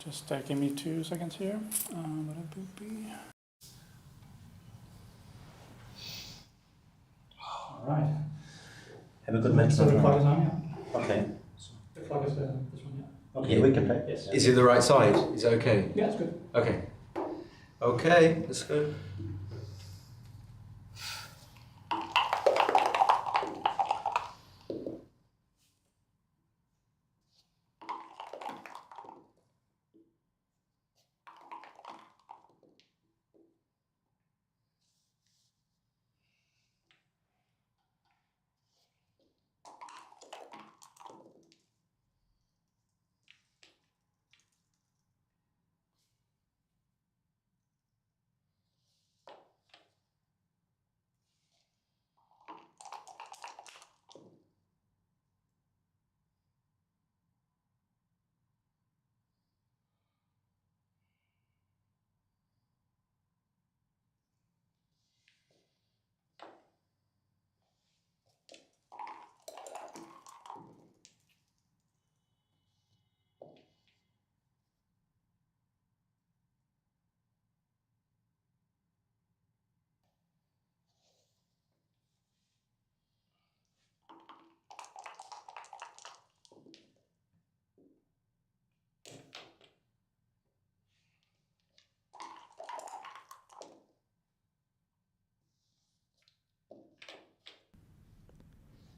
Just give me 2 seconds here. All right. Have a good match. So the clock is on, yeah. Okay. The clock is this one, yeah. Okay, we can play. Yes. Is it the right side? Is it okay? Yeah, it's good. Okay. Okay, let's go.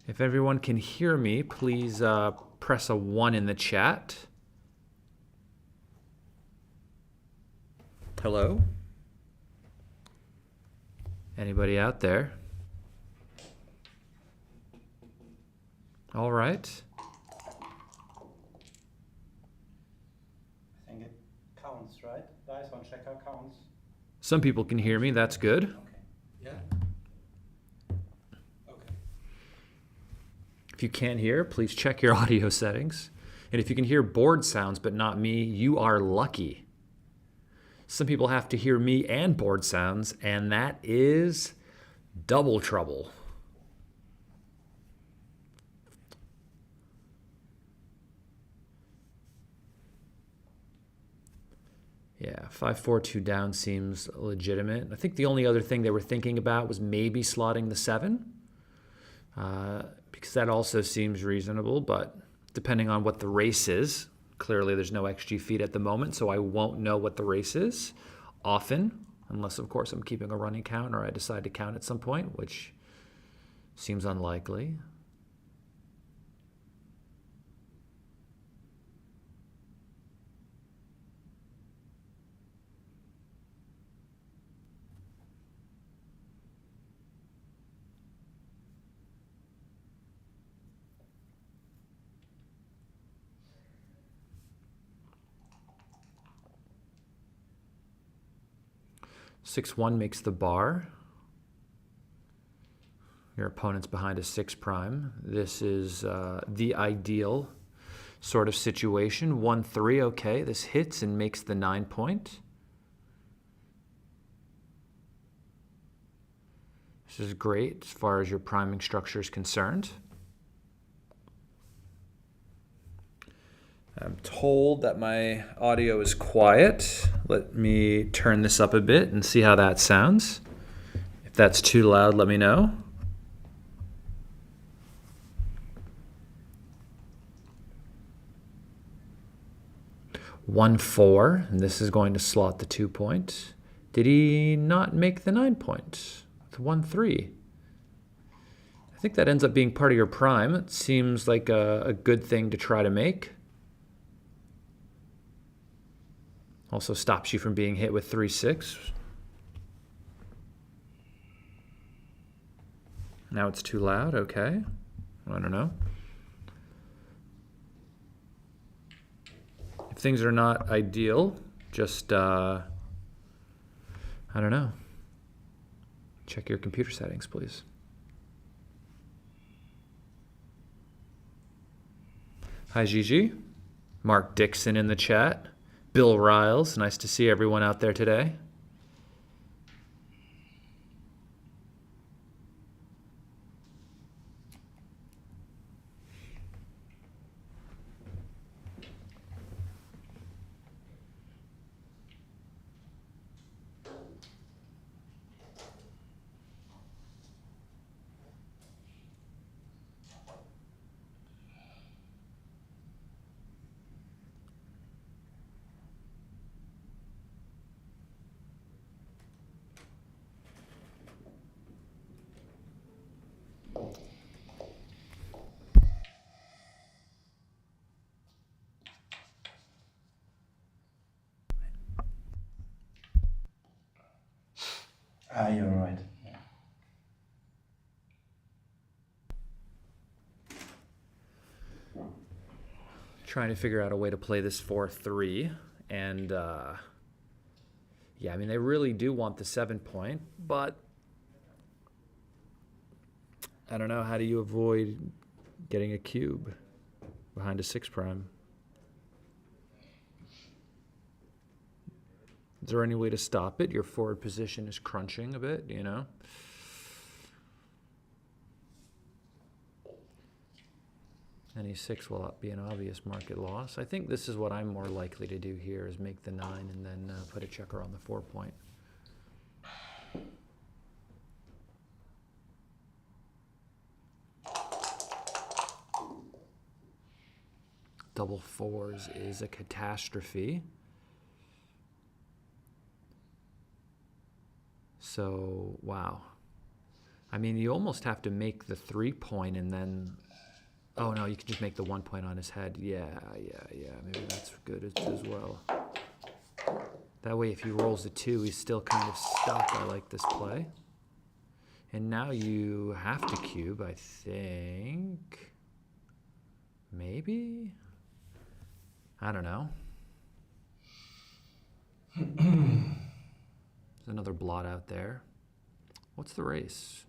If everyone can hear me, please press a 1 in the chat. Hello? Anybody out there? All right. I think it counts, right? Guys, one checker counts. Some people can hear me, that's good. Okay. Yeah. Okay. If you can't hear, please check your audio settings. And if you can hear board sounds but not me, you are lucky. Some people have to hear me and board sounds, and that is double trouble. Yeah, 5-4-2 down seems legitimate. I think the only other thing they were thinking about was maybe slotting the 7, because that also seems reasonable, but depending on what the race is, clearly there's no XG feed at the moment, so I won't know what the race is often, unless, of course, I'm keeping a running count or I decide to count at some point, which seems unlikely. Six one makes the bar. Your opponent's behind a 6 prime. This is the ideal sort of situation. 1-3, okay, this hits and makes the 9 point. This is great as far as your priming structure is concerned. I'm told that my audio is quiet. Let me turn this up a bit and see how that sounds. If that's too loud, let me know. One 4, and this is going to slot the 2 point. Did he not make the 9 point? It's 1-3. I think that ends up being part of your prime. It seems like a good thing to try to make. Also stops you from being hit with 3-6. Now it's too loud, okay. I don't know. If things are not ideal, just, I don't know. Check your computer settings, please. Hi, Gigi. Mark Dixon in the chat. Bill Riles, nice to see everyone out there today. Ah, you're right. Yeah. Trying to figure out a way to play this 4-3. And, yeah, I mean, they really do want the 7 point, but I don't know. How do you avoid getting a cube behind a 6 prime? Is there any way to stop it? Your forward position is crunching a bit, you know? Any 6 will be an obvious market loss. I think this is what I'm more likely to do here, is make the 9 and then put a checker on the 4 point. Double 4s is a catastrophe. So, wow. I mean, you almost have to make the 3 point and then... Oh, no, you can just make the 1 point on his head. Yeah. Maybe that's good as well. That way, if he rolls a 2, he's still kind of stuck. I like this play. And now you have to cube, I think. Maybe? I don't know. There's another blot out there. What's the race?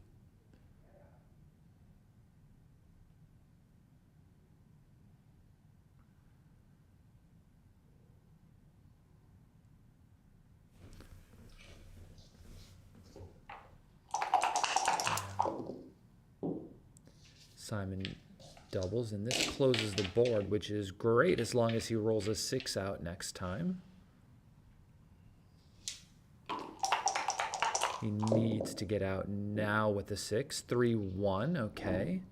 Simon doubles, and this closes the board, which is great as long as he rolls a 6 out next time. He needs to get out now with the 6. 3-1, okay.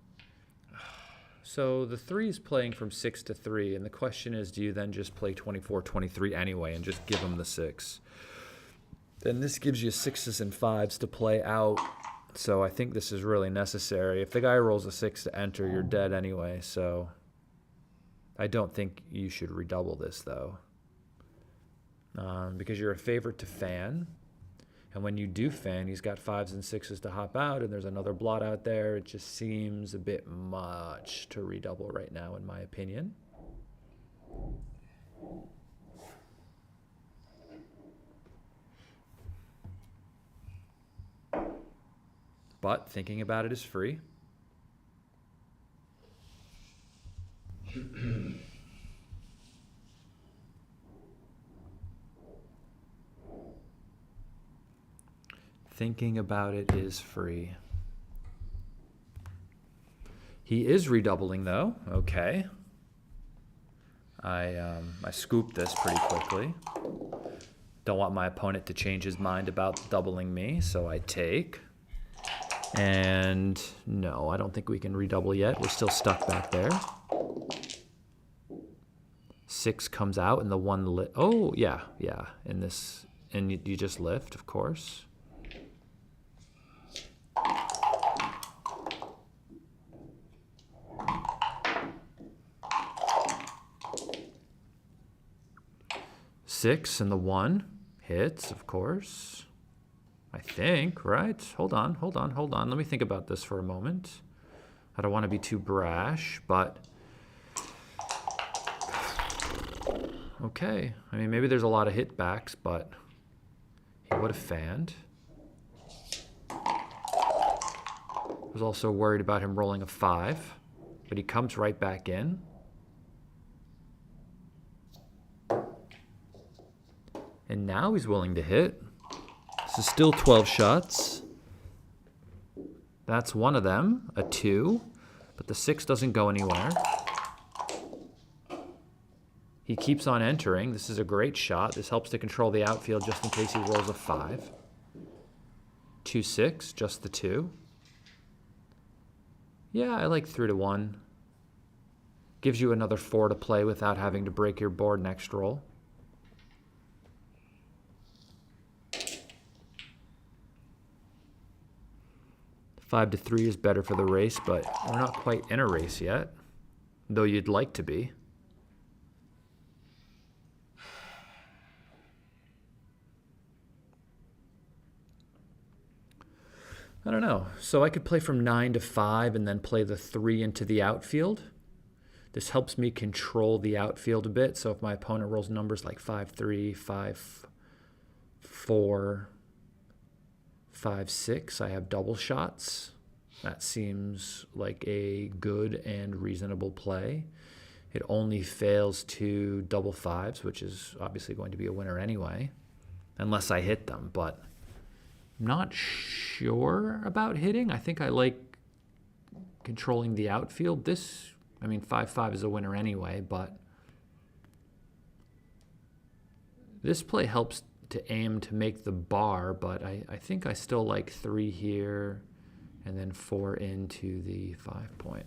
So the 3 is playing from 6 to 3, and the question is, do you then just play 24-23 anyway and just give him the 6? Then this gives you 6s and 5s to play out. So I think this is really necessary. If the guy rolls a 6 to enter, you're dead anyway. So I don't think you should redouble this, though. Because you're a favorite to fan. And when you do fan, he's got 5s and 6s to hop out, and there's another blot out there. It just seems a bit much to redouble right now, in my opinion. But thinking about it is free. Thinking about it is free. He is redoubling, though. Okay. I scooped this pretty quickly. Don't want my opponent to change his mind about doubling me, so I take. And no, I don't think we can redouble yet. We're still stuck back there. 6 comes out and the 1 oh, yeah. In this, and you just lift, of course. Six and the 1 hits, of course. I think, right? Hold on. Let me think about this for a moment. I don't want to be too brash, but... Okay. I mean, maybe there's a lot of hit backs, but he would have fanned. I was also worried about him rolling a 5, but he comes right back in. And now he's willing to hit. This is still 12 shots. That's one of them, a 2, but the 6 doesn't go anywhere. He keeps on entering. This is a great shot. This helps to control the outfield just in case he rolls a 5. 2-6, just the 2. Yeah, I like 3-1. Gives you another 4 to play without having to break your board next roll. Five to 3 is better for the race, but we're not quite in a race yet, though you'd like to be. don't know. So I could play from 9 to 5 and then play the 3 into the outfield. This helps me control the outfield a bit. So if my opponent rolls numbers like 5-3, 5-4, 5-6, I have double shots. That seems like a good and reasonable play. It only fails to double fives, which is obviously going to be a winner anyway, unless I hit them, but I'm not sure about hitting. I think I like controlling the outfield. This, I mean, 5-5 is a winner anyway, but this play helps to aim to make the bar, but I think I still like 3 here and then 4 into the 5 point.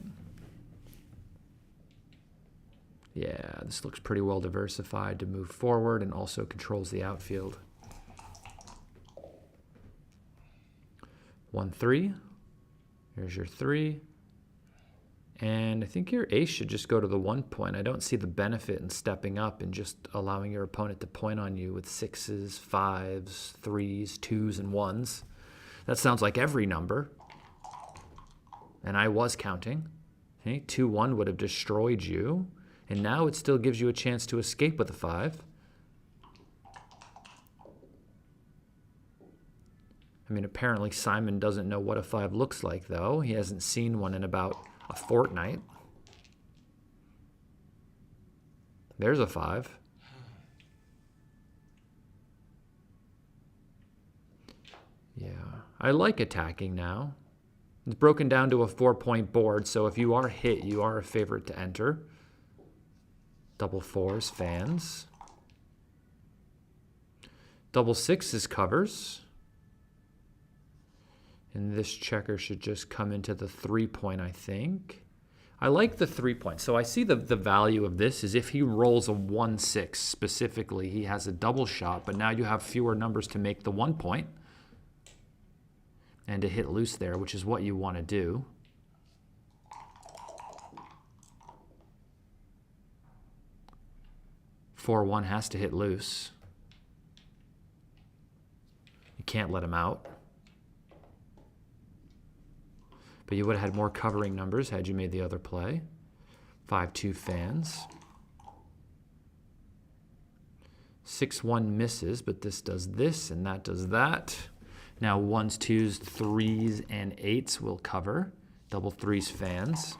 Yeah, this looks pretty well diversified to move forward and also controls the outfield. 1-3. Here's your 3. And I think your ace should just go to the 1 point. I don't see the benefit in stepping up and just allowing your opponent to point on you with 6s, 5s, 3s, 2s, and 1s. That sounds like every number. And I was counting. Okay, 2-1 would have destroyed you. And now it still gives you a chance to escape with a 5. I mean, apparently Simon doesn't know what a 5 looks like, though. He hasn't seen one in about a fortnight. There's a 5. Yeah, I like attacking now. It's broken down to a 4-point board, so if you are hit, you are a favorite to enter. Double 4s, fans. Double 6s, covers. And this checker should just come into the 3 point, I think. I like the 3 point. So I see the value of this is if he rolls a 1-6 specifically, he has a double shot, but now you have fewer numbers to make the 1 point and to hit loose there, which is what you want to do. Four one has to hit loose. You can't let him out. But you would have had more covering numbers had you made the other play. 5-2 fans. 6-1 misses, but this does this and that does that. Now 1s, 2s, 3s, and 8s will cover. Double 3s fans.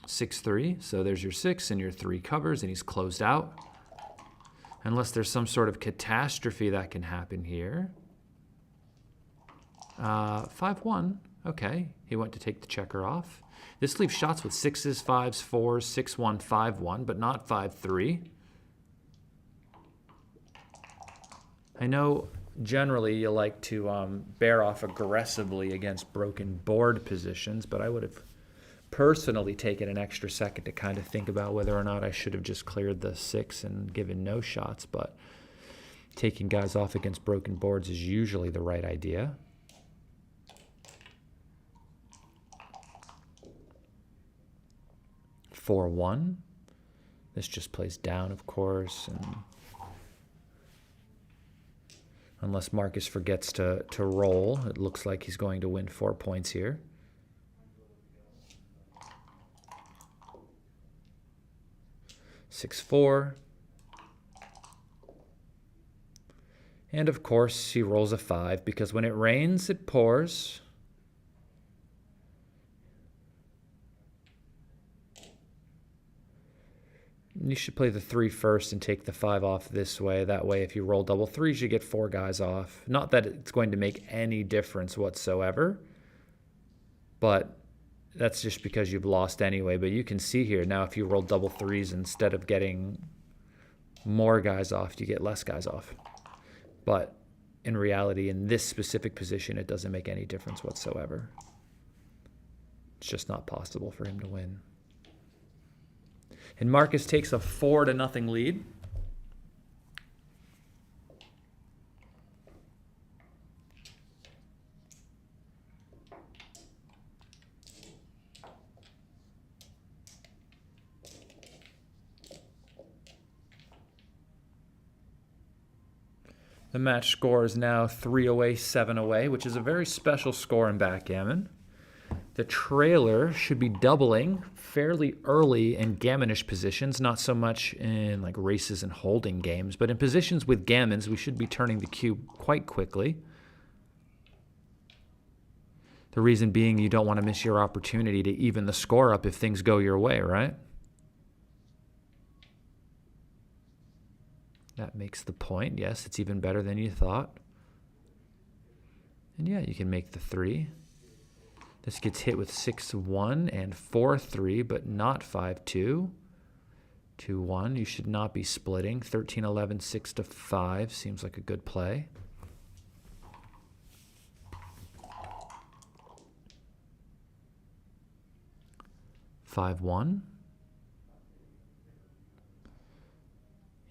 6-3, so there's your 6 and your 3 covers, and he's closed out. Unless there's some sort of catastrophe that can happen here. 5-1, okay. He went to take the checker off. This leaves shots with 6s, 5s, 4s, 6-1, 5-1, but not 5-3. I know generally you like to bear off aggressively against broken board positions, but I would have personally taken an extra second to kind of think about whether or not I should have just cleared the 6 and given no shots, but taking guys off against broken boards is usually the right idea. Four one. This just plays down, of course, and unless Marcus forgets to roll, it looks like he's going to win 4 points here. 6-4. And of course, he rolls a 5 because when it rains, it pours. You should play the 3 first and take the 5 off this way. That way, if you roll double 3s, you get 4 guys off. Not that it's going to make any difference whatsoever, but that's just because you've lost anyway. But you can see here now, if you roll double 3s, instead of getting more guys off, you get less guys off. But in reality, in this specific position, it doesn't make any difference whatsoever. It's just not possible for him to win. And Marcus takes a 4-0 lead. The match score is now 3 away, 7 away, which is a very special score in backgammon. The trailer should be doubling fairly early in gammonish positions, not so much in like races and holding games, but in positions with gammons, we should be turning the cube quite quickly. The reason being you don't want to miss your opportunity to even the score up if things go your way, right? That makes the point. Yes, it's even better than you thought. And yeah, you can make the 3. This gets hit with 6-1 and 4-3, but not 5-2. 2-1. You should not be splitting. 13-11, 6-5 seems like a good play. $5-1.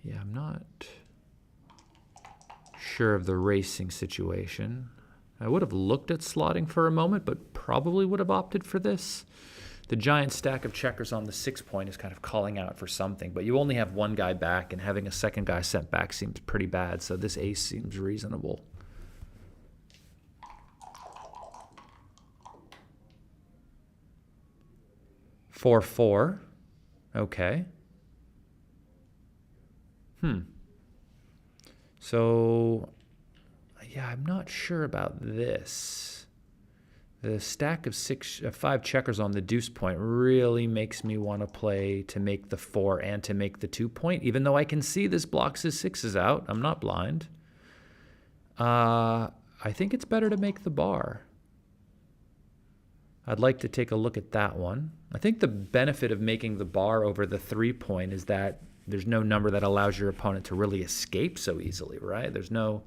Yeah, I'm not sure of the racing situation. I would have looked at slotting for a moment, but probably would have opted for this. The giant stack of checkers on the 6 point is kind of calling out for something, but you only have one guy back, and having a second guy sent back seems pretty bad, so this ace seems reasonable. $4-4. Okay. So, yeah, I'm not sure about this. The stack of 5 checkers on the deuce point really makes me want to play to make the 4 and to make the 2 point, even though I can see this blocks his 6s out. I'm not blind. I think it's better to make the bar. I'd like to take a look at that one. I think the benefit of making the bar over the 3 point is that there's no number that allows your opponent to really escape so easily, right? There's no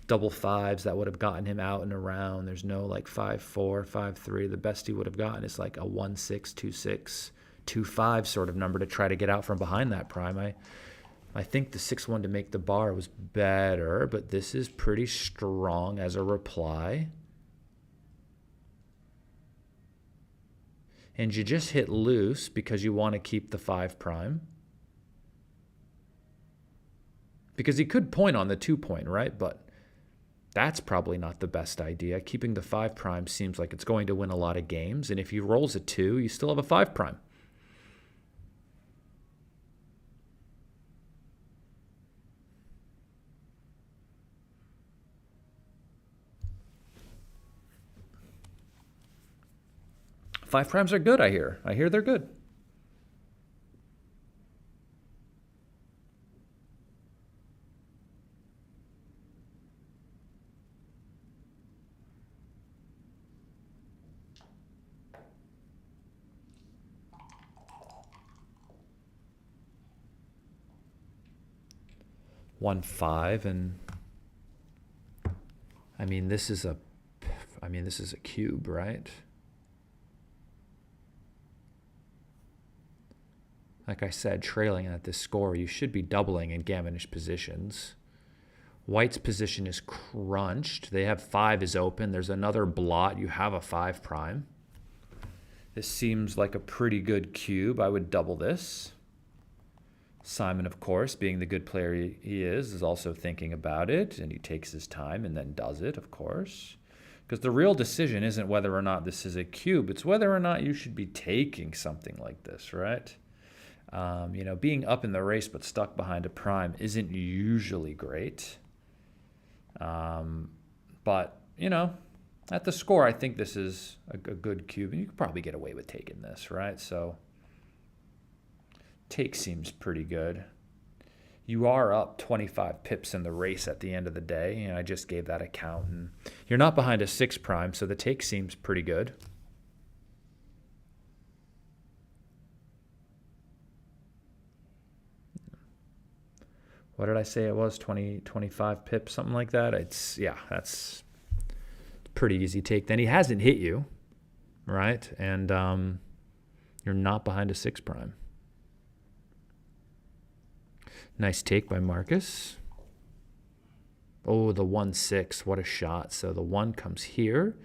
double 5s that would have gotten him out and around. There's no like 5-4, 5-3. The best he would have gotten is like a 1-6, 2-6, 2-5 sort of number to try to get out from behind that prime. I think the 6-1 to make the bar was better, but this is pretty strong as a reply. And you just hit loose because you want to keep the 5 prime. Because he could point on the 2 point, right? But that's probably not the best idea. Keeping the 5 prime seems like it's going to win a lot of games. And if he rolls a 2, you still have a 5 prime. Five primes are good, I hear. I hear they're good. $1-5, and I mean this is a cube, right? Like I said, trailing at this score, you should be doubling in gammonish positions. White's position is crunched. They have 5 is open. There's another blot. You have a 5 prime. This seems like a pretty good cube. I would double this. Simon, of course, being the good player he is also thinking about it, and he takes his time and then does it, of course. Because the real decision isn't whether or not this is a cube. It's whether or not you should be taking something like this, right? You know, being up in the race but stuck behind a prime isn't usually great. But, you know, at the score, I think this is a good cube. And you could probably get away with taking this, right? So take seems pretty good. You are up 25 pips in the race at the end of the day. And I just gave that a count. And you're not behind a 6 prime, so the take seems pretty good. What did I say it was? 25 pips, something like that. Yeah, that's pretty easy take. Then he hasn't hit you, right? And you're not behind a 6 prime. Nice take by Marcus. Oh, the 1-6. What a shot. So the 1 comes here.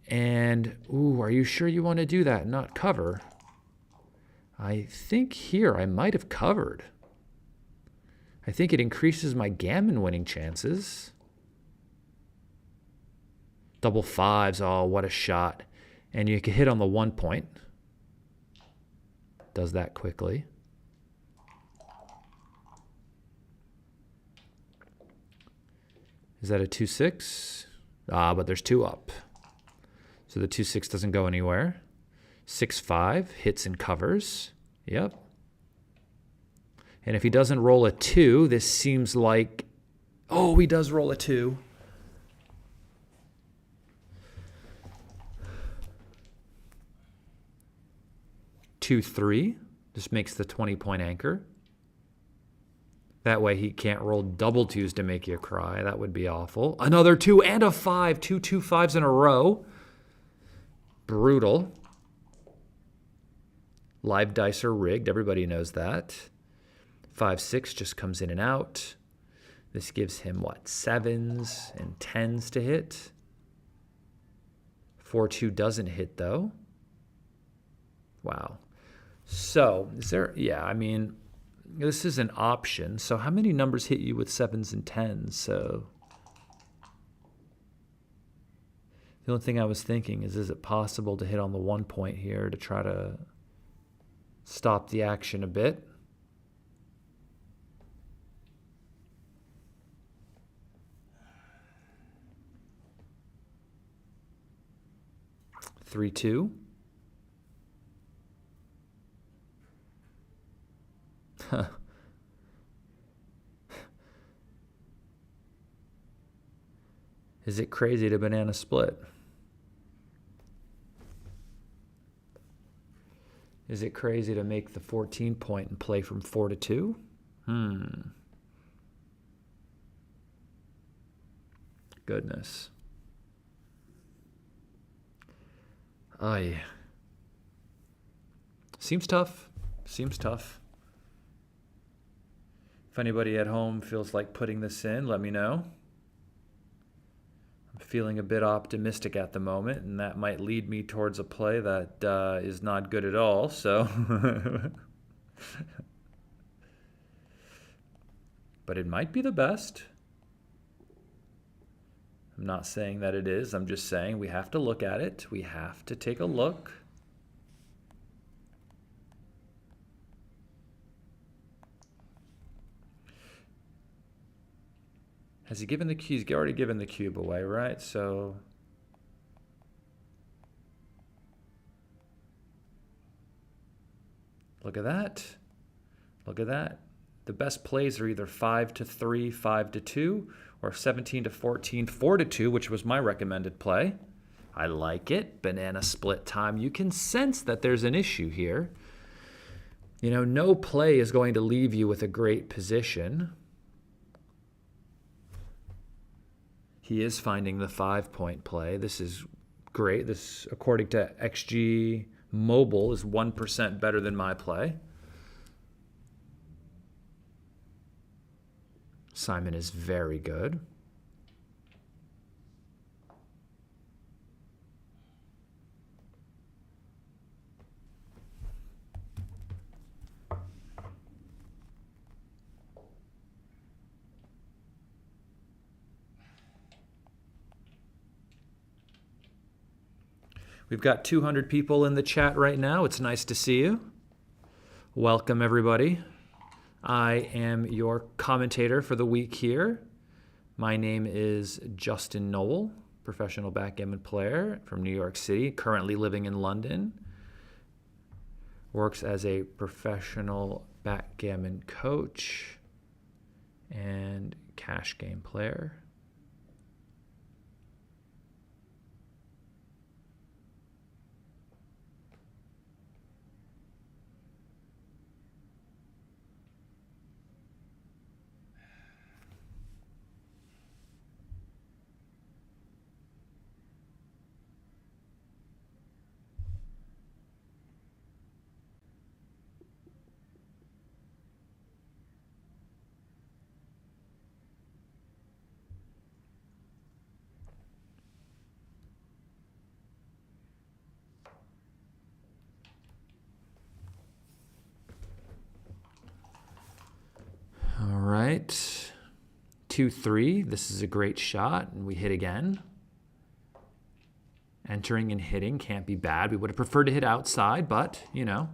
And, ooh, are you sure you want to do that? Not cover. I think here I might have covered. I think it increases my gammon winning chances. Double fives, oh, what a shot. And you can hit on the 1 point. Does that quickly. Is that a 2-6? Ah, but there's 2 up. So the 2-6 doesn't go anywhere. 6-5 hits and covers. Yep. And if he doesn't roll a 2, this seems like... Oh, he does roll a 2. Two, 3. This makes the 20-point anchor. That way he can't roll double 2s to make you cry. That would be awful. Another 2 and a 5. 2 2-5s in a row. Brutal. Live dice are rigged. Everybody knows that. 5-6 just comes in and out. This gives him, what, 7s and 10s to hit. 4-2 doesn't hit, though. Wow. So, is there... Yeah, I mean, this is an option. So how many numbers hit you with 7s and 10s? So the only thing I was thinking is it possible to hit on the 1 point here to try to stop the action a bit? Three, 2. Huh. Is it crazy to banana split? Is it crazy to make the 14 point and play from 4 to 2? Goodness. Aye. Seems tough. Seems tough. If anybody at home feels like putting this in, let me know. I'm feeling a bit optimistic at the moment, and that might lead me towards a play that is not good at all, so... But it might be the best. I'm not saying that it is. I'm just saying we have to look at it. We have to take a look. Has he given the cube? He's already given the cube away, right? So look at that. Look at that. The best plays are either 5 to 3, 5 to 2, or 17 to 14, 4 to 2, which was my recommended play. I like it. Banana split time. You can sense that there's an issue here. You know, no play is going to leave you with a great position. He is finding the 5-point play. This is great. This, according to XG Mobile, is 1% better than my play. Simon is very good. We've got 200 people in the chat right now. It's nice to see you. Welcome, everybody. I am your commentator for the week here. My name is Justin Noel, professional backgammon player from New York City, currently living in London. Works as a professional backgammon coach and cash game player. right. 2-3. This is a great shot, and we hit again. Entering and hitting can't be bad. We would have preferred to hit outside, but, you know.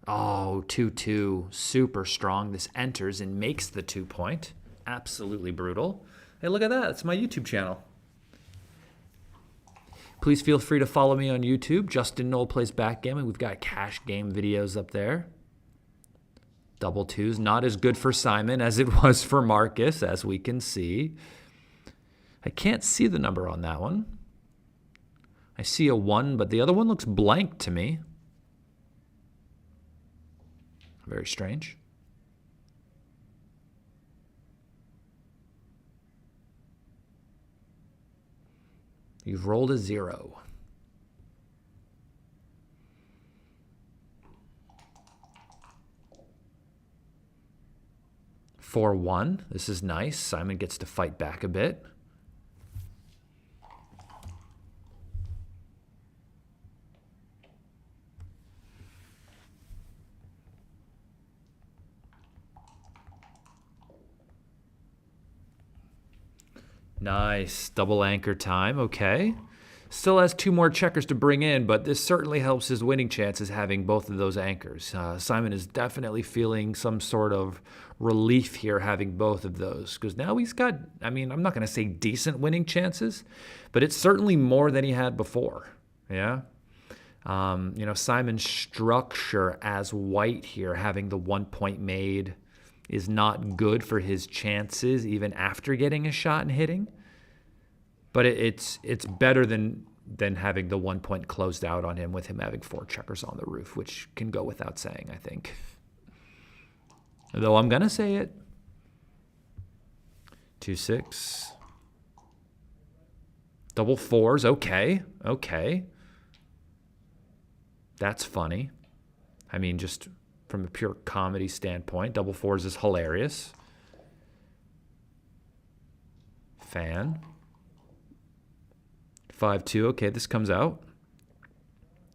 Oh, 2-2. Super strong. This enters and makes the 2 point. Absolutely brutal. Hey, look at that. It's my YouTube channel. Please feel free to follow me on YouTube. Justin Knoll Plays Backgammon. We've got cash game videos up there. Double twos. Not as good for Simon as it was for Marcus, as we can see. I can't see the number on that one. I see a 1, but the other one looks blank to me. Very strange. You've rolled a 0. For 1. This is nice. Simon gets to fight back a bit. Nice. Double anchor time. Okay. Still has 2 more checkers to bring in, but this certainly helps his winning chances having both of those anchors. Simon is definitely feeling some sort of relief here having both of those, because now he's got, I mean, I'm not going to say decent winning chances, but it's certainly more than he had before. Yeah. You know, Simon's structure as white here, having the 1 point made, is not good for his chances even after getting a shot and hitting. But it's better than having the 1 point closed out on him with him having 4 checkers on the roof, which can go without saying, I think. Though I'm going to say it. 2-6. Double fours. Okay. Okay. That's funny. I mean, just from a pure comedy standpoint, double fours is hilarious. Fan. 5-2. Okay, this comes out.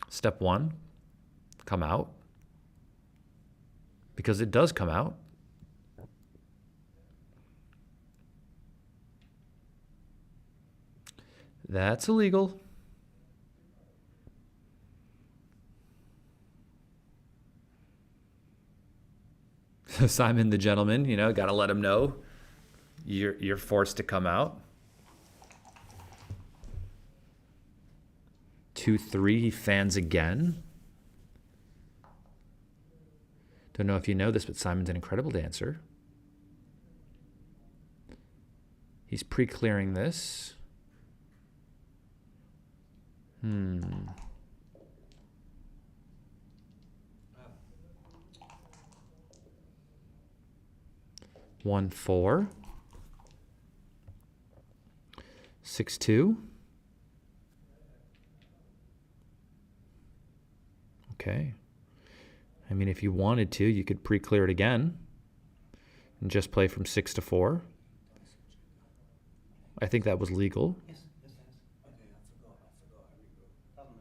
Step 1. Come out. Because it does come out. That's illegal. Simon the gentleman, you know, got to let him know you're forced to come out. 2-3, he fans again. Don't know if you know this, but Simon's an incredible dancer. He's pre-clearing this. 1-4. 6-2. Okay. I mean, if you wanted to, you could pre-clear it again and just play from 6 to 4. I think that was legal. Yes, yes, yes. Okay, I forgot. Doesn't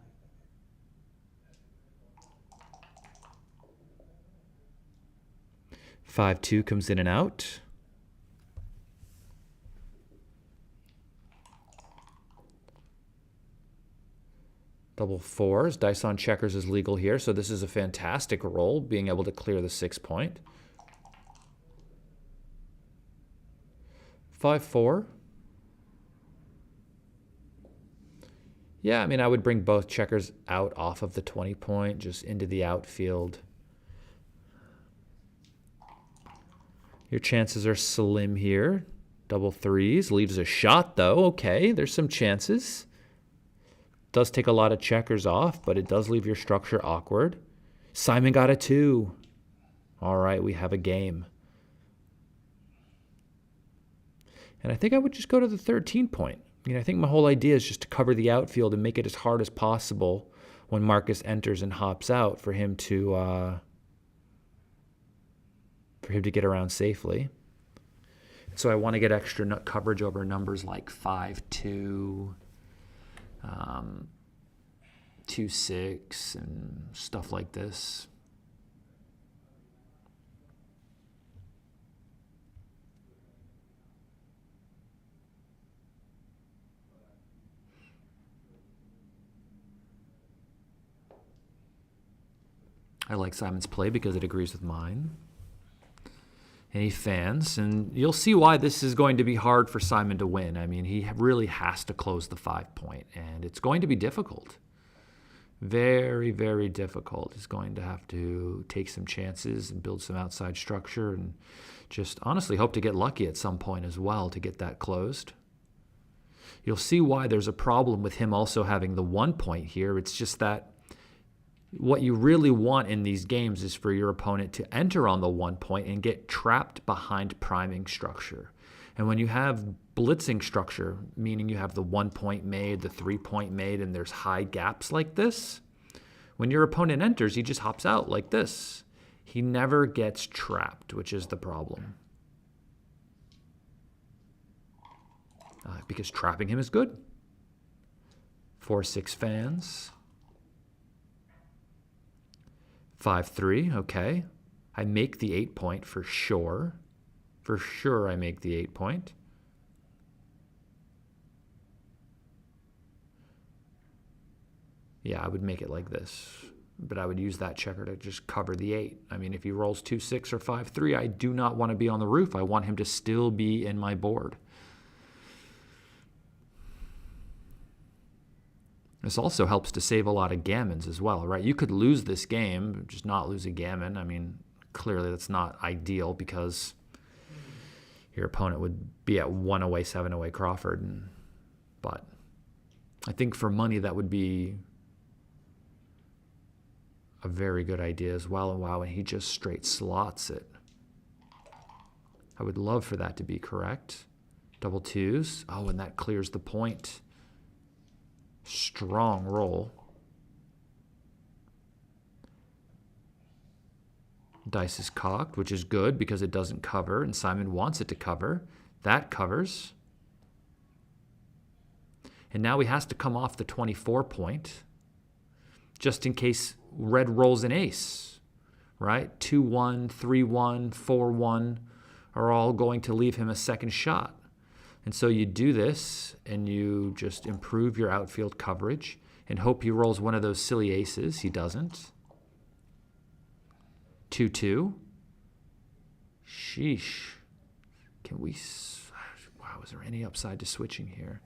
matter. 5-2 comes in and out. Double fours. Dice on checkers is legal here, so this is a fantastic roll, being able to clear the 6 point. 5-4. Yeah, I mean, I would bring both checkers out off of the 20 point, just into the outfield. Your chances are slim here. Double threes. Leaves a shot, though. Okay, there's some chances. Does take a lot of checkers off, but it does leave your structure awkward. Simon got a 2. All right, we have a game. And I think I would just go to the 13 point. You know, I think my whole idea is just to cover the outfield and make it as hard as possible when Marcus enters and hops out for him to get around safely. So I want to get extra coverage over numbers like 5-2, 2-6, and stuff like this. I like Simon's play because it agrees with mine. And he fans, and you'll see why this is going to be hard for Simon to win. I mean, he really has to close the 5 point, and it's going to be difficult. Very, very difficult. He's going to have to take some chances and build some outside structure and just honestly hope to get lucky at some point as well to get that closed. You'll see why there's a problem with him also having the 1 point here. It's just that what you really want in these games is for your opponent to enter on the 1 point and get trapped behind priming structure. And when you have blitzing structure, meaning you have the 1 point made, the 3 point made, and there's high gaps like this, when your opponent enters, he just hops out like this. He never gets trapped, which is the problem. Because trapping him is good. 4-6 fans. 5-3, okay. I make the 8 point for sure. For sure I make the 8 point. Yeah, I would make it like this. But I would use that checker to just cover the 8. I mean, if he rolls 2-6 or 5-3, I do not want to be on the roof. I want him to still be in my board. This also helps to save a lot of gammons as well, right? You could lose this game, just not lose a gammon. I mean, clearly that's not ideal because your opponent would be at 1 away, 7 away Crawford. But I think for money that would be a very good idea as well. And wow, and he just straight slots it. I would love for that to be correct. Double 2s. Oh, and that clears the point. Strong roll. Dice is cocked, which is good because it doesn't cover, and Simon wants it to cover. That covers. And now he has to come off the 24 point, just in case red rolls an ace, right? 2-1, 3-1, 4-1 are all going to leave him a second shot. And so you do this, and you just improve your outfield coverage and hope he rolls one of those silly aces. He doesn't. 2-2. Sheesh. Can we... Wow, is there any upside to switching here?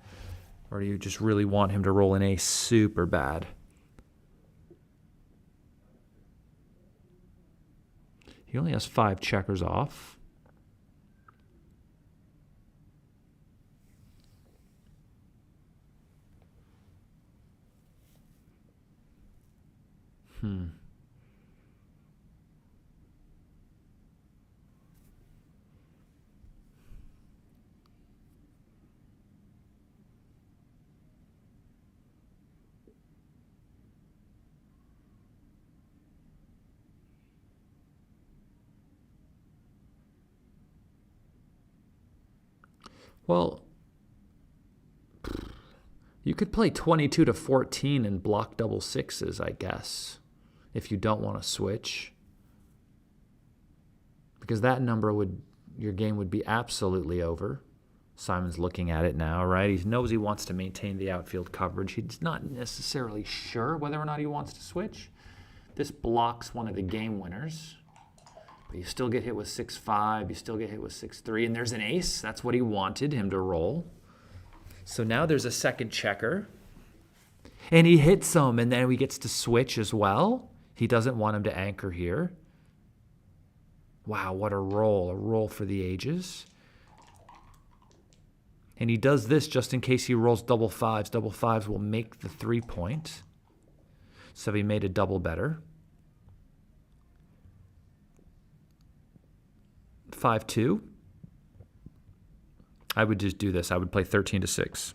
Or do you just really want him to roll an ace super bad? He only has 5 checkers off. Well, you could play 22 to 14 and block double 6s, I guess, if you don't want to switch. Because that number would, your game would be absolutely over. Simon's looking at it now, right? He knows he wants to maintain the outfield coverage. He's not necessarily sure whether or not he wants to switch. This blocks one of the game winners. But you still get hit with 6-5, you still get hit with 6-3, and there's an ace. That's what he wanted him to roll. So now there's a second checker. And he hits him, and then he gets to switch as well. He doesn't want him to anchor here. Wow, what a roll for the ages. And he does this just in case he rolls double 5s. Double 5s will make the 3 point. So he made a double better. 5-2. I would just do this. I would play 13 to 6.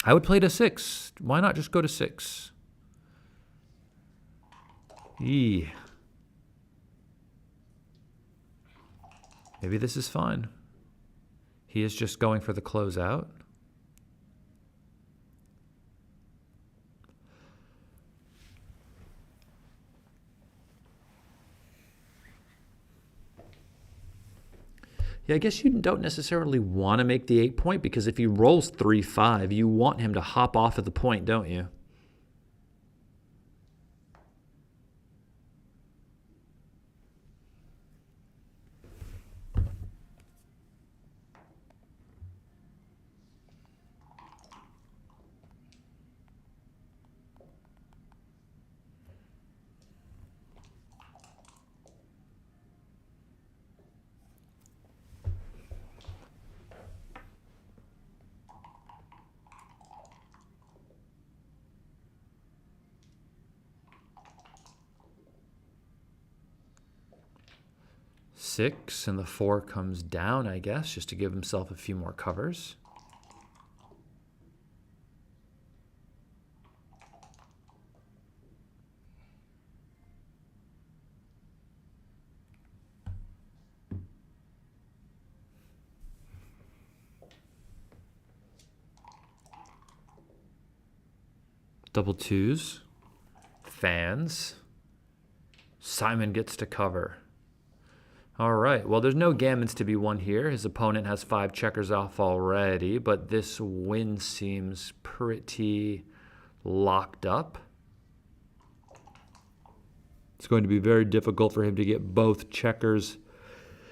I would play to 6. Why not just go to 6? Maybe this is fine. He is just going for the closeout. Yeah, I guess you don't necessarily want to make the 8 point because if he rolls 3-5, you want him to hop off of the point, don't you? 6, and the 4 comes down, I guess, just to give himself a few more covers. Double 2s, fans. Simon gets to cover. All right, well, there's no gammons to be won here. His opponent has 5 checkers off already, but this win seems pretty locked up. It's going to be very difficult for him to get both checkers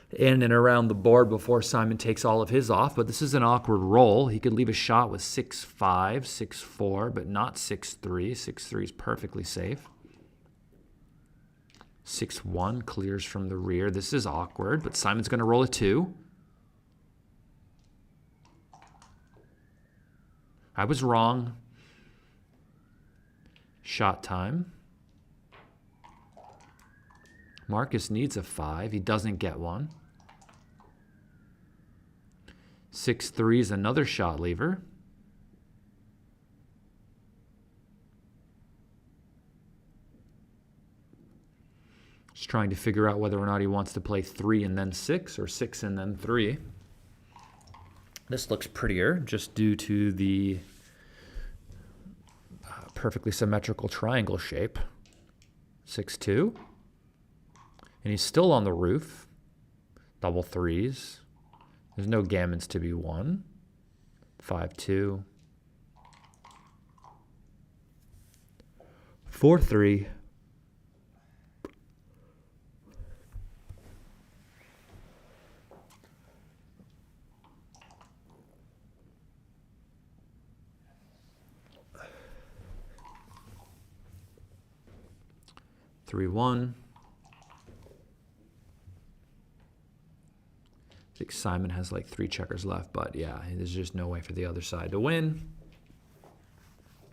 in and around the board before Simon takes all of his off, but this is an awkward roll. He could leave a shot with 6-5, 6-4, but not 6-3. 6-3 is perfectly safe. 6-1 clears from the rear. This is awkward, but Simon's going to roll a 2. I was wrong. Shot time. Marcus needs a 5. He doesn't get one. 6-3 is another shot lever. Just trying to figure out whether or not he wants to play 3 and then 6 or 6 and then 3. This looks prettier just due to the perfectly symmetrical triangle shape. 6-2. And he's still on the roof. Double 3s. There's no gammons to be won. 5-2. 4-3. Three, 1. I think Simon has like 3 checkers left, but yeah, there's just no way for the other side to win.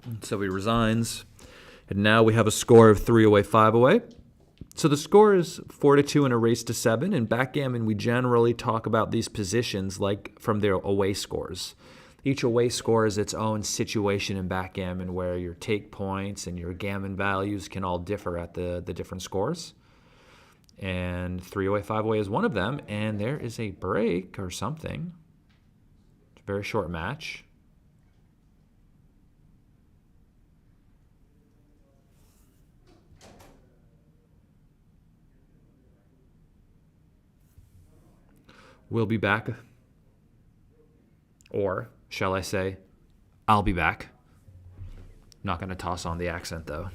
And so he resigns. And now we have a score of 3 away, 5 away. So the score is 4-2 in a race to 7. In backgammon, we generally talk about these positions like from their away scores. Each away score is its own situation in backgammon where your take points and your gammon values can all differ at the different scores. And 3 away, 5 away is one of them. And there is a break or something. It's a very short match. We'll be back. Or, shall I say, I'll be back. Not going to toss on the accent, though.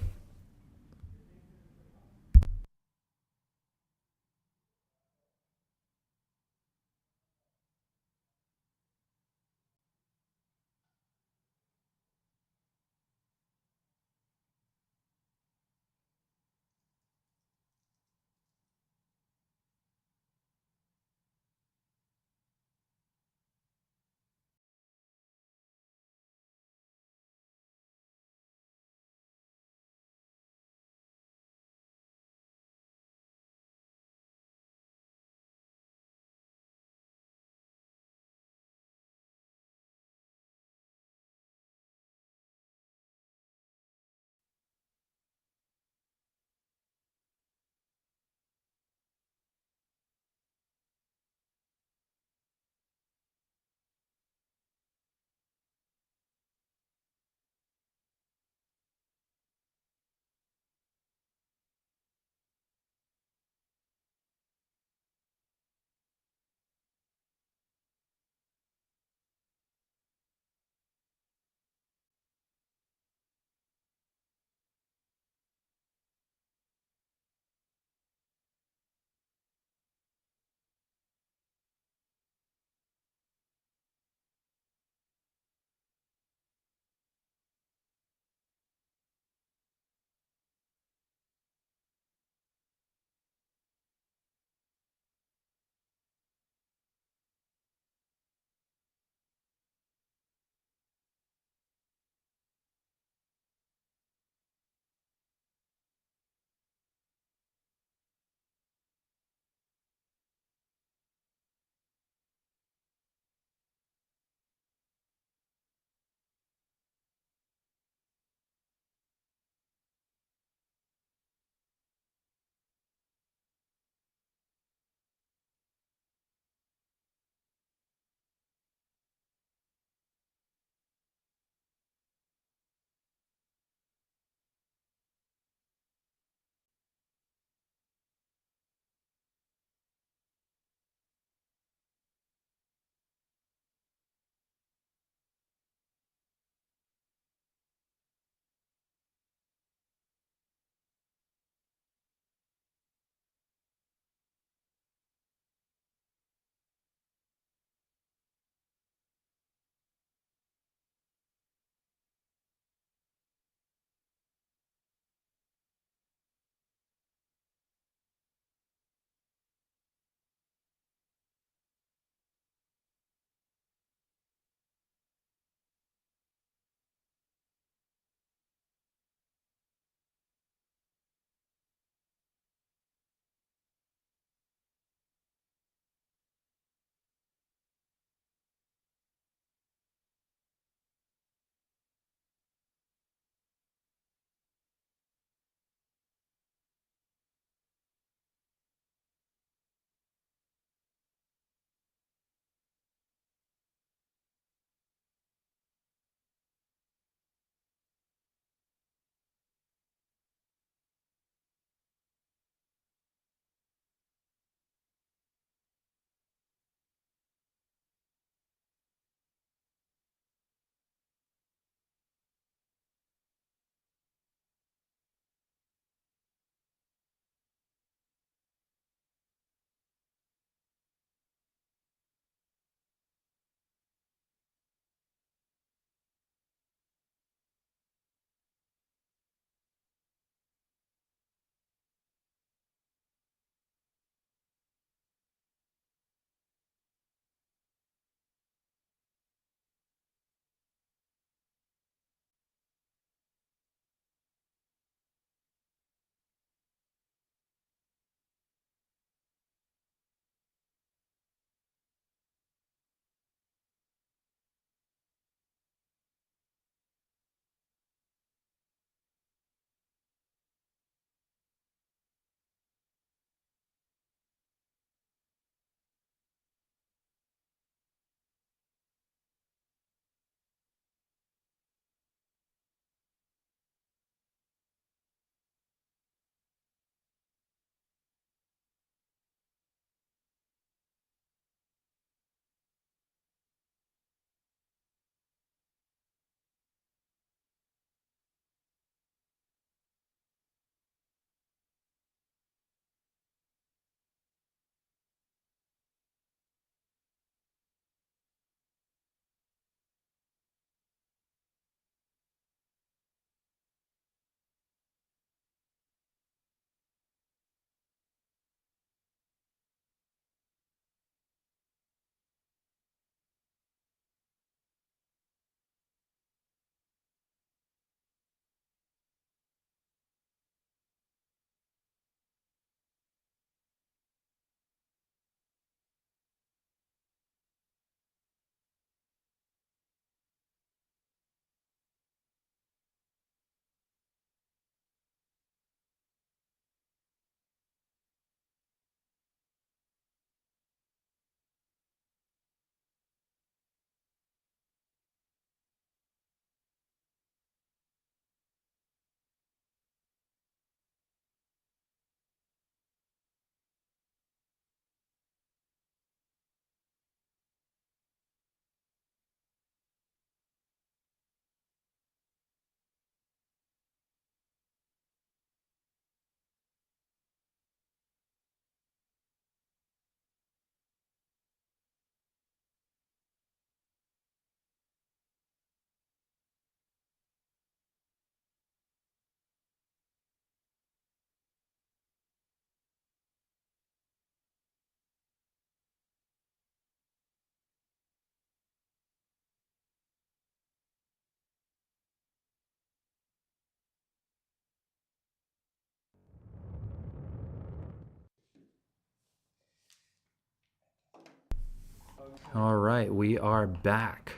All right, we are back.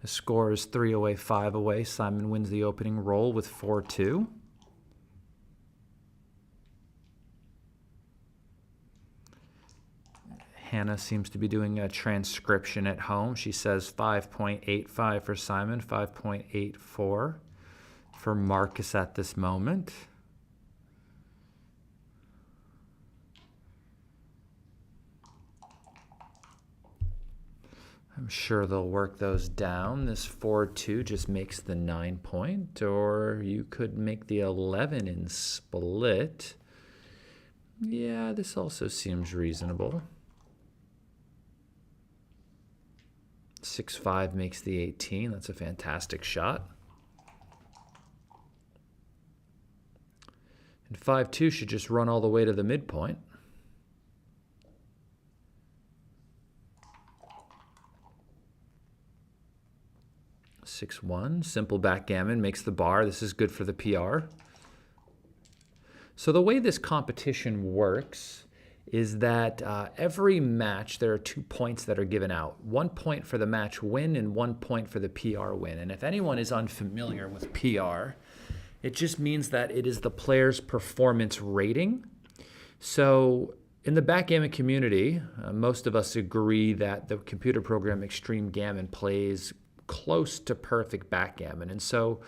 The score is 3 away, 5 away. Simon wins the opening roll with 4-2. Hannah seems to be doing a transcription at home. She says 5.85 for Simon, 5.84 for Marcus at this moment. I'm sure they'll work those down. This 4-2 just makes the 9 point, or you could make the 11 in split. Yeah, this also seems reasonable. 6-5 makes the 18. That's a fantastic shot. And 5-2 should just run all the way to the midpoint. 6-1, simple backgammon makes the bar. This is good for the PR. So the way this competition works is that every match there are 2 points that are given out. 1 point for the match win and 1 point for the PR win. And if anyone is unfamiliar with PR, it just means that it is the player's performance rating. So in the backgammon community, most of us agree that the computer program Extreme Gammon plays close to perfect backgammon. And so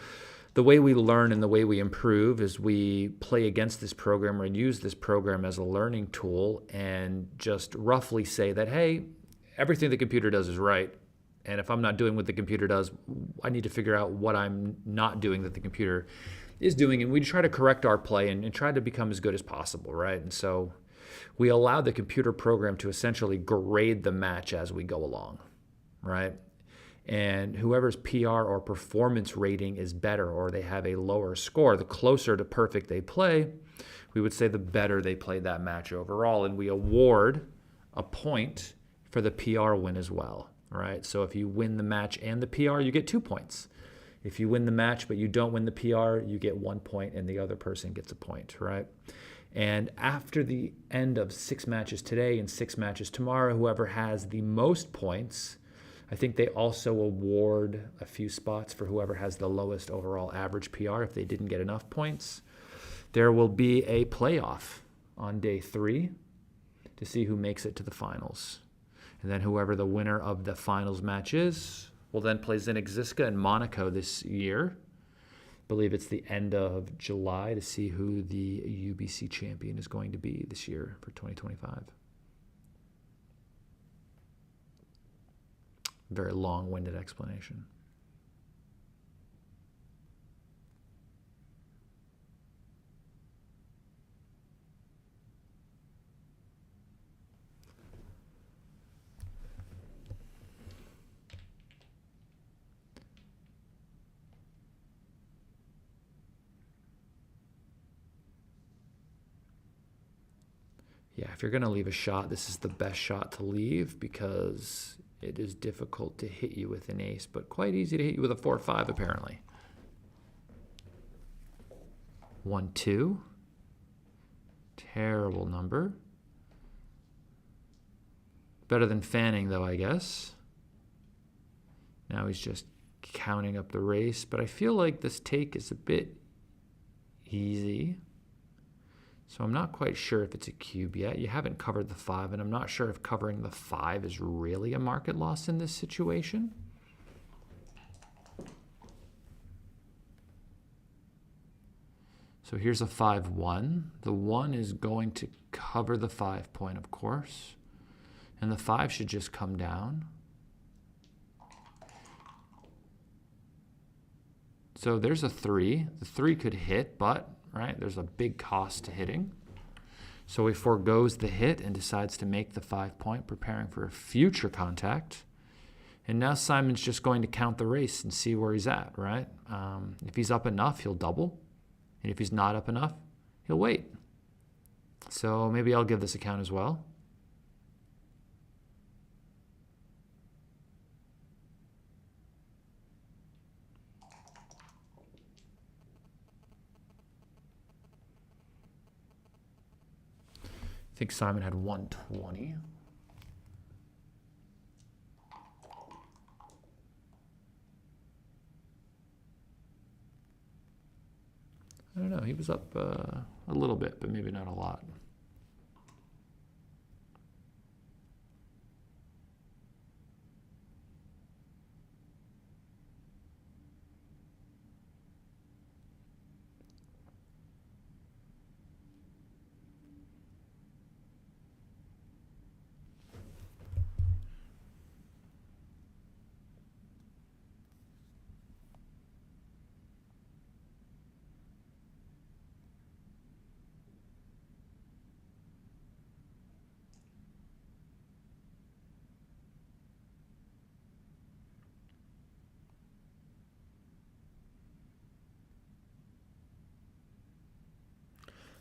the way we learn and the way we improve is we play against this program or use this program as a learning tool and just roughly say that, hey, everything the computer does is right. And if I'm not doing what the computer does, I need to figure out what I'm not doing that the computer is doing. And we try to correct our play and try to become as good as possible, right? And so we allow the computer program to essentially grade the match as we go along, right? And whoever's PR or performance rating is better or they have a lower score, the closer to perfect they play, we would say the better they played that match overall. And we award a point for the PR win as well, right? So if you win the match and the PR, you get 2 points. If you win the match but you don't win the PR, you get 1 point and the other person gets a point, right? And after the end of 6 matches today and 6 matches tomorrow, whoever has the most points, I think they also award a few spots for whoever has the lowest overall average PR if they didn't get enough points. There will be a playoff on day 3 to see who makes it to the finals. And then whoever the winner of the finals match is will then play Zdenek Zizka in Monaco this year. I believe it's the end of July to see who the UBC champion is going to be this year for 2025. Very long-winded explanation. Yeah, if you're going to leave a shot, this is the best shot to leave because it is difficult to hit you with an ace, but quite easy to hit you with a 4-5 apparently. 1-2. Terrible number. Better than fanning though, I guess. Now he's just counting up the race, but I feel like this take is a bit easy. So I'm not quite sure if it's a cube yet. You haven't covered the 5, and I'm not sure if covering the 5 is really a market loss in this situation. So here's a 5-1. The 1 is going to cover the 5 point, of course. And the 5 should just come down. So there's a 3. The 3 could hit, but right, there's a big cost to hitting. So he forgoes the hit and decides to make the 5 point, preparing for a future contact. And now Simon's just going to count the race and see where he's at, right? If he's up enough, he'll double. And if he's not up enough, he'll wait. So maybe I'll give this a count as well. I think Simon had 120. I don't know. He was up a little bit, but maybe not a lot.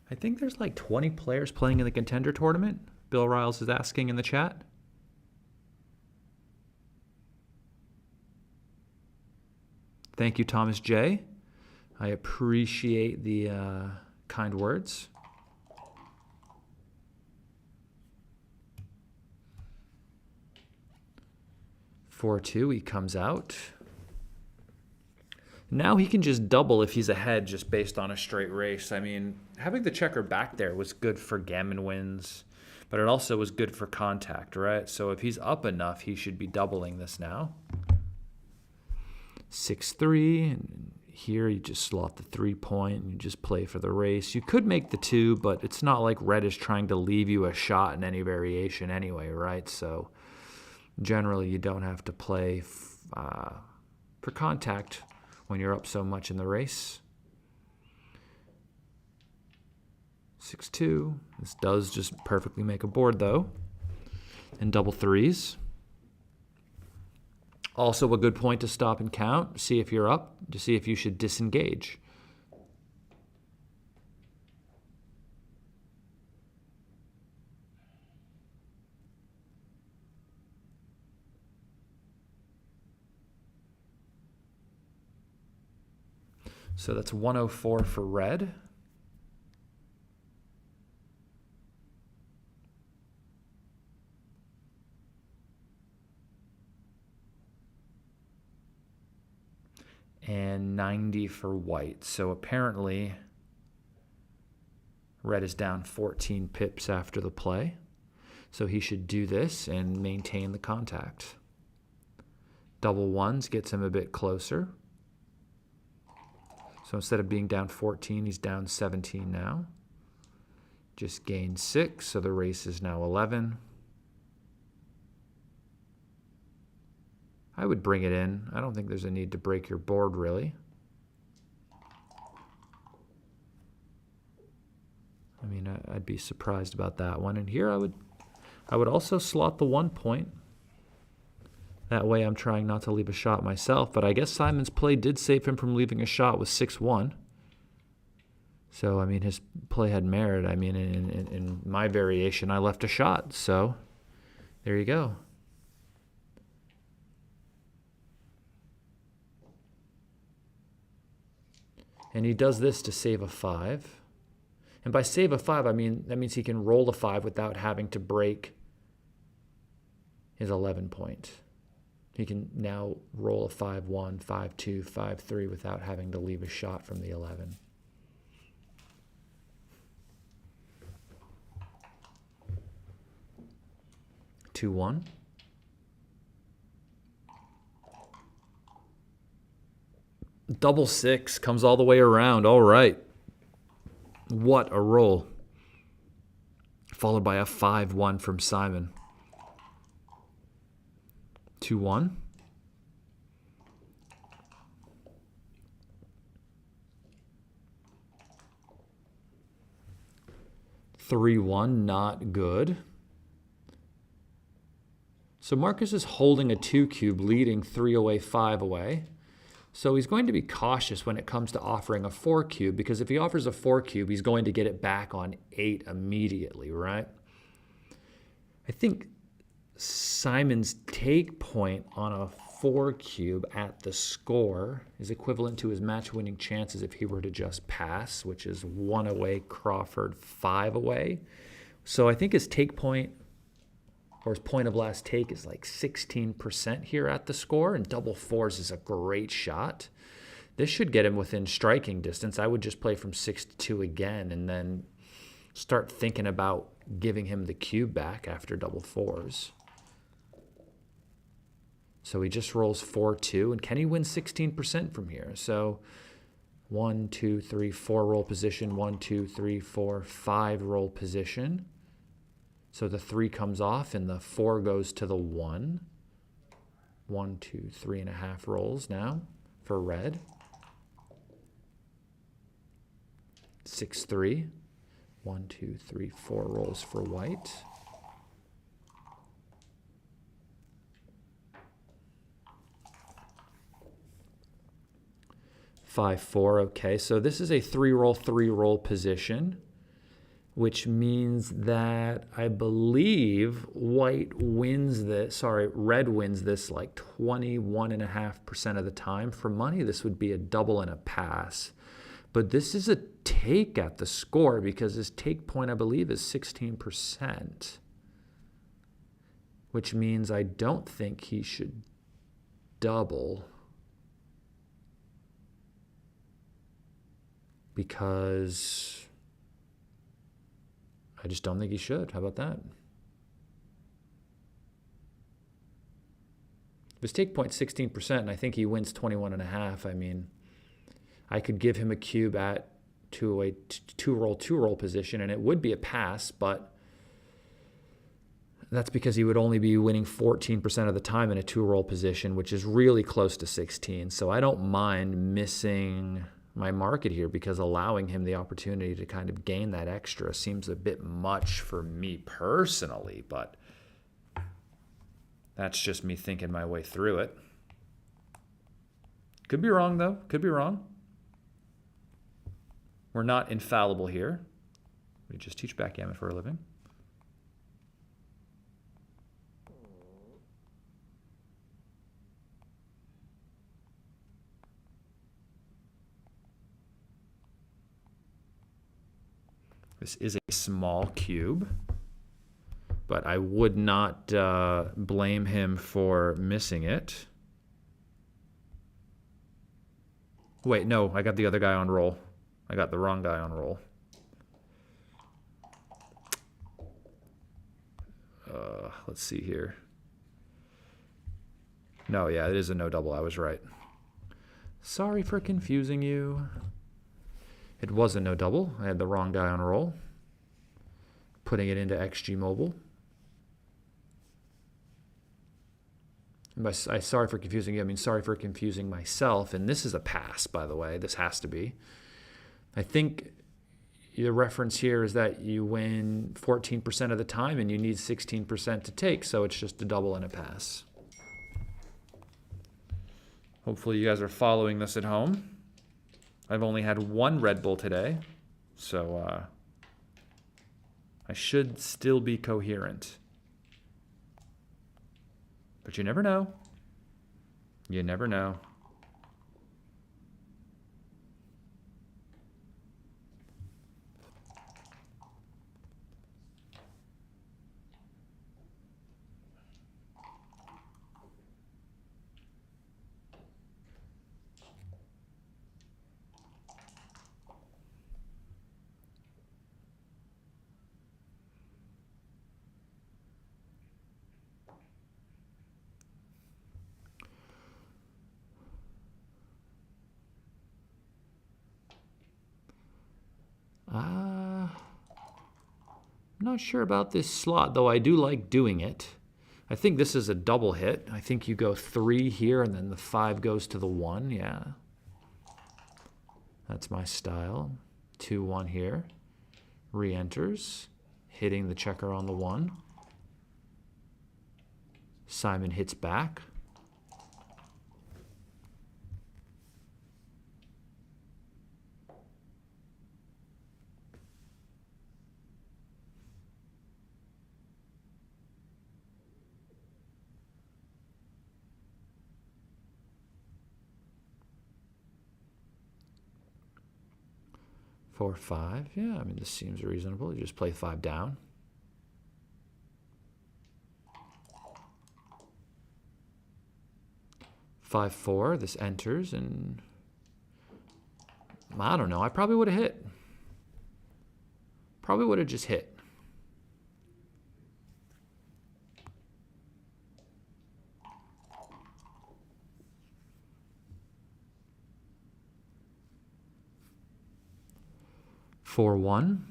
I think there's like 20 players playing in the Contender Tournament. Bill Riles is asking in the chat. Thank you, Thomas J. I appreciate the kind words. Four-two, he comes out. Now he can just double if he's ahead just based on a straight race. I mean, having the checker back there was good for gammon wins, but it also was good for contact, right? So if he's up enough, he should be doubling this now. 6-3, and here you just slot the 3-point and you just play for the race. You could make the 2, but it's not like red is trying to leave you a shot in any variation anyway, right? So generally you don't have to play for contact when you're up so much in the race. 6-2. This does just perfectly make a board, though. And double threes. Also a good point to stop and count. See if you're up, to see if you should disengage. So that's 104 for red. And 90 for white. So apparently red is down 14 pips after the play. So he should do this and maintain the contact. Double ones gets him a bit closer. So instead of being down 14, he's down 17 now. Just gained 6, so the race is now 11. I would bring it in. I don't think there's a need to break your board, really. I mean, I'd be surprised about that one. And here I would also slot the 1 point. That way I'm trying not to leave a shot myself. But I guess Simon's play did save him from leaving a shot with 6-1. So, I mean, his play had merit. I mean, in my variation, I left a shot. So, there you go. And he does this to save a 5. And by save a 5, I mean, that means he can roll a 5 without having to break his 11 point. He can now roll a 5-1, 5-2, 5-3 without having to leave a shot from the 11. Two, 1. Double 6 comes all the way around. All right. What a roll. Followed by a 5-1 from Simon. 2-1. Three, 1, not good. So Marcus is holding a 2 cube, leading 3 away, 5 away. So he's going to be cautious when it comes to offering a 4 cube, because if he offers a 4 cube, he's going to get it back on 8 immediately, right? I think Simon's take point on a 4 cube at the score is equivalent to his match-winning chances if he were to just pass, which is 1 away, Crawford, 5 away. So I think his take point, or his point of last take, is like 16% here at the score, and double 4s is a great shot. This should get him within striking distance. I would just play from 6 to 2 again and then start thinking about giving him the cube back after double fours. So he just rolls 4-2, and can he win 16% from here? So 1, 2, 3, 4 roll position, 1, 2, 3, 4, 5 roll position. So the 3 comes off and the 4 goes to the 1. 1, 2, 3.5 rolls now for red. 6-3. 1, 2, 3, 4 rolls for white. Five, 4, okay. So this is a 3-roll position, which means that I believe red wins this like 21.5% of the time. For money, this would be a double and a pass. But this is a take at the score because his take point, I believe, is 16%, which means I don't think he should double because I just don't think he should. How about that? If his take point 16%, and I think he wins 21.5, I mean, I could give him a cube to a two-roll position, and it would be a pass, but that's because he would only be winning 14% of the time in a 2-roll position, which is really close to 16. So I don't mind missing my market here because allowing him the opportunity to kind of gain that extra seems a bit much for me personally, but that's just me thinking my way through it. Could be wrong, though. Could be wrong. We're not infallible here. We just teach backgammon for a living. This is a small cube, but I would not blame him for missing it. Wait, no, I got the other guy on roll. I got the wrong guy on roll. Let's see here. No, yeah, it is a no double. I was right. Sorry for confusing you. It was a no double. I had the wrong guy on roll. Putting it into XG Mobile. And by sorry for confusing you, I mean sorry for confusing myself. And this is a pass, by the way. This has to be. I think the reference here is that you win 14% of the time and you need 16% to take, so it's just a double and a pass. Hopefully you guys are following this at home. I've only had one Red Bull today, so I should still be coherent. But you never know. You never know. I'm not sure about this slot, though I do like doing it. I think this is a double hit. I think you go 3 here and then the 5 goes to the 1. Yeah. That's my style. 2-1 here. Re-enters. Hitting the checker on the 1. Simon hits back. Four, 5. Yeah, I mean, this seems reasonable. You just play 5 down. Five, 4. This enters, and I don't know. I probably would have hit. Probably would have just hit. Four, one.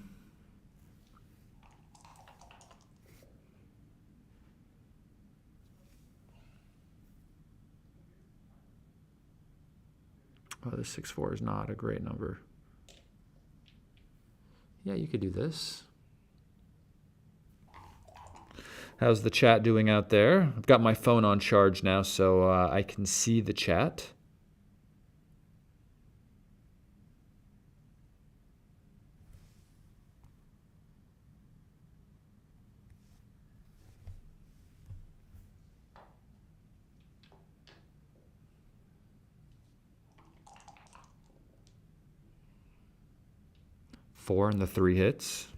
Oh, the 6-4 is not a great number. Yeah, you could do this. How's the chat doing out there? I've got my phone on charge now, so I can see the chat. Four and the 3 hits.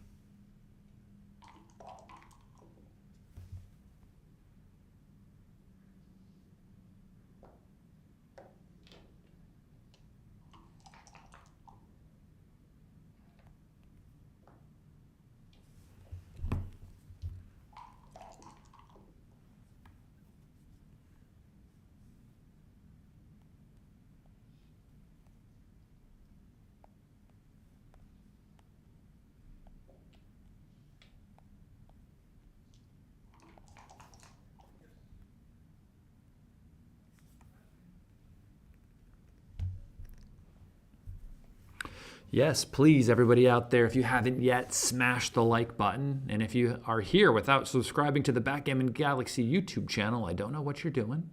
Yes, please, everybody out there, if you haven't yet, smash the like button. And if you are here without subscribing to the Backgammon Galaxy YouTube channel, I don't know what you're doing.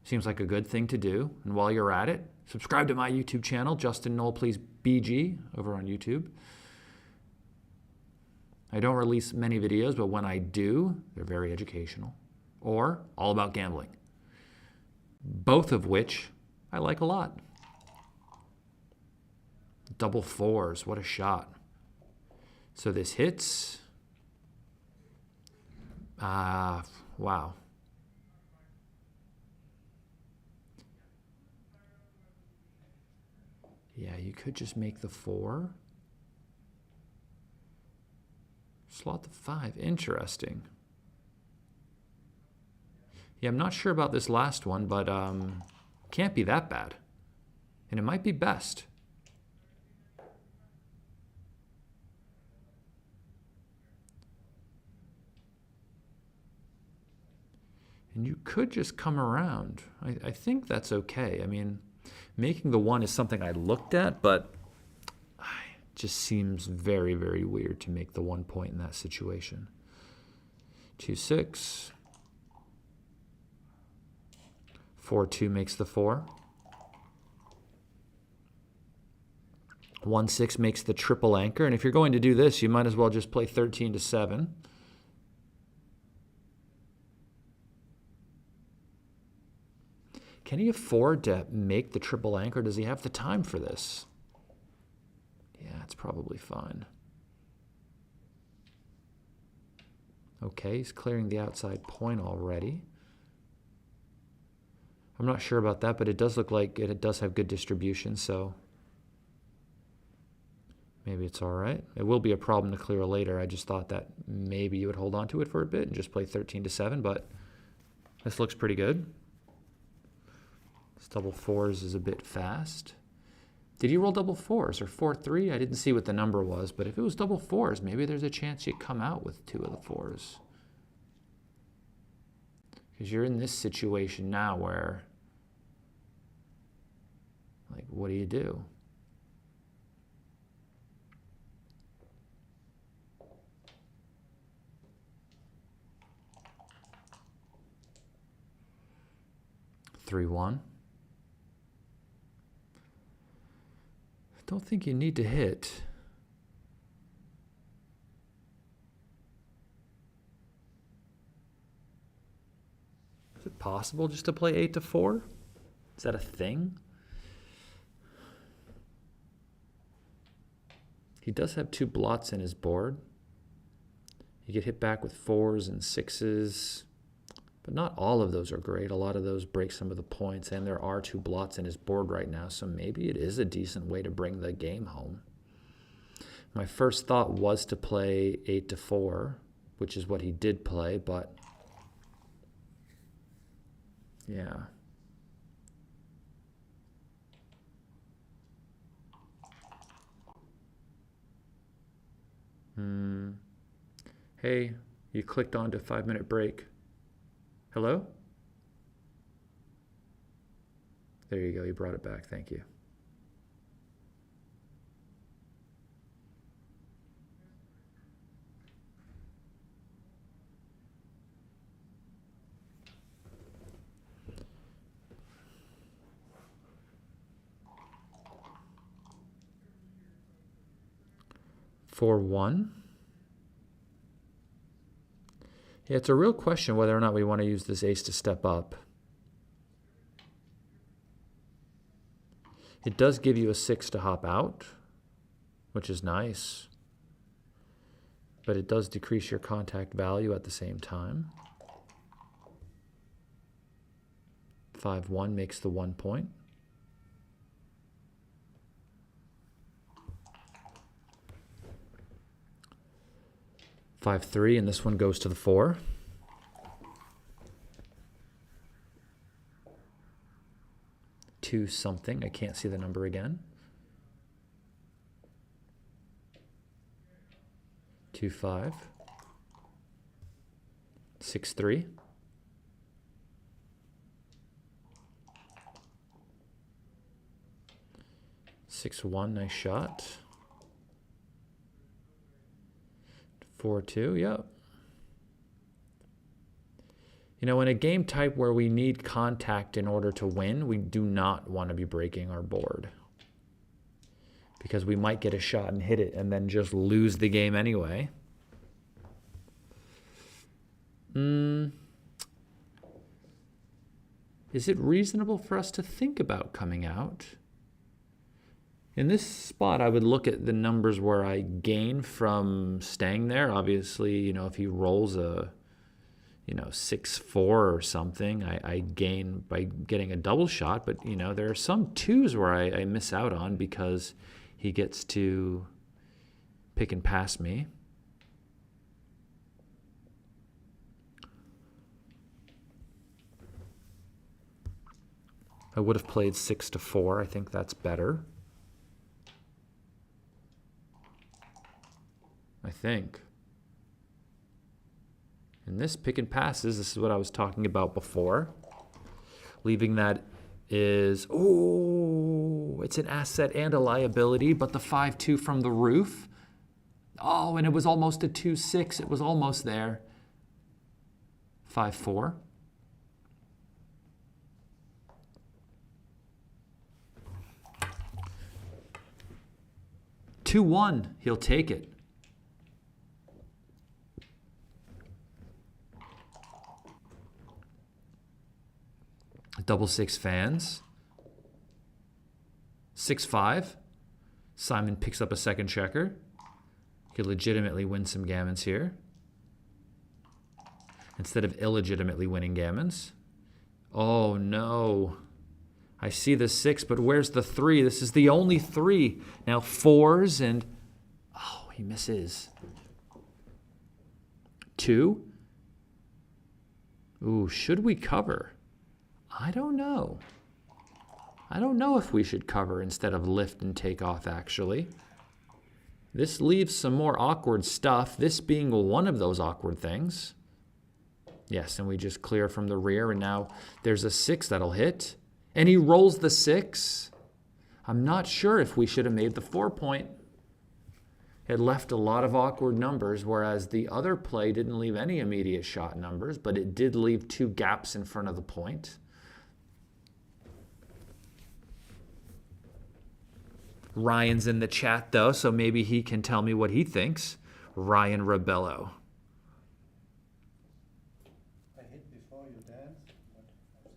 Seems like a good thing to do. And while you're at it, subscribe to my YouTube channel, Justin Knoll Plays BG, over on YouTube. I don't release many videos, but when I do, they're very educational or all about gambling. Both of which I like a lot. Double 4s, what a shot. So this hits. Wow. Yeah, you could just make the 4. Slot the 5, interesting. Yeah, I'm not sure about this last one, but can't be that bad. And it might be best. And you could just come around. I think that's okay. I mean, making the 1 is something I looked at, but it just seems very, very weird to make the 1 point in that situation. 2-6. 4-2 makes the 4. 1-6 makes the triple anchor. And if you're going to do this, you might as well just play 13-7. Can he afford to make the triple anchor? Does he have the time for this? Yeah, it's probably fine. Okay, he's clearing the outside point already. I'm not sure about that, but it does look like it does have good distribution, so maybe it's all right. It will be a problem to clear later. I just thought that maybe you would hold on to it for a bit and just play 13-7, but this looks pretty good. This double 4s is a bit fast. Did you roll double 4s or 4-3? I didn't see what the number was, but if it was double 4s, maybe there's a chance you come out with 2 of the 4s. Because you're in this situation now where, like, what do you do? Three, 1. Don't think you need to hit. Is it possible just to play 8-4? Is that a thing? He does have 2 blots in his board. You get hit back with 4s and 6s. But not all of those are great. A lot of those break some of the points, and there are 2 blots in his board right now, so maybe it is a decent way to bring the game home. My first thought was to play 8-4, which is what he did play, but yeah. Hey, you clicked on to 5-minute break. Hello? There you go, you brought it back, thank you. For 1. Yeah, it's a real question whether or not we want to use this ace to step up. It does give you a 6 to hop out, which is nice. But it does decrease your contact value at the same time. 5-1 makes the 1 point. 5-3, and this one goes to the 4. Two something. I can't see the number again. 2-5. 6-3. 6-1. Nice shot. 4-2, yep. You know, in a game type where we need contact in order to win, we do not want to be breaking our board. Because we might get a shot and hit it and then just lose the game anyway. Is it reasonable for us to think about coming out? In this spot, I would look at the numbers where I gain from staying there. Obviously, you know, if he rolls a, 6-4 or something, I gain by getting a double shot. But, you know, there are some 2s where I miss out on because he gets to pick and pass me. I would have played 6-4. I think that's better. I think. And this pick and passes, this is what I was talking about before. Leaving that is, oh, it's an asset and a liability, but the 5-2 from the roof. Oh, and it was almost a 2-6. It was almost there. 5-4. $2-1, he'll take it. Double 6 fans. 6-5. Simon picks up a second checker. Could legitimately win some gammons here. Instead of illegitimately winning gammons. Oh no. I see the 6, but where's the 3? This is the only 3. Now 4s and... Oh, he misses. 2. Ooh, should we cover? I don't know. I don't know if we should cover instead of lift and take off, actually. This leaves some more awkward stuff, this being one of those awkward things. Yes, and we just clear from the rear, and now there's a 6 that'll hit. And he rolls the 6. I'm not sure if we should have made the 4-point. It left a lot of awkward numbers, whereas the other play didn't leave any immediate shot numbers, but it did leave 2 gaps in front of the point. Ryan's in the chat, though, so maybe he can tell me what he thinks. Ryan Rebello. I hit before you dance. Okay.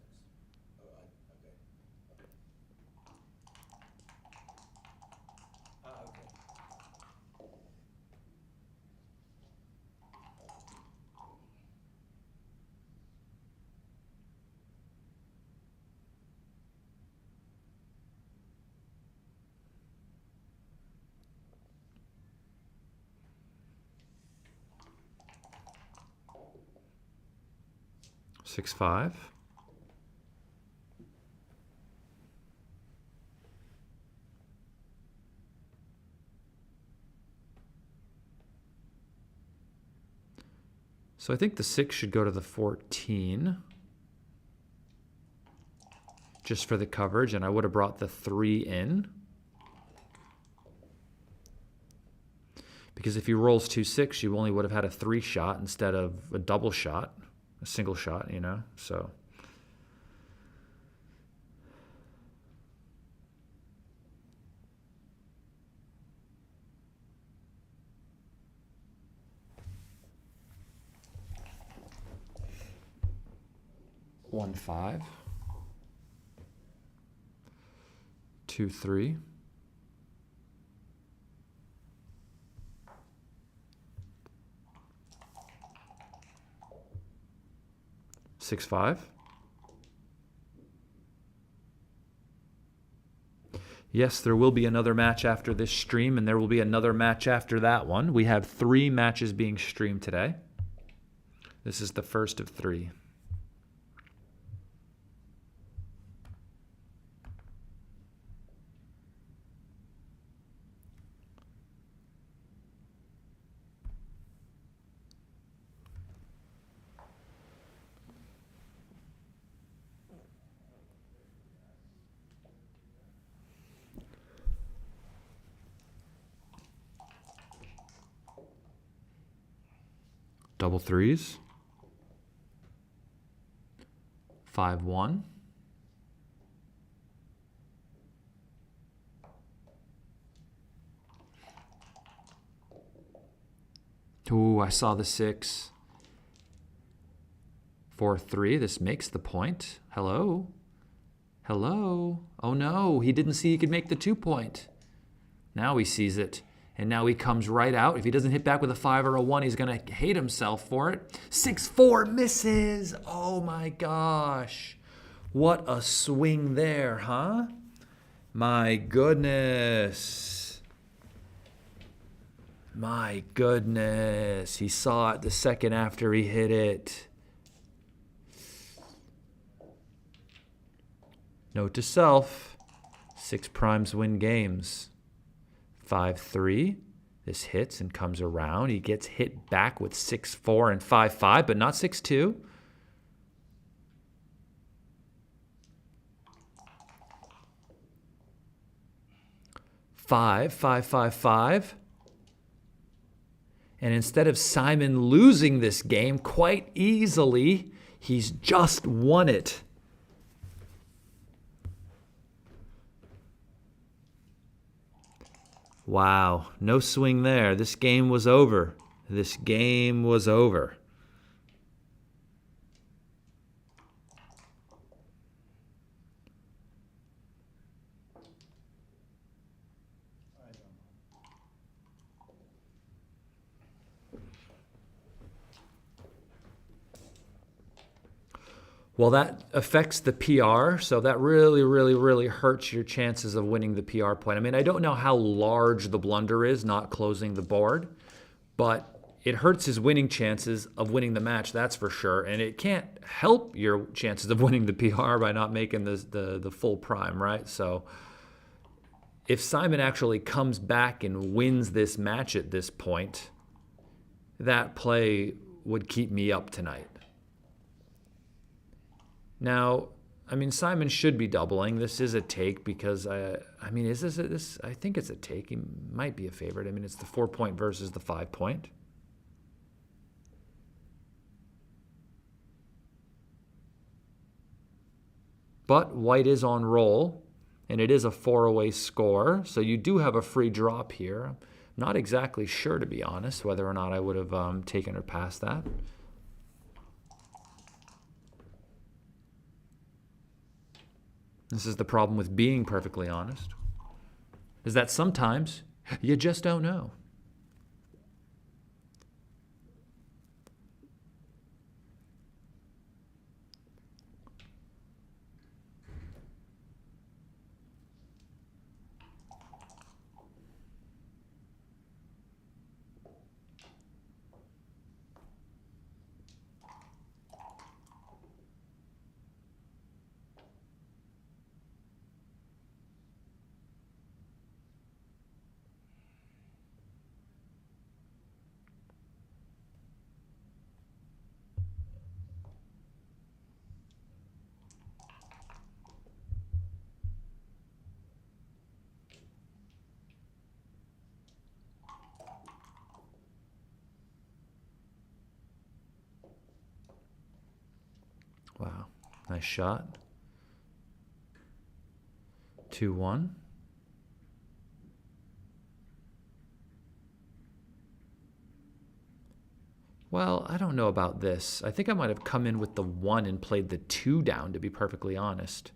6-5. So I think the 6 should go to the 14. Just for the coverage, and I would have brought the 3 in. Because if he rolls 2-6, you only would have had a 3 shot instead of a double shot, a single shot, you know, so. One, 5. 2, 3. Six, 5. Yes, there will be another match after this stream, and there will be another match after that one. We have 3 matches being streamed today. This is the first of 3. Double 3s. 5-1. Ooh, I saw the 6. 4-3. This makes the point. Hello? Hello? Oh no, he didn't see he could make the 2-point. Now he sees it. And now he comes right out. If he doesn't hit back with a 5 or a 1, he's going to hate himself for it. 6-4 misses. Oh my gosh. What a swing there, huh? My goodness. My goodness. He saw it the second after he hit it. Note to self, 6 primes win games. 5-3. This hits and comes around. He gets hit back with 6-4 and 5-5, but not 6-2. Five, 5-5-5. And instead of Simon losing this game quite easily, he's just won it. Wow, no swing there. This game was over. This game was over. Well, that affects the PR, so that really, really, really hurts your chances of winning the PR point. I mean, I don't know how large the blunder is, not closing the board, but it hurts his winning chances of winning the match, that's for sure. And it can't help your chances of winning the PR by not making the full prime, right? So if Simon actually comes back and wins this match at this point, that play would keep me up tonight. Now, I mean, Simon should be doubling. This is a take because, I mean, is this? I think it's a take. He might be a favorite. I mean, it's the 4-point versus the 5-point. But white is on roll, and it is a 4-away score, so you do have a free drop here. I'm not exactly sure, to be honest, whether or not I would have taken or passed that. This is the problem with being perfectly honest, is that sometimes you just don't know. Wow, nice shot. 2-1. Well, I don't know about this. I think I might have come in with the 1 and played the 2 down, to be perfectly honest.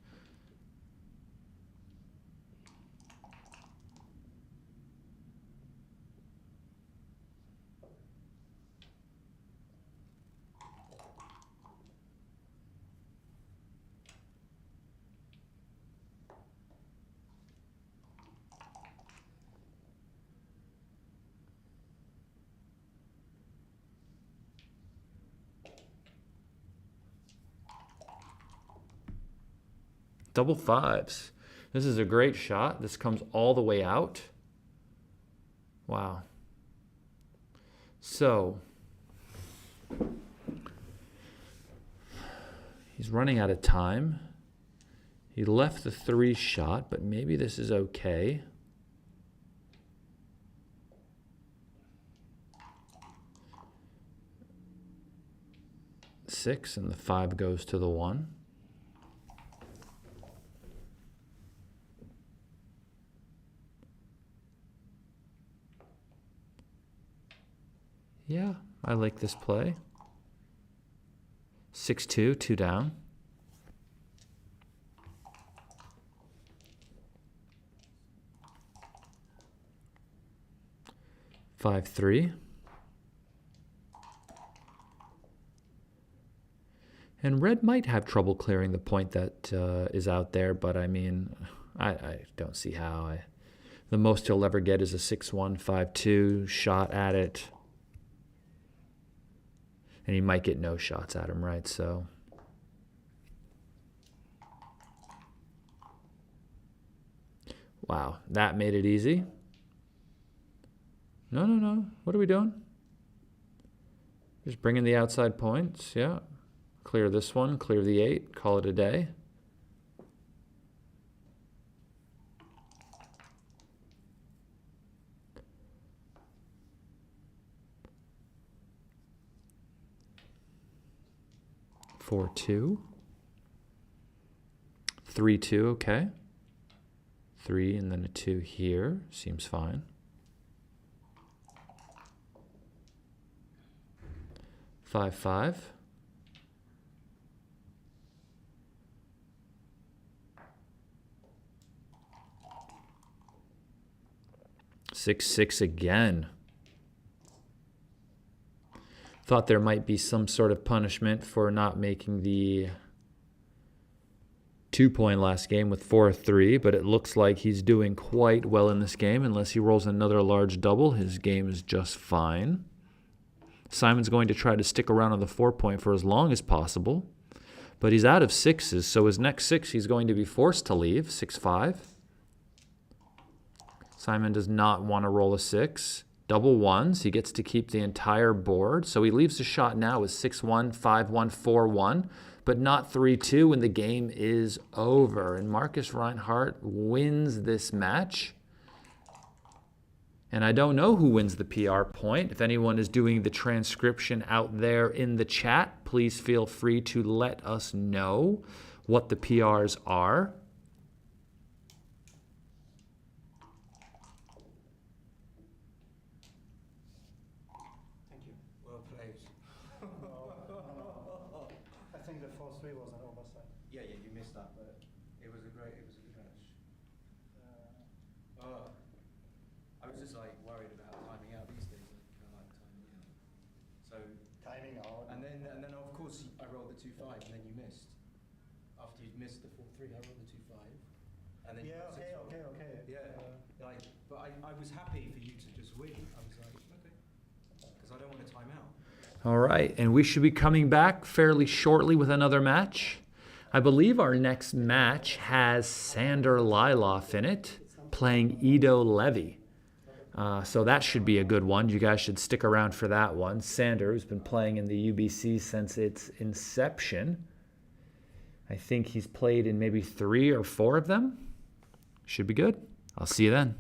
Double fives. This is a great shot. This comes all the way out. Wow. So, he's running out of time. He left the 3 shot, but maybe this is okay. Six, and the 5 goes to the 1. Yeah, I like this play. 6-2, 2 down. 5-3. And red might have trouble clearing the point that is out there, but I mean, I don't see how. The most he'll ever get is a 6-1, 5-2 shot at it. And he might get no shots at him, right? So, wow, that made it easy. No. What are we doing? Just bringing the outside points, yeah. Clear this one, clear the 8, call it a day. Four, 2. 3-2, okay. 3 and then a 2 here, seems fine. 5-5. 6-6 again. Thought there might be some sort of punishment for not making the 2-point last game with 4-3, but it looks like he's doing quite well in this game. Unless he rolls another large double, his game is just fine. Simon's going to try to stick around on the 4-point for as long as possible, but he's out of 6s, so his next 6 he's going to be forced to leave. 6-5. Simon does not want to roll a 6. Double 1s, he gets to keep the entire board. So he leaves the shot now with 6-1, 5-1, 4-1, but not 3-2 when the game is over. And Marcus Reinhardt wins this match. And I don't know who wins the PR point. If anyone is doing the transcription out there in the chat, please feel free to let us know what the PRs are. I think the 4-3 was an oversight. Yeah, you missed that, but it was a good match. I was just like worried about timing out these days. I kind of like timing out. So Timing out. and then of course I rolled the 2-5 and then you missed. After you'd missed the 4-3, I rolled the 2-5. And then Yeah, you got 6-1. okay. Yeah, but I was happy for you to just win. I was like, okay, because I don't want to time out. All right, and we should be coming back fairly shortly with another match. I believe our next match has Sander Liloff in it, playing Ido Levy. So that should be a good one. You guys should stick around for that one. Sander, who's been playing in the UBC since its inception. I think he's played in maybe 3 or 4 of them. Should be good. I'll see you then.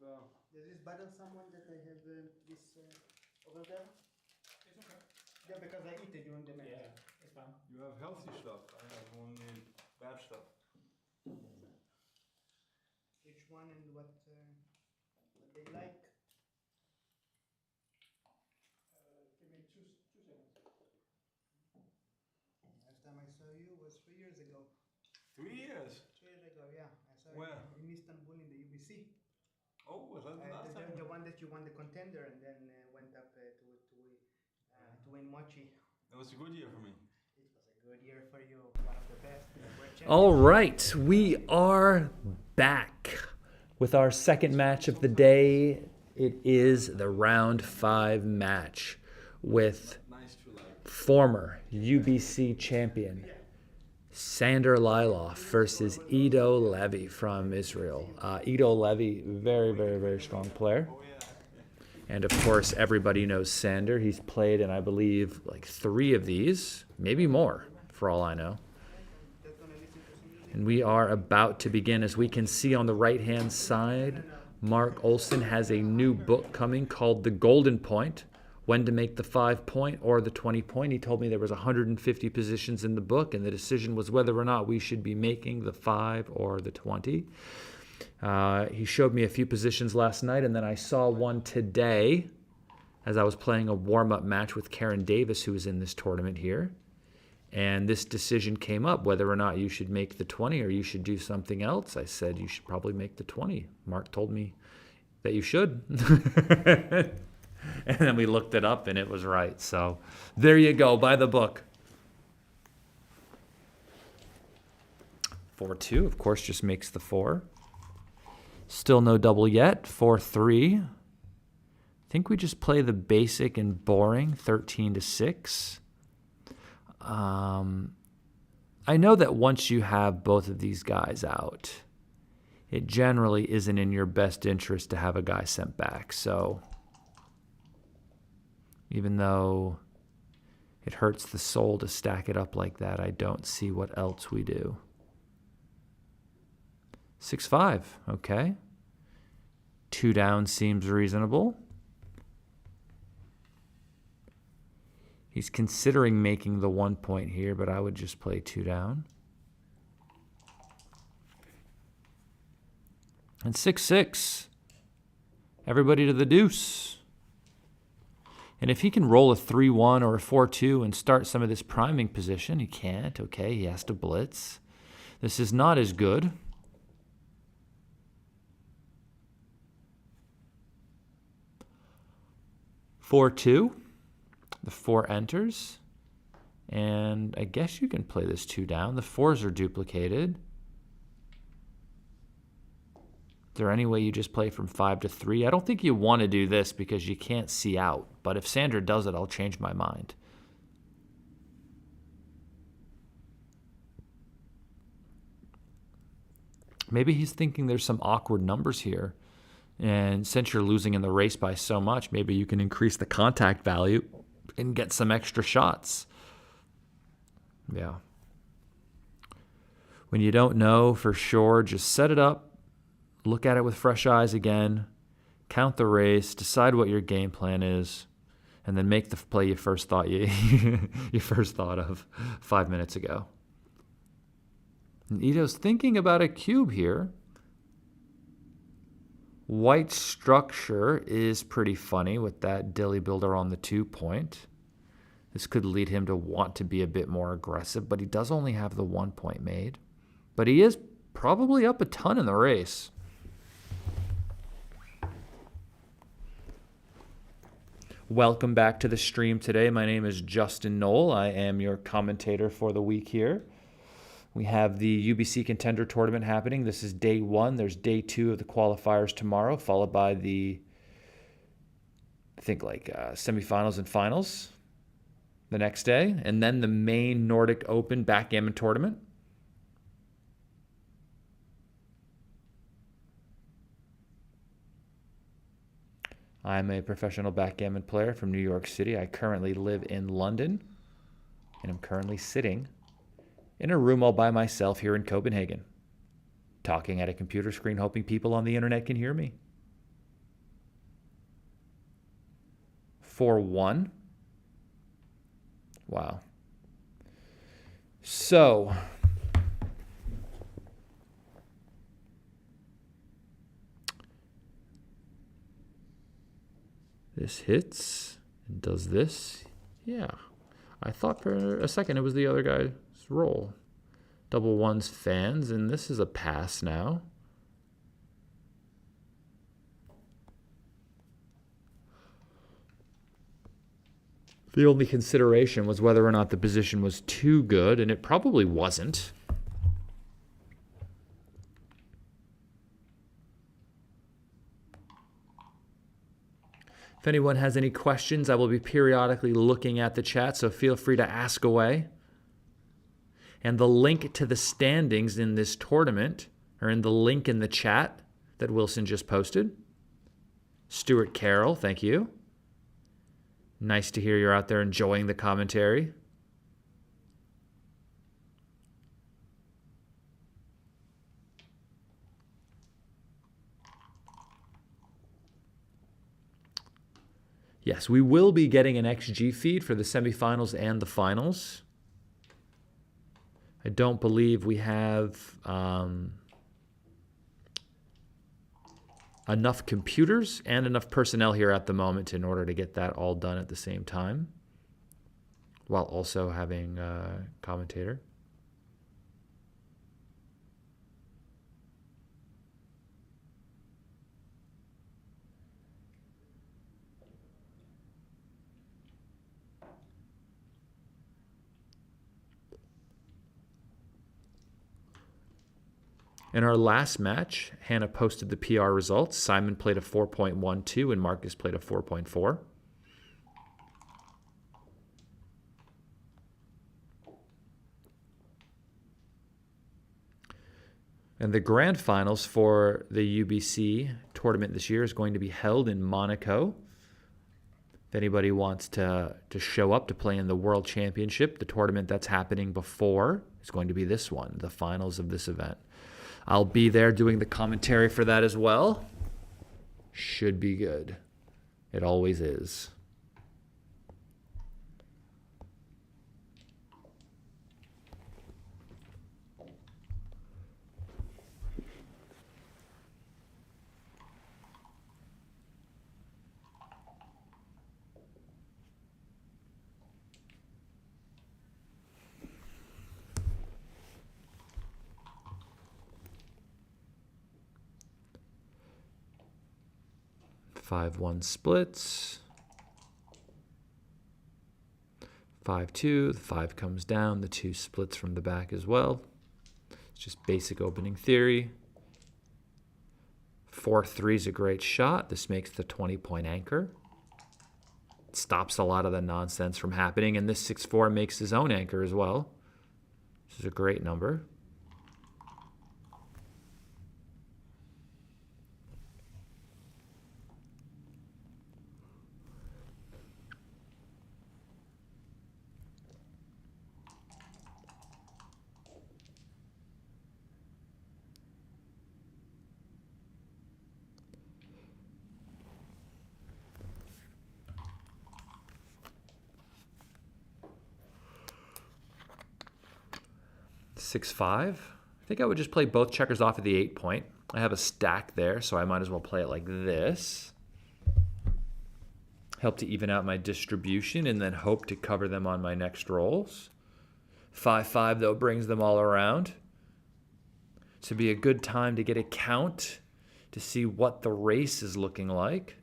Does this bother someone that I have this over there? It's okay. Yeah, because I eat it during the match. Yeah, it's fine. You have healthy stuff. I have only bad stuff. Each one and what they like. Give me two seconds. Last time I saw you was 3 years ago. 3 years. 3 years ago, yeah. I saw Where? you in Istanbul in the UBC. Oh, was that the last time? The one that you won the contender and then went up to win Mochi. That was a good year for me. It was a good year for you. One of the best. All right, we are back with our second match of the day. It is the round 5 match with Nice to like. former UBC champion Sander Lylov versus Ido Levy from Israel. Ido Levy, very, very, very strong player. Oh yeah. And of course, everybody knows Sander. He's played in, I believe, like 3 of these, maybe more, for all I know. And we are about to begin. As we can see on the right-hand side, Mark Olson has a new book coming called The Golden Point, when to make the 5-point or the 20-point. He told me there was 150 positions in the book, and the decision was whether or not we should be making the 5 or the 20. He showed me a few positions last night, and then I saw one today as I was playing a warm-up match with Karen Davis, who is in this tournament here. And this decision came up, whether or not you should make the 20 or you should do something else. I said, you should probably make the 20. Mark told me that you should. And then we looked it up, and it was right. So there you go. Buy the book. 4-2, of course, just makes the 4. Still no double yet. 4-3. I think we just play the basic and boring, 13-6. I know that once you have both of these guys out, it generally isn't in your best interest to have a guy sent back. So even though it hurts the soul to stack it up like that, I don't see what else we do. 6-5, okay. 2 down seems reasonable. He's considering making the 1 point here, but I would just play 2 down. And 6-6. Everybody to the deuce. And if he can roll a 3-1 or a 4-2 and start some of this priming position, he can't. Okay, he has to blitz. This is not as good. 4-2. The 4 enters. And I guess you can play this 2 down. The 4s are duplicated. Is there any way you just play from 5 to 3? I don't think you want to do this because you can't see out. But if Sander does it, I'll change my mind. Maybe he's thinking there's some awkward numbers here. And since you're losing in the race by so much, maybe you can increase the contact value and get some extra shots. Yeah. When you don't know for sure, just set it up. Look at it with fresh eyes again, count the race, decide what your game plan is, and then make the play you first thought you first thought of 5 minutes ago. And Ido's thinking about a cube here. White structure is pretty funny with that dilly builder on the 2 point. This could lead him to want to be a bit more aggressive, but he does only have the 1 point made. But he is probably up a ton in the race. Welcome back to the stream today. My name is Justin Knoll. I am your commentator for the week here. We have the UBC Contender Tournament happening. This is day 1. There's day 2 of the qualifiers tomorrow, followed by the, I think, semifinals and finals the next day. And then the main Nordic Open Backgammon Tournament. I'm a professional backgammon player from New York City. I currently live in London, and I'm currently sitting in a room all by myself here in Copenhagen, talking at a computer screen, hoping people on the internet can hear me. 4-1. Wow. So this hits and does this. Yeah. I thought for a second it was the other guy's roll. Double ones fans, and this is a pass now. The only consideration was whether or not the position was too good, and it probably wasn't. If anyone has any questions, I will be periodically looking at the chat, so feel free to ask away. And the link to the standings in this tournament are in the link in the chat that Wilson just posted. Stuart Carroll, thank you. Nice to hear you're out there enjoying the commentary. Yes, we will be getting an XG feed for the semifinals and the finals. I don't believe we have enough computers and enough personnel here at the moment in order to get that all done at the same time, while also having a commentator. In our last match, Hannah posted the PR results. Simon played a 4.12 and Marcus played a 4.4. And the grand finals for the UBC tournament this year is going to be held in Monaco. If anybody wants to show up to play in the World Championship, the tournament that's happening before is going to be this one, the finals of this event. I'll be there doing the commentary for that as well. Should be good. It always is. Five one splits. 5-2. The 5 comes down. The 2 splits from the back as well. It's just basic opening theory. 4-3 is a great shot. This makes the 20-point anchor. It stops a lot of the nonsense from happening. And this 6-4 makes his own anchor as well. This is a great number. Six five. I think I would just play both checkers off at the 8-point. I have a stack there, so I might as well play it like this. Help to even out my distribution and then hope to cover them on my next rolls. 5-5, though, brings them all around. This would be a good time to get a count to see what the race is looking like.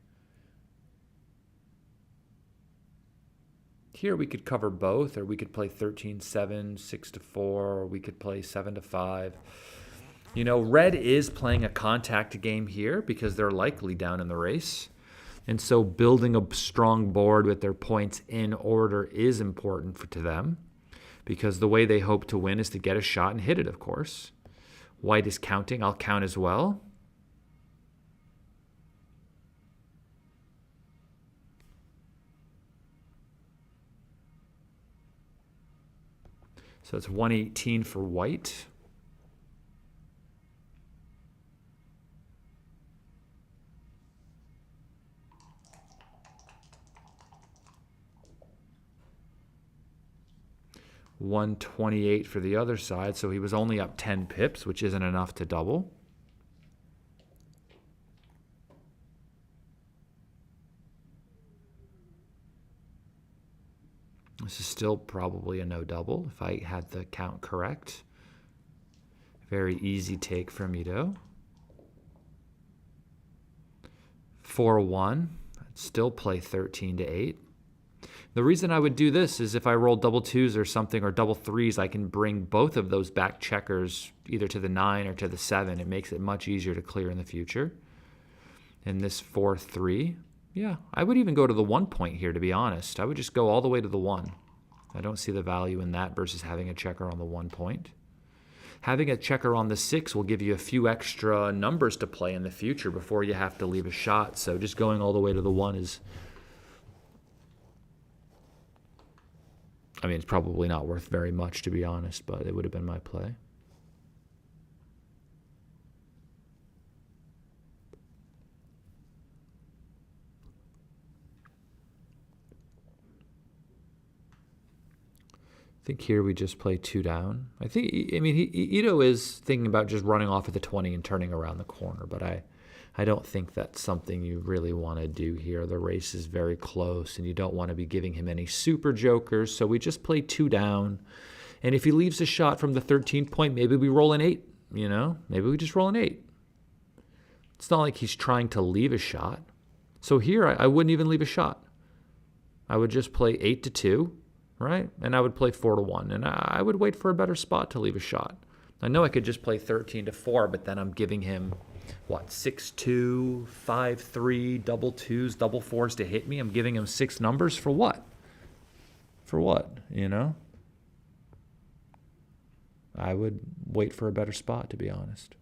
Here we could cover both, or we could play 13-7, 6-4, or we could play 7-5. You know, red is playing a contact game here because they're likely down in the race. And so building a strong board with their points in order is important to them because the way they hope to win is to get a shot and hit it, of course. White is counting. I'll count as well. So it's 118 for white. 128 for the other side, so he was only up 10 pips, which isn't enough to double. This is still probably a no double if I had the count correct. Very easy take from Ito. 4-1. I'd still play 13 to 8. The reason I would do this is if I roll double twos or something, or double threes, I can bring both of those back checkers either to the 9 or to the 7. It makes it much easier to clear in the future. And this 4-3, yeah, I would even go to the 1 point here, to be honest. I would just go all the way to the 1. I don't see the value in that versus having a checker on the 1 point. Having a checker on the 6 will give you a few extra numbers to play in the future before you have to leave a shot. So just going all the way to the 1 is, I mean, it's probably not worth very much, to be honest, but it would have been my play. I think here we just play 2 down. I mean, Ito is thinking about just running off at the 20 and turning around the corner, but I don't think that's something you really want to do here. The race is very close, and you don't want to be giving him any super jokers, so we just play 2 down. And if he leaves a shot from the 13 point, maybe we roll an 8, you know? Maybe we just roll an 8. It's not like he's trying to leave a shot. So here, I wouldn't even leave a shot. I would just play 8 to 2. Right? And I would play 4 to 1. And I would wait for a better spot to leave a shot. I know I could just play 13 to 4, but then I'm giving him, what, 6-2, 5-3, double twos, double fours to hit me. I'm giving him 6 numbers for what? For what, you know? I would wait for a better spot, to be honest.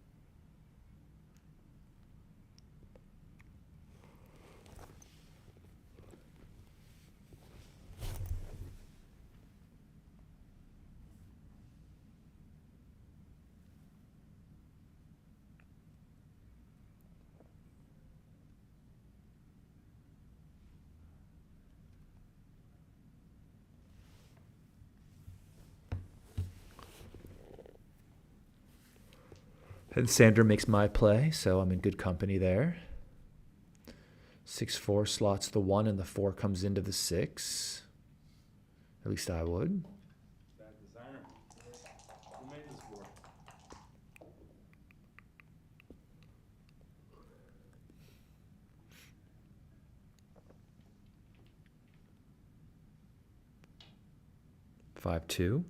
And Sandra makes my play, so I'm in good company there. 6-4 slots the 1, and the 4 comes into the 6. At least I would. Bad designer. Who made this board? Five, 2.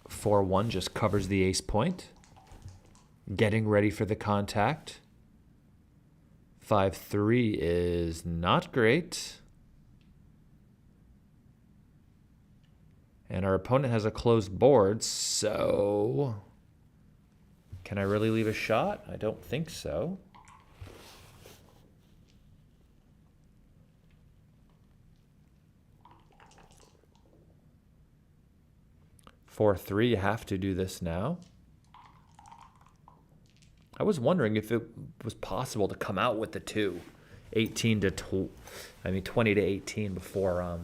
4-1 just covers the ace point. Getting ready for the contact. 5-3 is not great. And our opponent has a closed board, so can I really leave a shot? I don't think so. Four, 3, you have to do this now. I was wondering if it was possible to come out with the 2. 20 to 18 before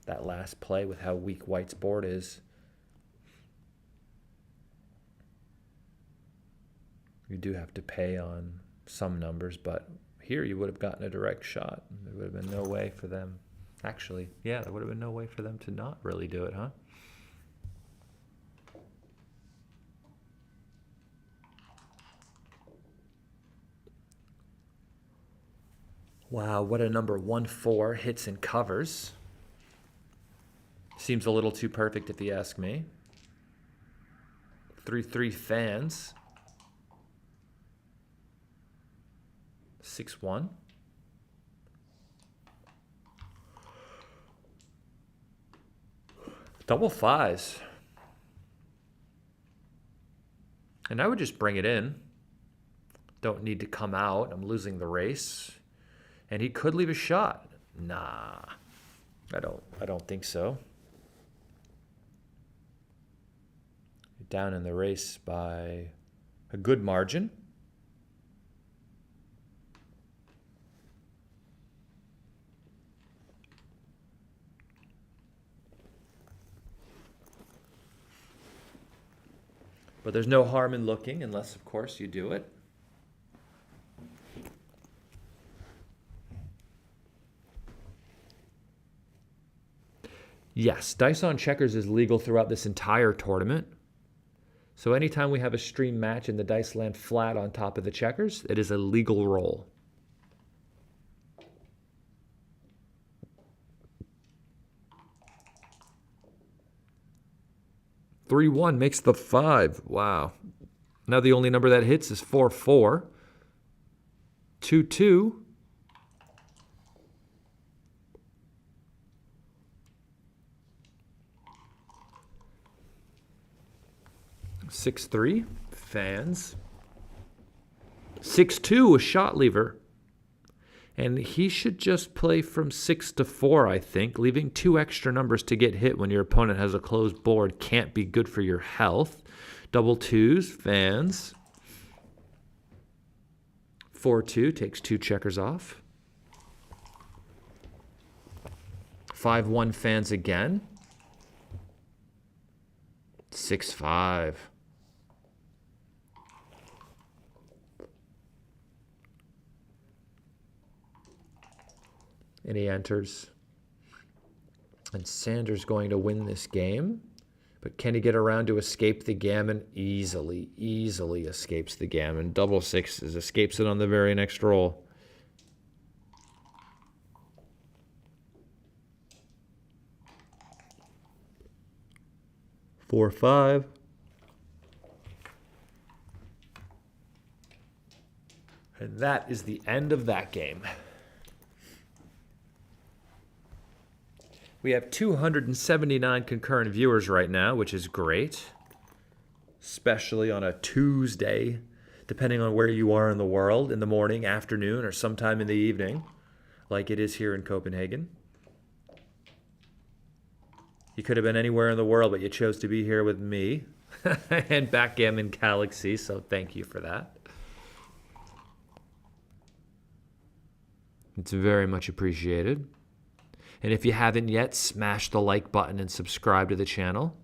that last play with how weak White's board is. You do have to pay on some numbers, but here you would have gotten a direct shot. There would have been no way for them. Actually, yeah, there would have been no way for them to not really do it, huh? Wow, what a number. 1-4 hits and covers. Seems a little too perfect if you ask me. 3-3 fans. 6-1. Double 5s. And I would just bring it in. Don't need to come out. I'm losing the race. And he could leave a shot. Nah, I don't think so. Down in the race by a good margin. But there's no harm in looking unless, of course, you do it. Yes, dice on checkers is legal throughout this entire tournament. So anytime we have a stream match and the dice land flat on top of the checkers, it is a legal roll. (3-1) makes the 5. Wow. Now the only number that hits is 4-4. 2-2. 6-3, fans. 6-2, a shot lever. And he should just play from 6 to 4, I think. Leaving 2 extra numbers to get hit when your opponent has a closed board can't be good for your health. Double 2s, fans. 4-2, takes 2 checkers off. 5-1, fans again. 6-5. And he enters. And Sanders going to win this game. But can he get around to escape the gammon? Easily escapes the gammon. Double 6s, escapes it on the very next roll. Four, 5. And that is the end of that game. We have 279 concurrent viewers right now, which is great, especially on a Tuesday, depending on where you are in the world, in the morning, afternoon, or sometime in the evening, like it is here in Copenhagen. You could have been anywhere in the world, but you chose to be here with me and Backgammon Galaxy, so thank you for that. It's very much appreciated. And if you haven't yet, smash the like button and subscribe to the channel.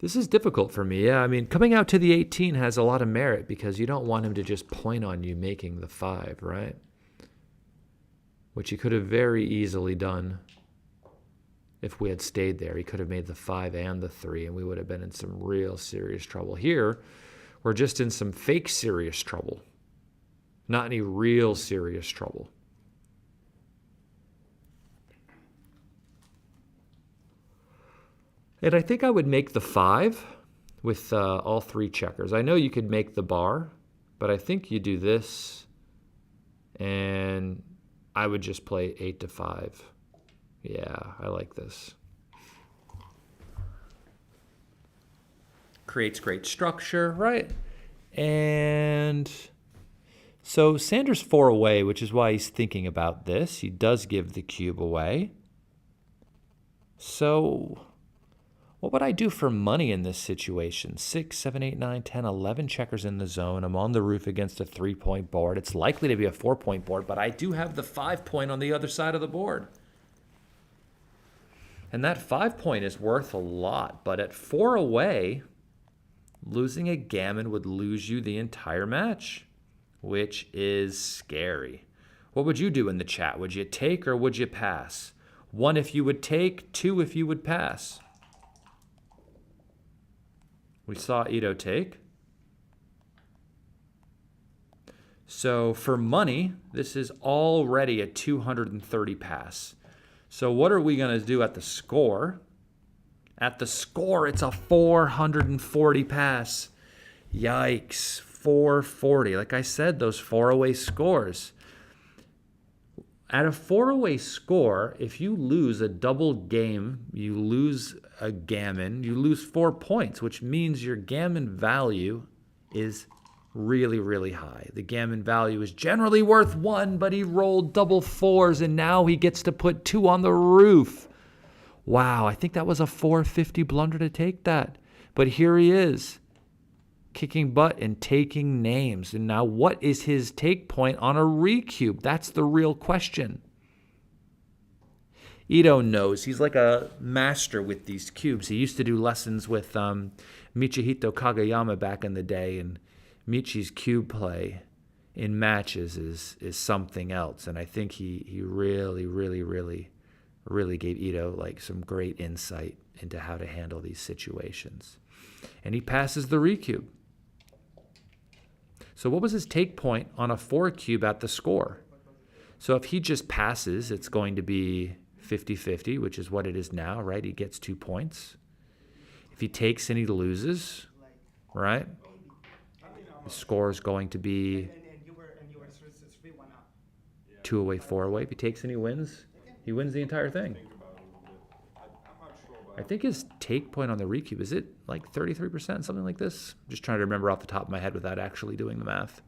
This is difficult for me. Yeah, I mean, coming out to the 18 has a lot of merit because you don't want him to just point on you making the 5, right? Which he could have very easily done if we had stayed there. He could have made the 5 and the 3, and we would have been in some real serious trouble. Here, we're just in some fake serious trouble. Not any real serious trouble. And I think I would make the 5 with all 3 checkers. I know you could make the bar, but I think you do this, and I would just play 8 to 5. Yeah, I like this. Creates great structure, right? And so Sanders 4 away, which is why he's thinking about this. He does give the cube away. So what would I do for money in this situation? 6, 7, 8, 9, 10, 11 checkers in the zone. I'm on the roof against a 3-point board. It's likely to be a 4-point board, but I do have the 5-point on the other side of the board. And that 5-point is worth a lot, but at 4 away, losing a gammon would lose you the entire match, which is scary. What would you do in the chat? Would you take or would you pass? 1 if you would take, 2 if you would pass. We saw Ito take. So for money, this is already a 230 pass. So what are we going to do at the score? At the score, it's a 440 pass. Yikes, 440. Like I said, those 4-away scores. At a 4-away score, if you lose a double game, you lose a gammon, you lose 4 points, which means your gammon value is really, really high. The gammon value is generally worth 1, but he rolled double 4s, and now he gets to put 2 on the roof. Wow, I think that was a 450 blunder to take that. But here he is, kicking butt and taking names. And now what is his take point on a recube? That's the real question. Ito knows. He's like a master with these cubes. He used to do lessons with Michihito Kagayama back in the day, and Michi's cube play in matches is something else. And I think he really, really, really, really gave Ito like some great insight into how to handle these situations. And he passes the recube. So what was his take point on a 4 cube at the score? So if he just passes, it's going to be 50-50, which is what it is now, right? He gets 2 points. If he takes and he loses, right? The score is going to be 2 away, 4 away. If he takes and he wins the entire thing. I think his take point on the recube, is it like 33%, something like this? I'm just trying to remember off the top of my head without actually doing the math.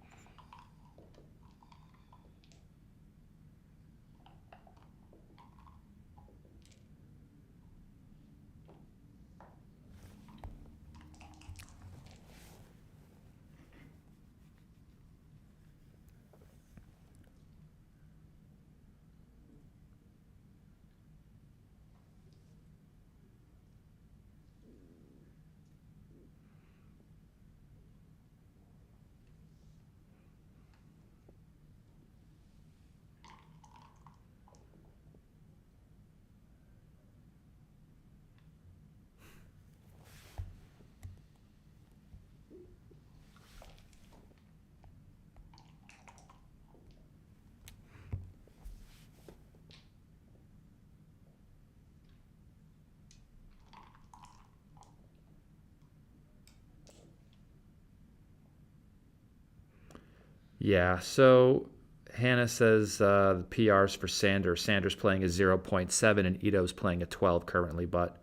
Yeah, so Hannah says the PR's for Sanders. Sanders playing a 0.7 and Ito's playing a 12 currently, but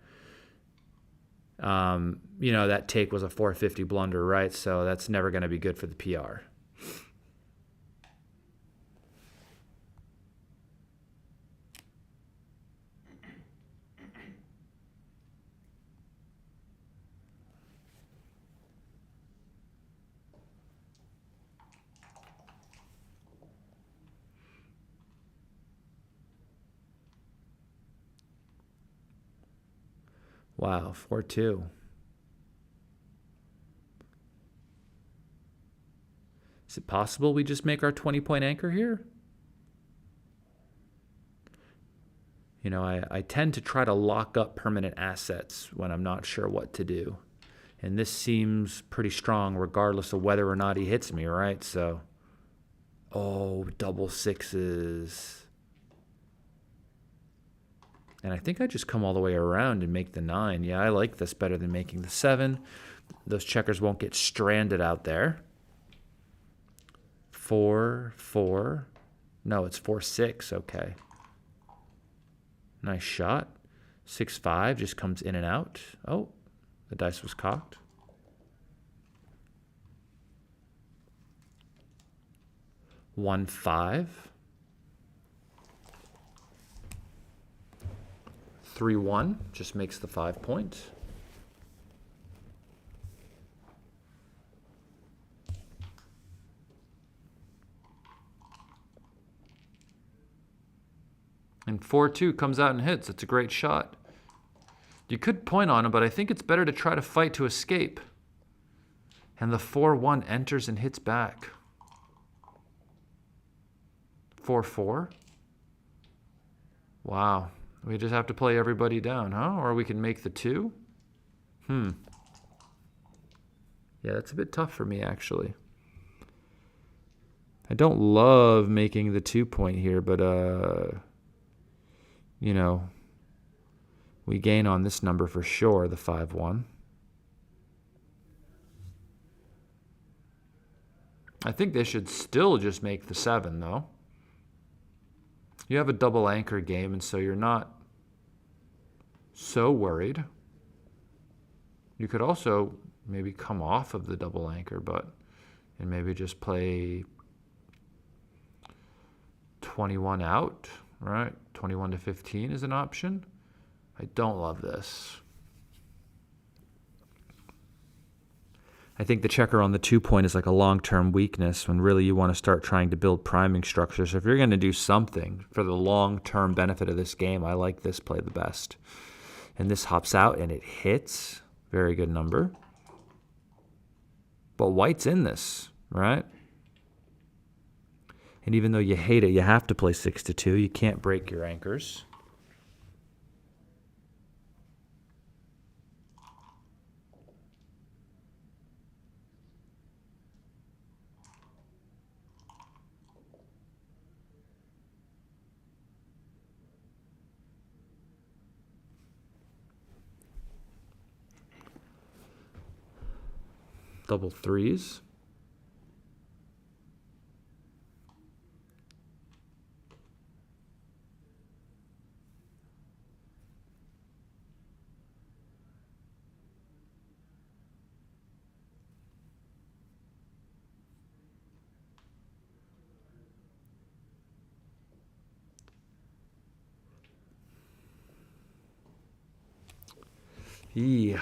that take was a 450 blunder, right? So that's never going to be good for the PR. Wow, 4-2. Is it possible we just make our 20-point anchor here? I tend to try to lock up permanent assets when I'm not sure what to do. And this seems pretty strong regardless of whether or not he hits me, right? So, double 6s. And I think I just come all the way around and make the 9. Yeah, I like this better than making the 7. Those checkers won't get stranded out there. 4-4. No, it's 4-6. Okay. Nice shot. 6-5 just comes in and out. Oh, the dice was cocked. One 5. 3-1 just makes the 5 point. And 4-2 comes out and hits. It's a great shot. You could point on him, but I think it's better to try to fight to escape. And the 4-1 enters and hits back. 4-4. Wow. We just have to play everybody down, huh? Or we can make the 2? Yeah, that's a bit tough for me, actually. I don't love making the 2 point here, but, we gain on this number for sure, the 5-1. I think they should still just make the 7, though. You have a double anchor game, and so you're not so worried. You could also maybe come off of the double anchor, but and maybe just play 21 out, right? 21 to 15 is an option. I don't love this. I think the checker on the 2-point is like a long-term weakness when really you want to start trying to build priming structures. If you're going to do something for the long-term benefit of this game, I like this play the best. And this hops out and it hits. Very good number. But white's in this, right? And even though you hate it, you have to play 6 to 2. You can't break your anchors. Double threes. Yeah.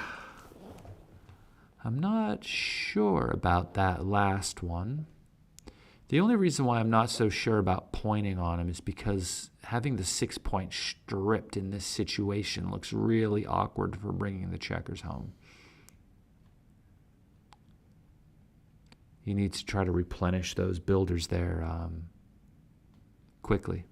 I'm not sure about that last one. The only reason why I'm not so sure about pointing on him is because having the 6-point stripped in this situation looks really awkward for bringing the checkers home. He needs to try to replenish those builders there quickly.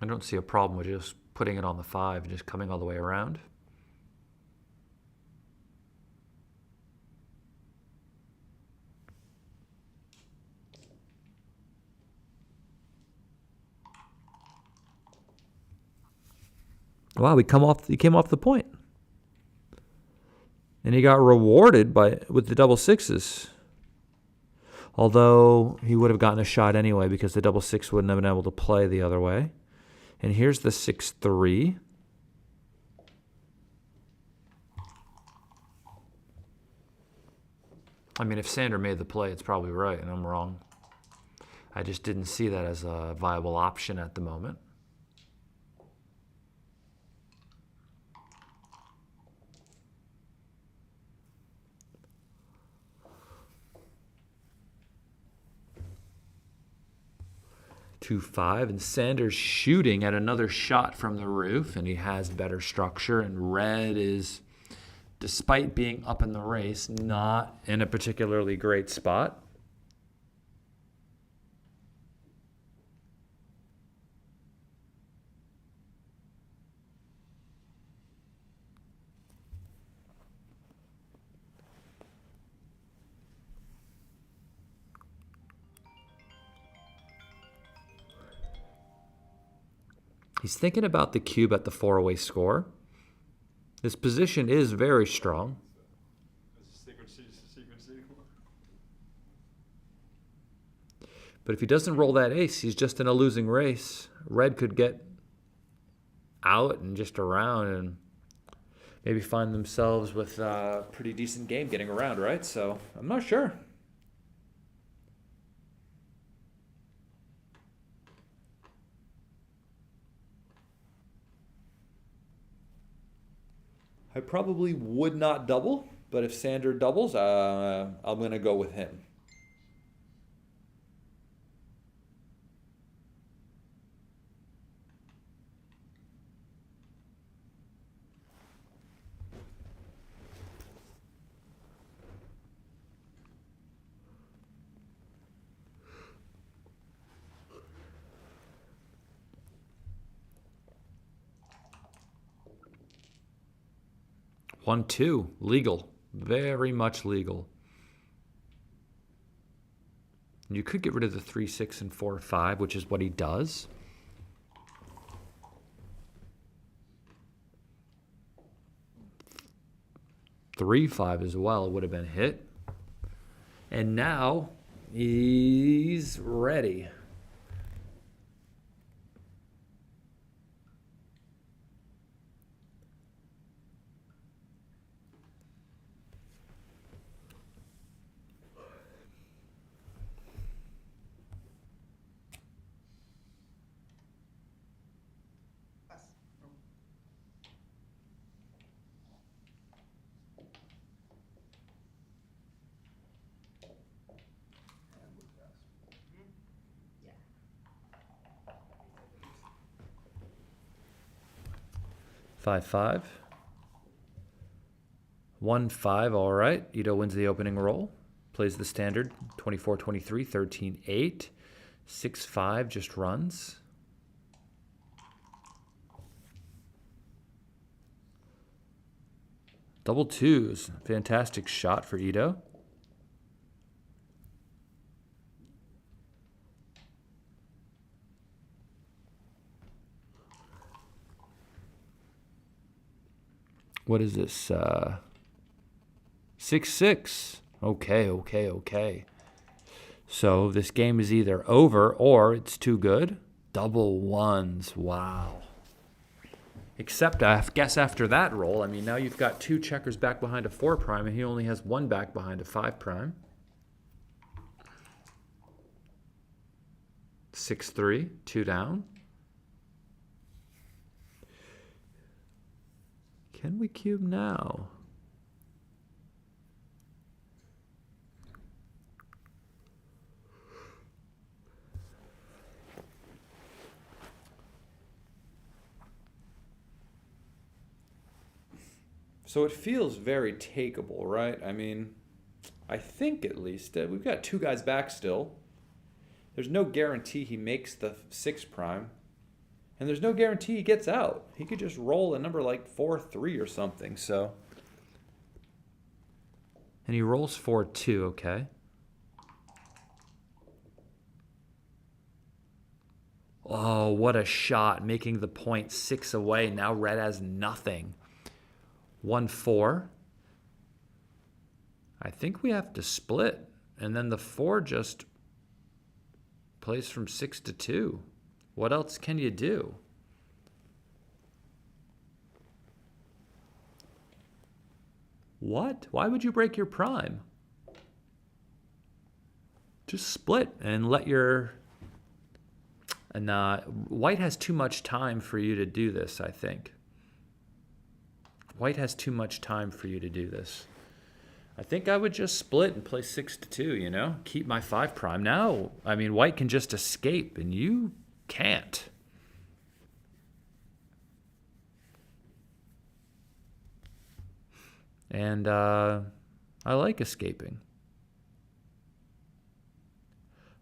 I don't see a problem with just putting it on the 5 and just coming all the way around. Wow, he came off the point. And he got rewarded with the double sixes. Although he would have gotten a shot anyway because the double 6 wouldn't have been able to play the other way. And here's the 6-3. I mean, if Sander made the play, it's probably right, and I'm wrong. I just didn't see that as a viable option at the moment. Two, 5, and Sanders shooting at another shot from the roof, and he has better structure, and red is, despite being up in the race, not in a particularly great spot. He's thinking about the cube at the 4-way score. His position is very strong. But if he doesn't roll that ace, he's just in a losing race. Red could get out and just around and maybe find themselves with a pretty decent game getting around, right? So I'm not sure. I probably would not double, but if Sander doubles, I'm going to go with him. One, 2, legal, very much legal. You could get rid of the 3, 6, and 4, 5, which is what he does. Three, 5 as well. It would have been hit. And now he's ready. Pass. No. Yeah. 5, 5. 1, 5, all right. Ito wins the opening roll. Plays the standard 24, 23, 13, 8. 6, 5 just runs. Double twos. Fantastic shot for Ito. What is this? 6, 6. Okay. So this game is either over or it's too good. Double ones. Wow. Except, I guess, after that roll, I mean, now you've got 2 checkers back behind a 4 prime, and he only has 1 back behind a 5 prime. 6, 3, 2 down. Can we cube now? So it feels very takeable, right? I mean, I think at least we've got 2 guys back still. There's no guarantee he makes the 6 prime. And there's no guarantee he gets out. He could just roll a number like 4, 3 or something, so. And he rolls 4, 2, okay. Oh, what a shot, making the point 6 away. Now red has nothing. 1, 4. I think we have to split. And then the 4 just plays from 6 to 2. What else can you do? What? Why would you break your prime? Just split and let your... And white has too much time for you to do this, I think. White has too much time for you to do this. I think I would just split and play 6 to 2, you know? Keep my 5 prime. Now, I mean, white can just escape, and you can't. And I like escaping.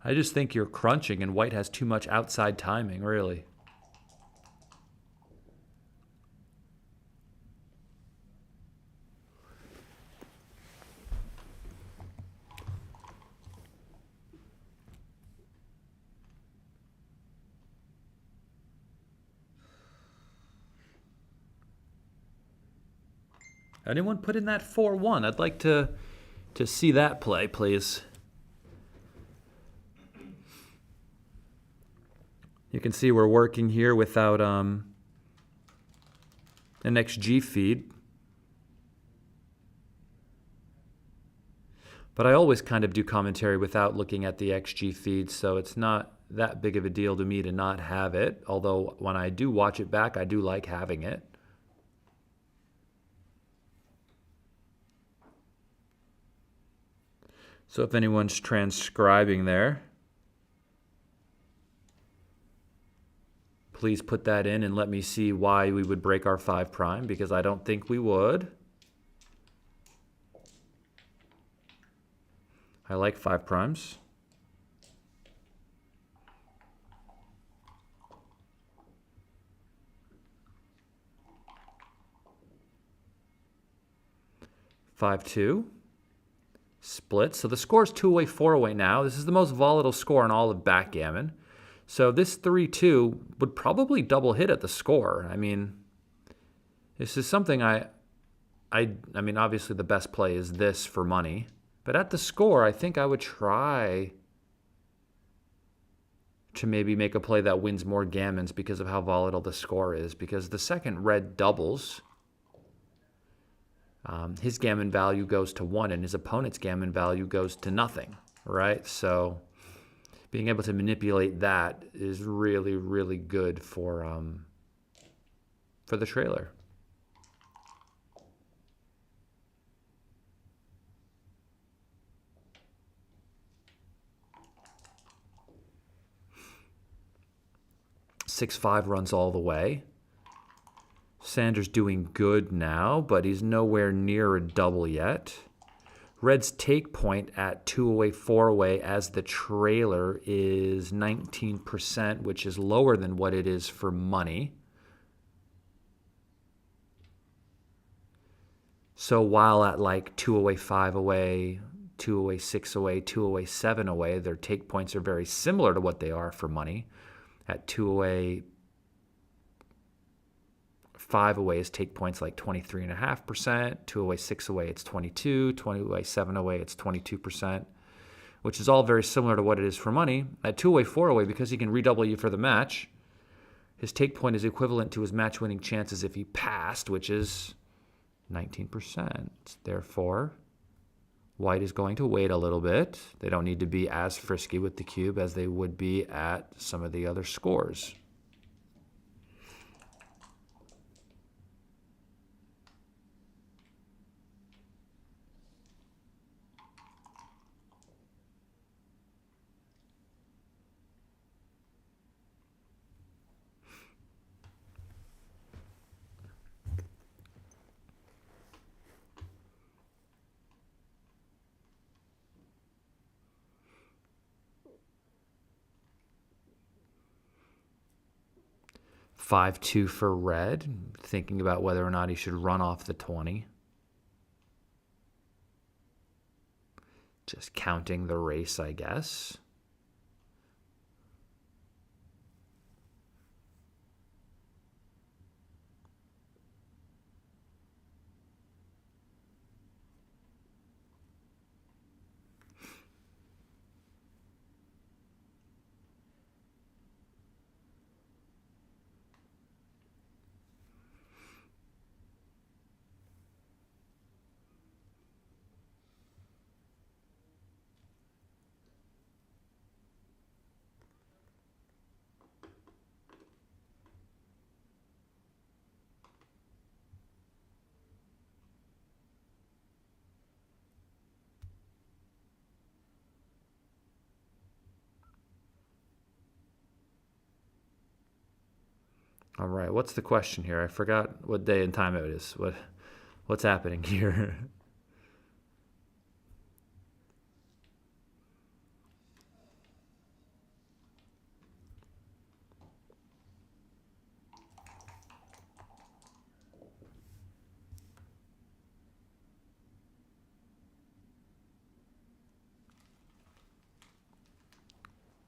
I just think you're crunching, and white has too much outside timing, really. Anyone put in that 4-1? I'd like to see that play, please. You can see we're working here without an XG feed. But I always kind of do commentary without looking at the XG feed, so it's not that big of a deal to me to not have it. Although when I do watch it back, I do like having it. So if anyone's transcribing there, please put that in and let me see why we would break our 5 prime, because I don't think we would. I like 5 primes. Five, 2. split. So the score is 2-away, 4-away now. This is the most volatile score in all of backgammon. So this 3-2 would probably double hit at the score. I mean, this is something I mean, obviously the best play is this for money. But at the score, I think I would try to maybe make a play that wins more gammons because of how volatile the score is. Because the second red doubles, his gammon value goes to 1 and his opponent's gammon value goes to nothing, right? So being able to manipulate that is really, really good for the trailer. Six-five runs all the way. Sanders doing good now, but he's nowhere near a double yet. Red's take point at 2-away, 4-away as the trailer is 19%, which is lower than what it is for money. So while at like 2-away, 5-away, 2-away, 6-away, 2-away, 7-away, their take points are very similar to what they are for money. At 2-away, 5-away is take points like 23.5%. 2-away, 6-away, it's 22. 20-away, 7-away, it's 22%, which is all very similar to what it is for money. At 2-away, 4-away, because he can redouble you for the match, his take point is equivalent to his match-winning chances if he passed, which is 19%. Therefore, white is going to wait a little bit. They don't need to be as frisky with the cube as they would be at some of the other scores. Five-two for red, thinking about whether or not he should run off the 20. Just counting the race, I guess. All right, what's the question here? I forgot what day and time it is. What's happening here?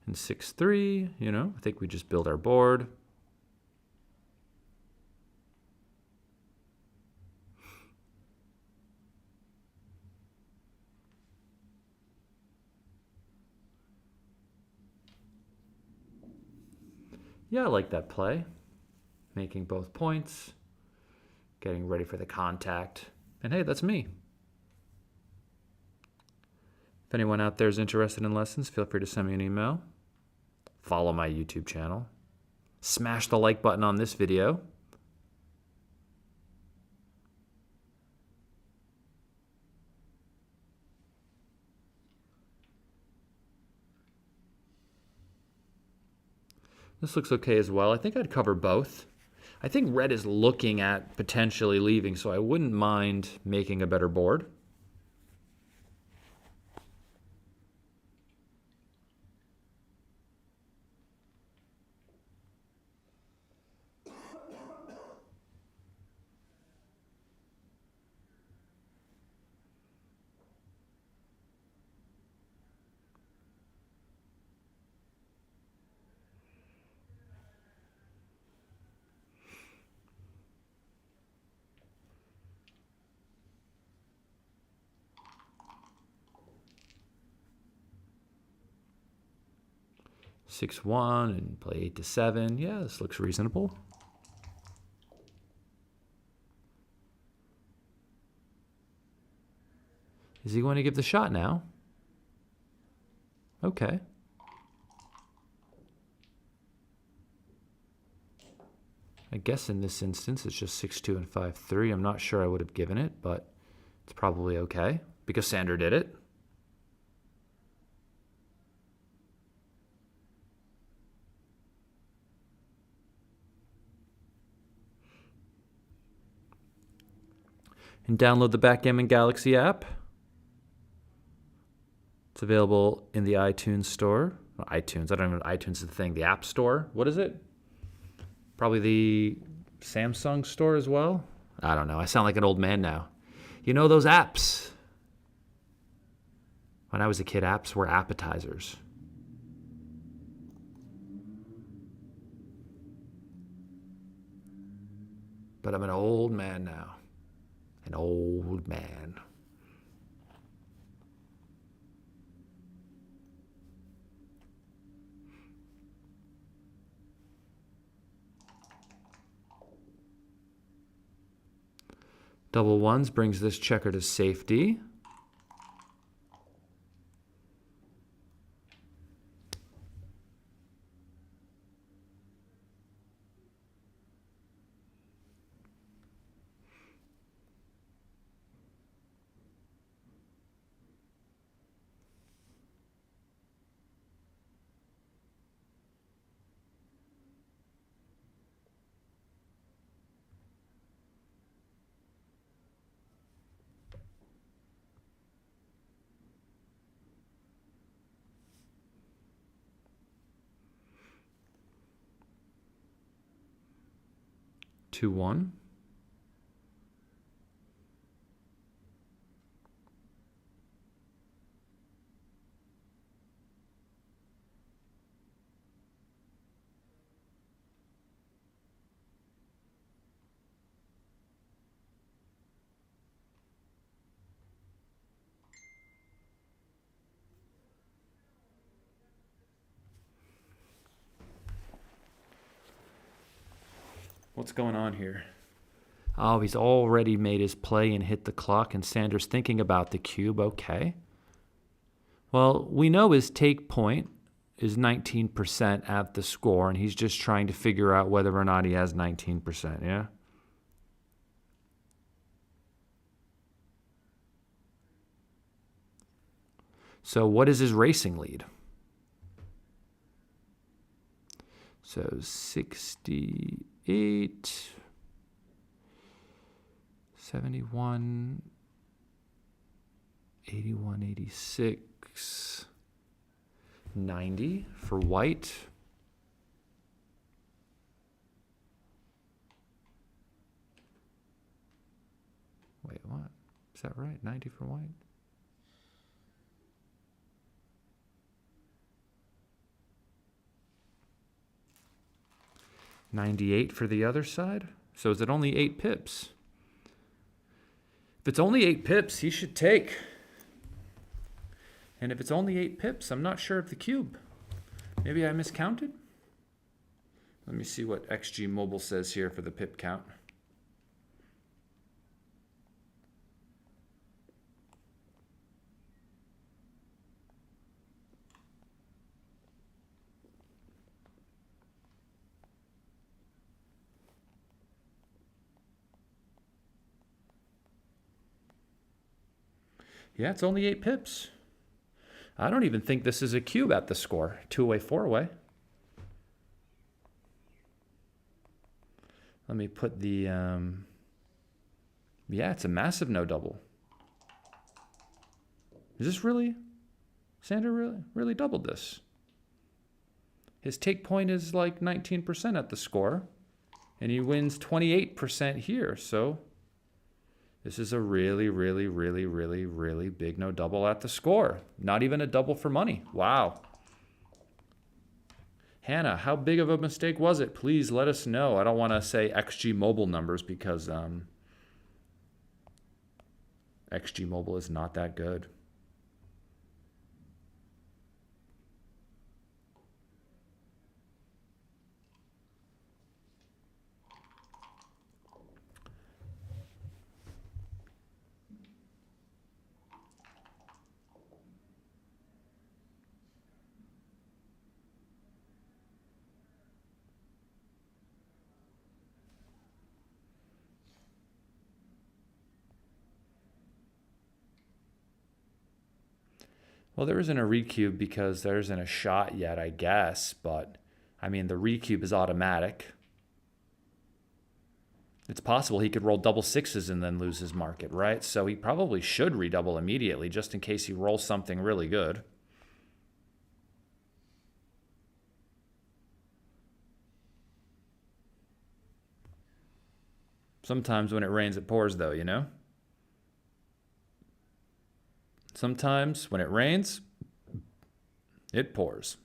And 6-3, I think we just build our board. Yeah, I like that play. Making both points, getting ready for the contact. And hey, that's me. If anyone out there is interested in lessons, feel free to send me an email. Follow my YouTube channel. Smash the like button on this video. This looks okay as well. I think I'd cover both. I think red is looking at potentially leaving, so I wouldn't mind making a better board. 6-1 and play 8-7. Yeah, this looks reasonable. Is he going to give the shot now? Okay. I guess in this instance it's just 6-2 and 5-3. I'm not sure I would have given it, but it's probably okay because Sander did it. And download the Backgammon Galaxy app. It's available in the iTunes store. Well, iTunes, I don't even know. iTunes is the thing. The App Store. What is it? Probably the Samsung store as well. I don't know. I sound like an old man now. You know those apps? When I was a kid, apps were appetizers. But I'm an old man now. An old man. Double ones brings this checker to safety. Two, one. What's going on here? Oh, he's already made his play and hit the clock, and Sanders thinking about the cube. Okay. Well, we know his take point is 19% at the score, and he's just trying to figure out whether or not he has 19%, yeah? So what is his racing lead? So 68, 71, 81, 86, 90 for white. Wait, what? Is that right? 90 for white? $98 for the other side? So is it only 8 pips? If it's only 8 pips, he should take. And if it's only 8 pips, I'm not sure of the cube. Maybe I miscounted? Let me see what XG Mobile says here for the pip count. Yeah, it's only 8 pips. I don't even think this is a cube at the score. 2-way, 4-way. Let me put the, yeah, it's a massive no double. Is this really, Sander really doubled this? His take point is like 19% at the score, and he wins 28% here, so this is a really big no double at the score. Not even a double for money. Wow. Hannah, how big of a mistake was it? Please let us know. I don't want to say XG Mobile numbers because XG Mobile is not that good. Well, there isn't a recube because there isn't a shot yet, I guess. But, I mean, the recube is automatic. It's possible he could roll double sixes and then lose his market, right? So he probably should redouble immediately just in case he rolls something really good. Sometimes when it rains, it pours, though, you know? Sometimes when it rains, it pours.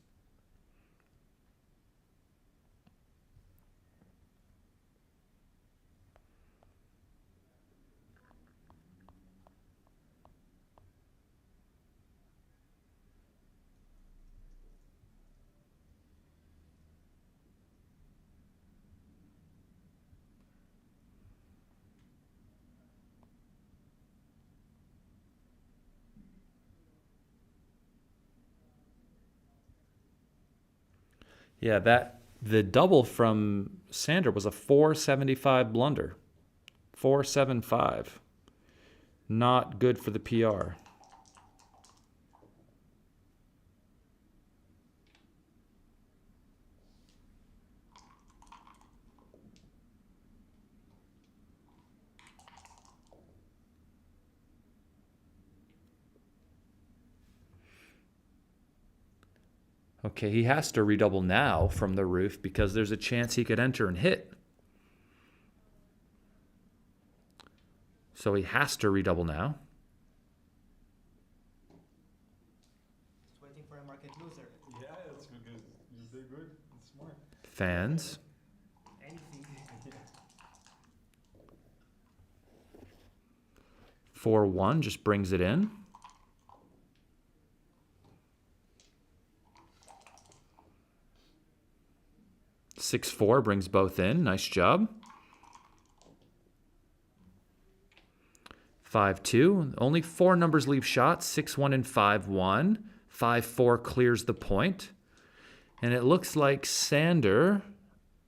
Yeah, the double from Sander was a 475 blunder. 475. Not good for the PR. Okay, he has to redouble now from the roof because there's a chance he could enter and hit. So he has to redouble now. Just waiting for a market loser. Yeah, that's because you're good and smart. Fans. Anything. 4-1 just brings it in. Six 4 brings both in. Nice job. 5-2. Only 4 numbers leave shots. 6-1 and 5-1. 5-4 clears the point. And it looks like Sander,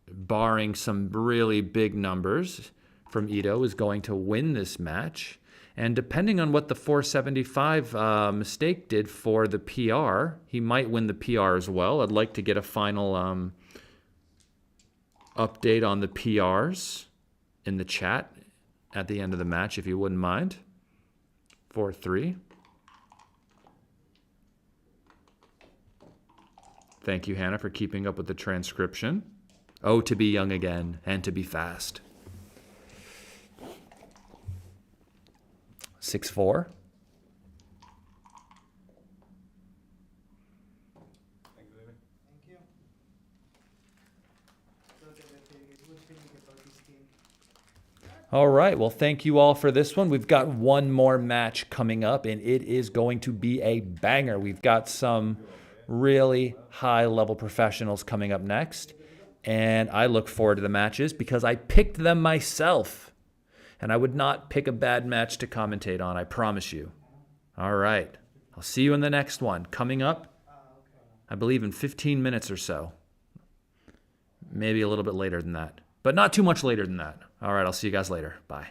barring some really big numbers from Ito, is going to win this match. And depending on what the 475 mistake did for the PR, he might win the PR as well. I'd like to get a final update on the PRs in the chat at the end of the match, if you wouldn't mind. 4-3. Thank you, Hannah, for keeping up with the transcription. Oh, to be young again and to be fast. 6-4. Thanks, David. Thank you. Don't have a good feeling about this team. All right. Well, thank you all for this one. We've got one more match coming up, and it is going to be a banger. We've got some really high-level professionals coming up next, and I look forward to the matches because I picked them myself, and I would not pick a bad match to commentate on, I promise you. All right. I'll see you in the next one. Coming up, I believe in 15 minutes or so. Maybe a little bit later than that, but not too much later than that. All right, I'll see you guys later. Bye.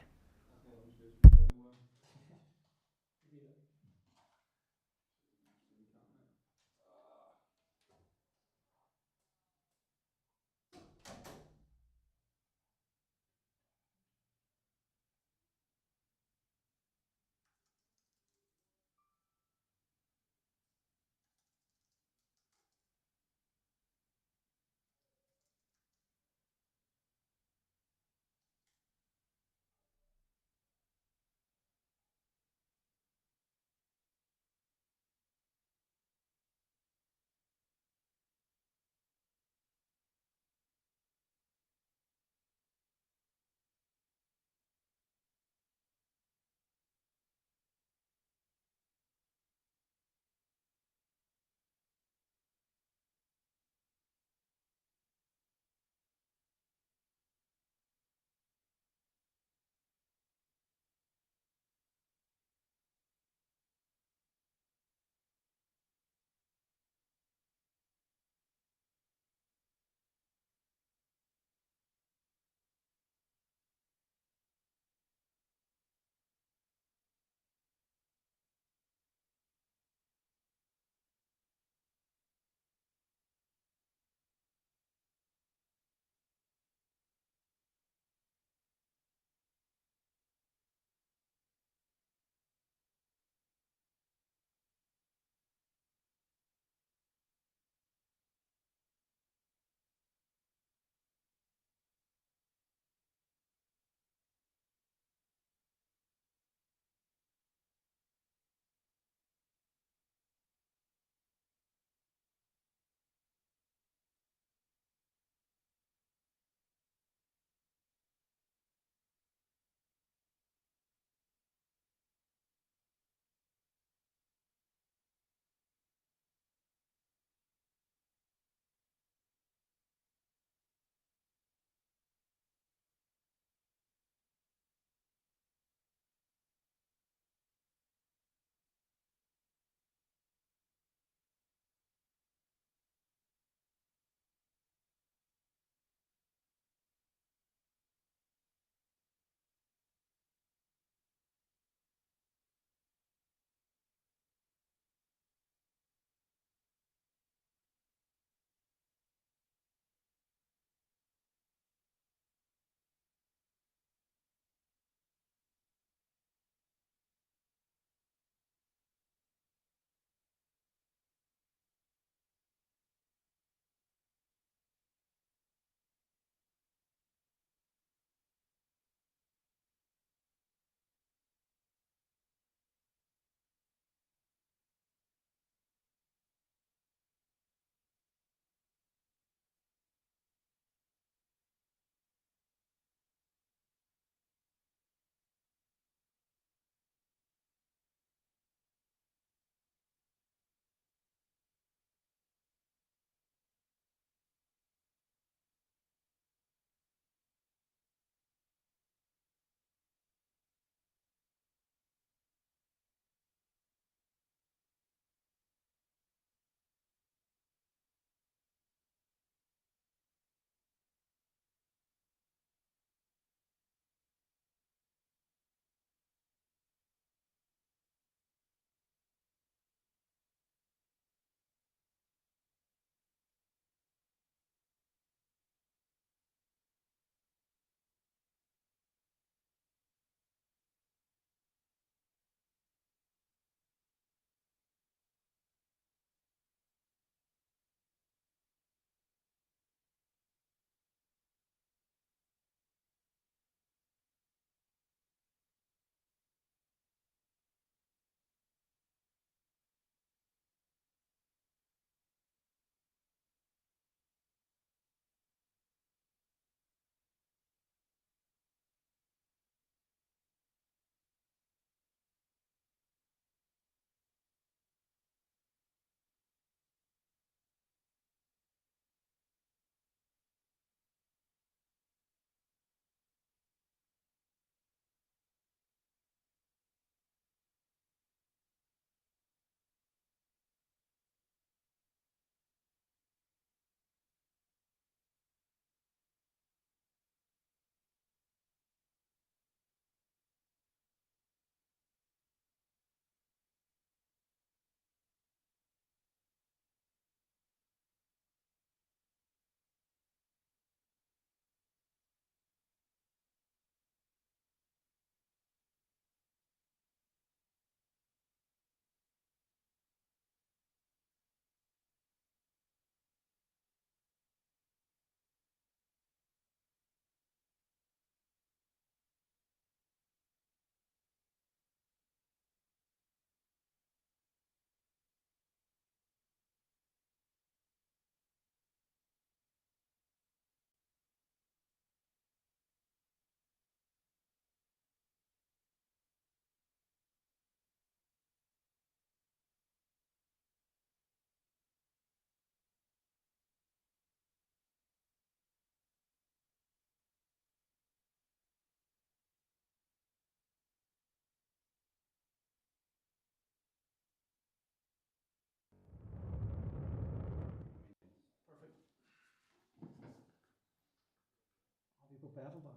battle box?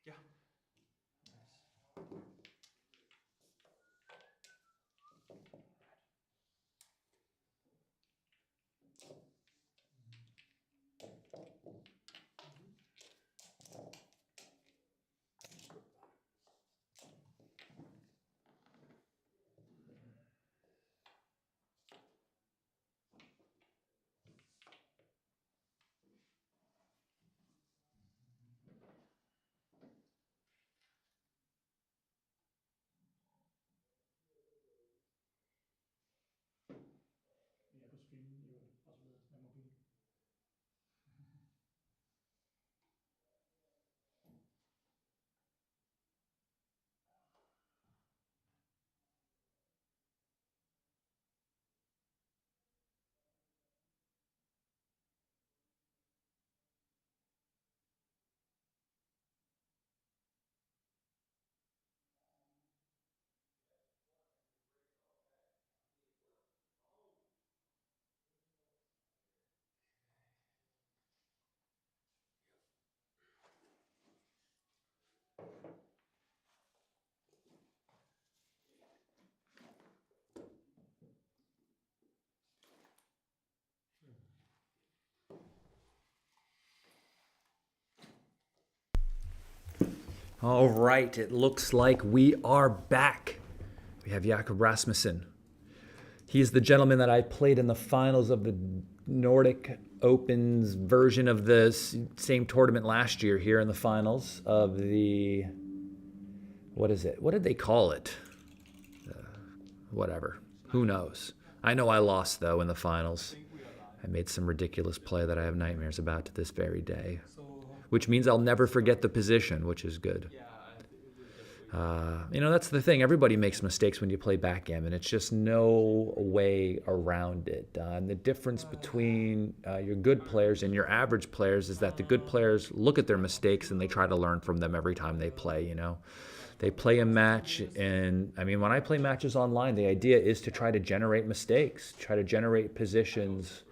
Yeah. Ja, på streamen jo også med mobil. All right, it looks like we are back. We have Jakob Rasmussen. He's the gentleman that I played in the finals of the Nordic Open's version of the same tournament last year here in the finals of the, what is it? What did they call it? Whatever. Who knows? I know I lost, though, in the finals. I made some ridiculous play that I have nightmares about to this very day, which means I'll never forget the position, which is good. You know, that's the thing. Everybody makes mistakes when you play backgammon. It's just no way around it. And the difference between your good players and your average players is that the good players look at their mistakes and they try to learn from them every time they play, you know. They play a match, and I mean, when I play matches online, the idea is to try to generate mistakes, try to generate positions,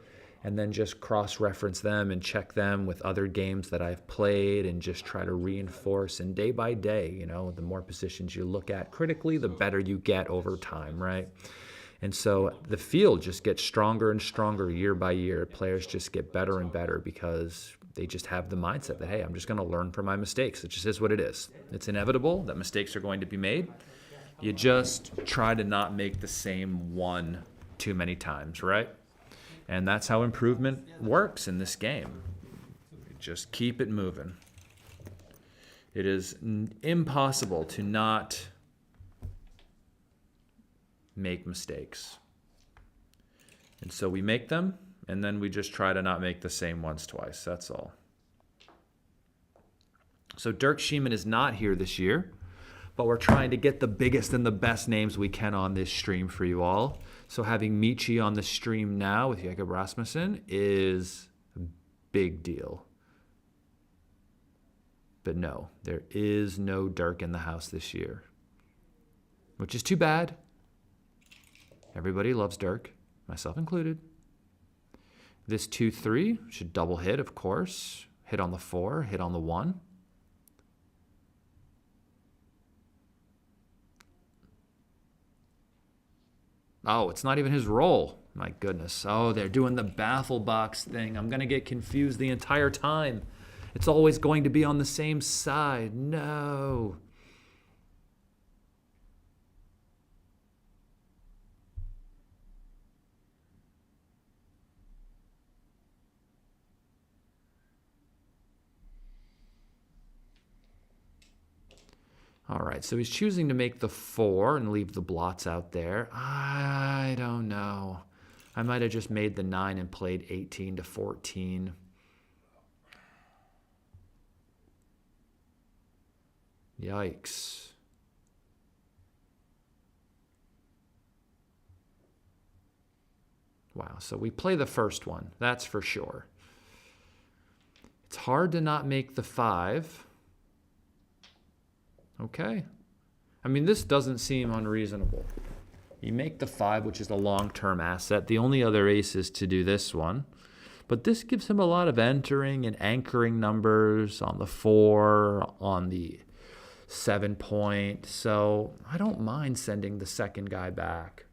and then just cross-reference them and check them with other games that I've played and just try to reinforce. And day by day, you know, the more positions you look at critically, the better you get over time, right? And so the field just gets stronger and stronger year by year. Players just get better and better because they just have the mindset that, hey, I'm just going to learn from my mistakes. It just is what it is. It's inevitable that mistakes are going to be made. You just try to not make the same one too many times, right? And that's how improvement works in this game. Just keep it moving. It is impossible to not make mistakes. And so we make them, and then we just try to not make the same ones twice. That's all. So Dirk Schiemann is not here this year, but we're trying to get the biggest and the best names we can on this stream for you all. So having Michi on the stream now with Jakob Rasmussen is a big deal. But no, there is no Dirk in the house this year, which is too bad. Everybody loves Dirk, myself included. This 2-3 should double hit, of course. Hit on the 4, hit on the 1. Oh, it's not even his roll. My goodness. Oh, they're doing the baffle box thing. I'm going to get confused the entire time. It's always going to be on the same side. No. All right, so he's choosing to make the 4 and leave the blots out there. I don't know. I might have just made the 9 and played 18 to 14. Yikes. Wow, so we play the first one, that's for sure. It's hard to not make the 5. Okay. I mean, this doesn't seem unreasonable. You make the 5, which is a long-term asset. The only other ace is to do this one. But this gives him a lot of entering and anchoring numbers on the 4, on the 7 point. So I don't mind sending the second guy back.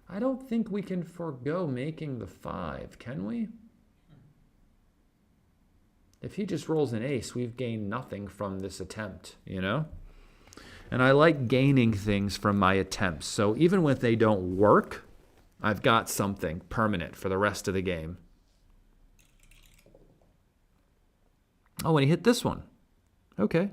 I don't think we can forego making the 5, can we? If he just rolls an ace, we've gained nothing from this attempt, you know? And I like gaining things from my attempts. So even when they don't work, I've got something permanent for the rest of the game. Oh, and he hit this one. Okay.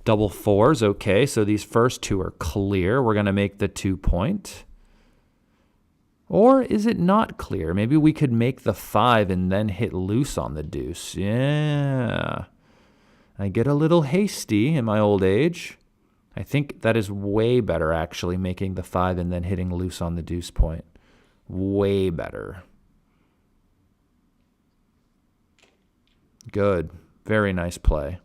Double 4s, okay, so these first 2 are clear. We're going to make the 2 point. Or is it not clear? Maybe we could make the 5 and then hit loose on the deuce. Yeah. I get a little hasty in my old age. I think that is way better, actually, making the 5 and then hitting loose on the deuce point. Way better. Good. Very nice play.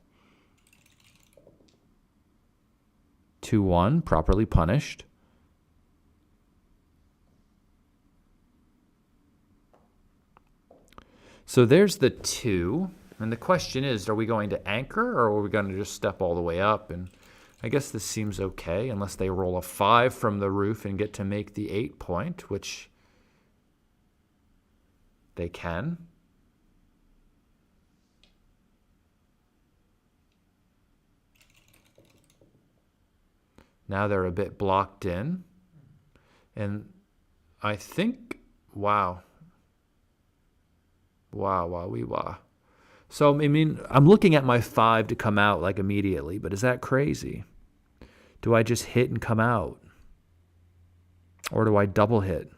2-1, properly punished. So there's the 2. And the question is, are we going to anchor or are we going to just step all the way up? And I guess this seems okay, unless they roll a 5 from the roof and get to make the 8 point, which they can. Now they're a bit blocked in. And I think, wow. Wow. So, I mean, I'm looking at my 5 to come out like immediately, but is that crazy? Do I just hit and come out? Or do I double hit?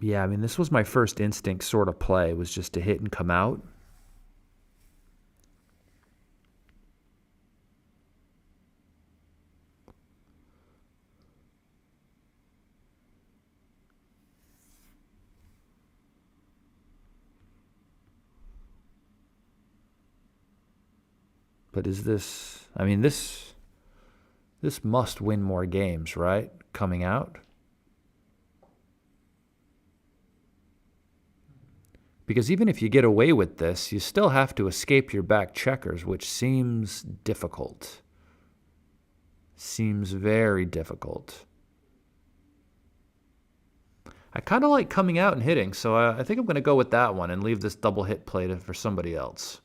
Yeah, I mean, this was my first instinct sort of play, was just to hit and come out. But is this, I mean, this must win more games, right? Coming out. Because even if you get away with this, you still have to escape your back checkers, which seems difficult. Seems very difficult. I kind of like coming out and hitting, so I think I'm going to go with that one and leave this double hit play for somebody else.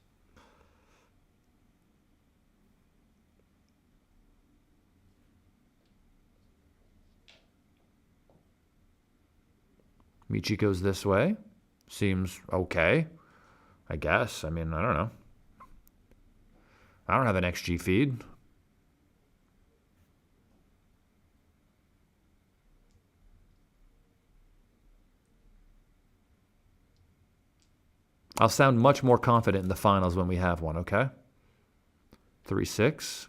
Michi goes this way. Seems okay, I guess. I mean, I don't know. I don't have an XG feed. I'll sound much more confident in the finals when we have one, okay? 3-6.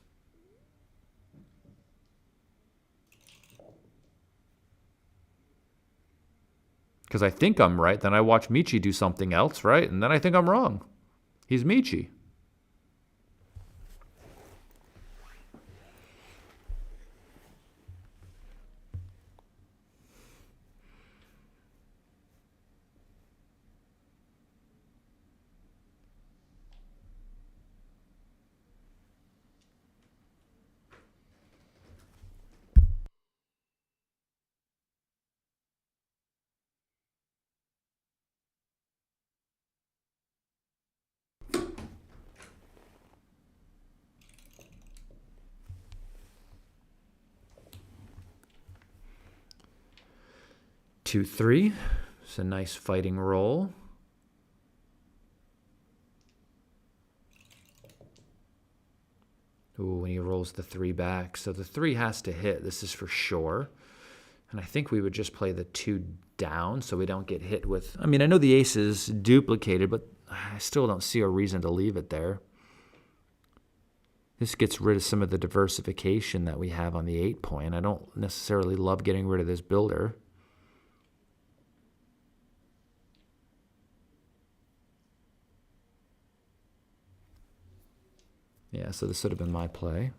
Because I think I'm right, then I watch Michi do something else, right? And then I think I'm wrong. He's Michi. Two, 3. It's a nice fighting roll. Ooh, when he rolls the 3 back. So the 3 has to hit. This is for sure. And I think we would just play the 2 down so we don't get hit with... I mean, I know the ace is duplicated, but I still don't see a reason to leave it there. This gets rid of some of the diversification that we have on the 8 point. I don't necessarily love getting rid of this builder. Yeah, so this would have been my play.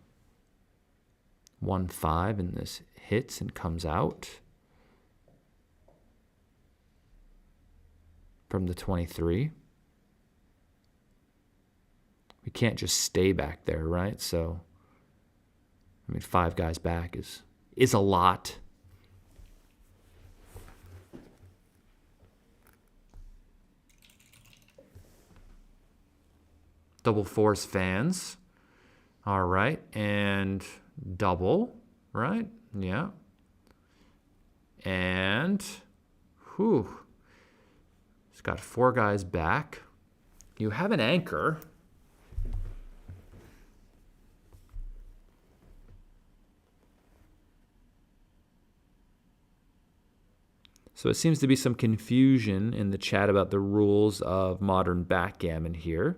1-5, and this hits and comes out from the 23. We can't just stay back there, right? So, I mean, 5 guys back is a lot. Double fours fans. All right, and double, right? Yeah. And, whew, it's got 4 guys back. You have an anchor. So it seems to be some confusion in the chat about the rules of modern backgammon here.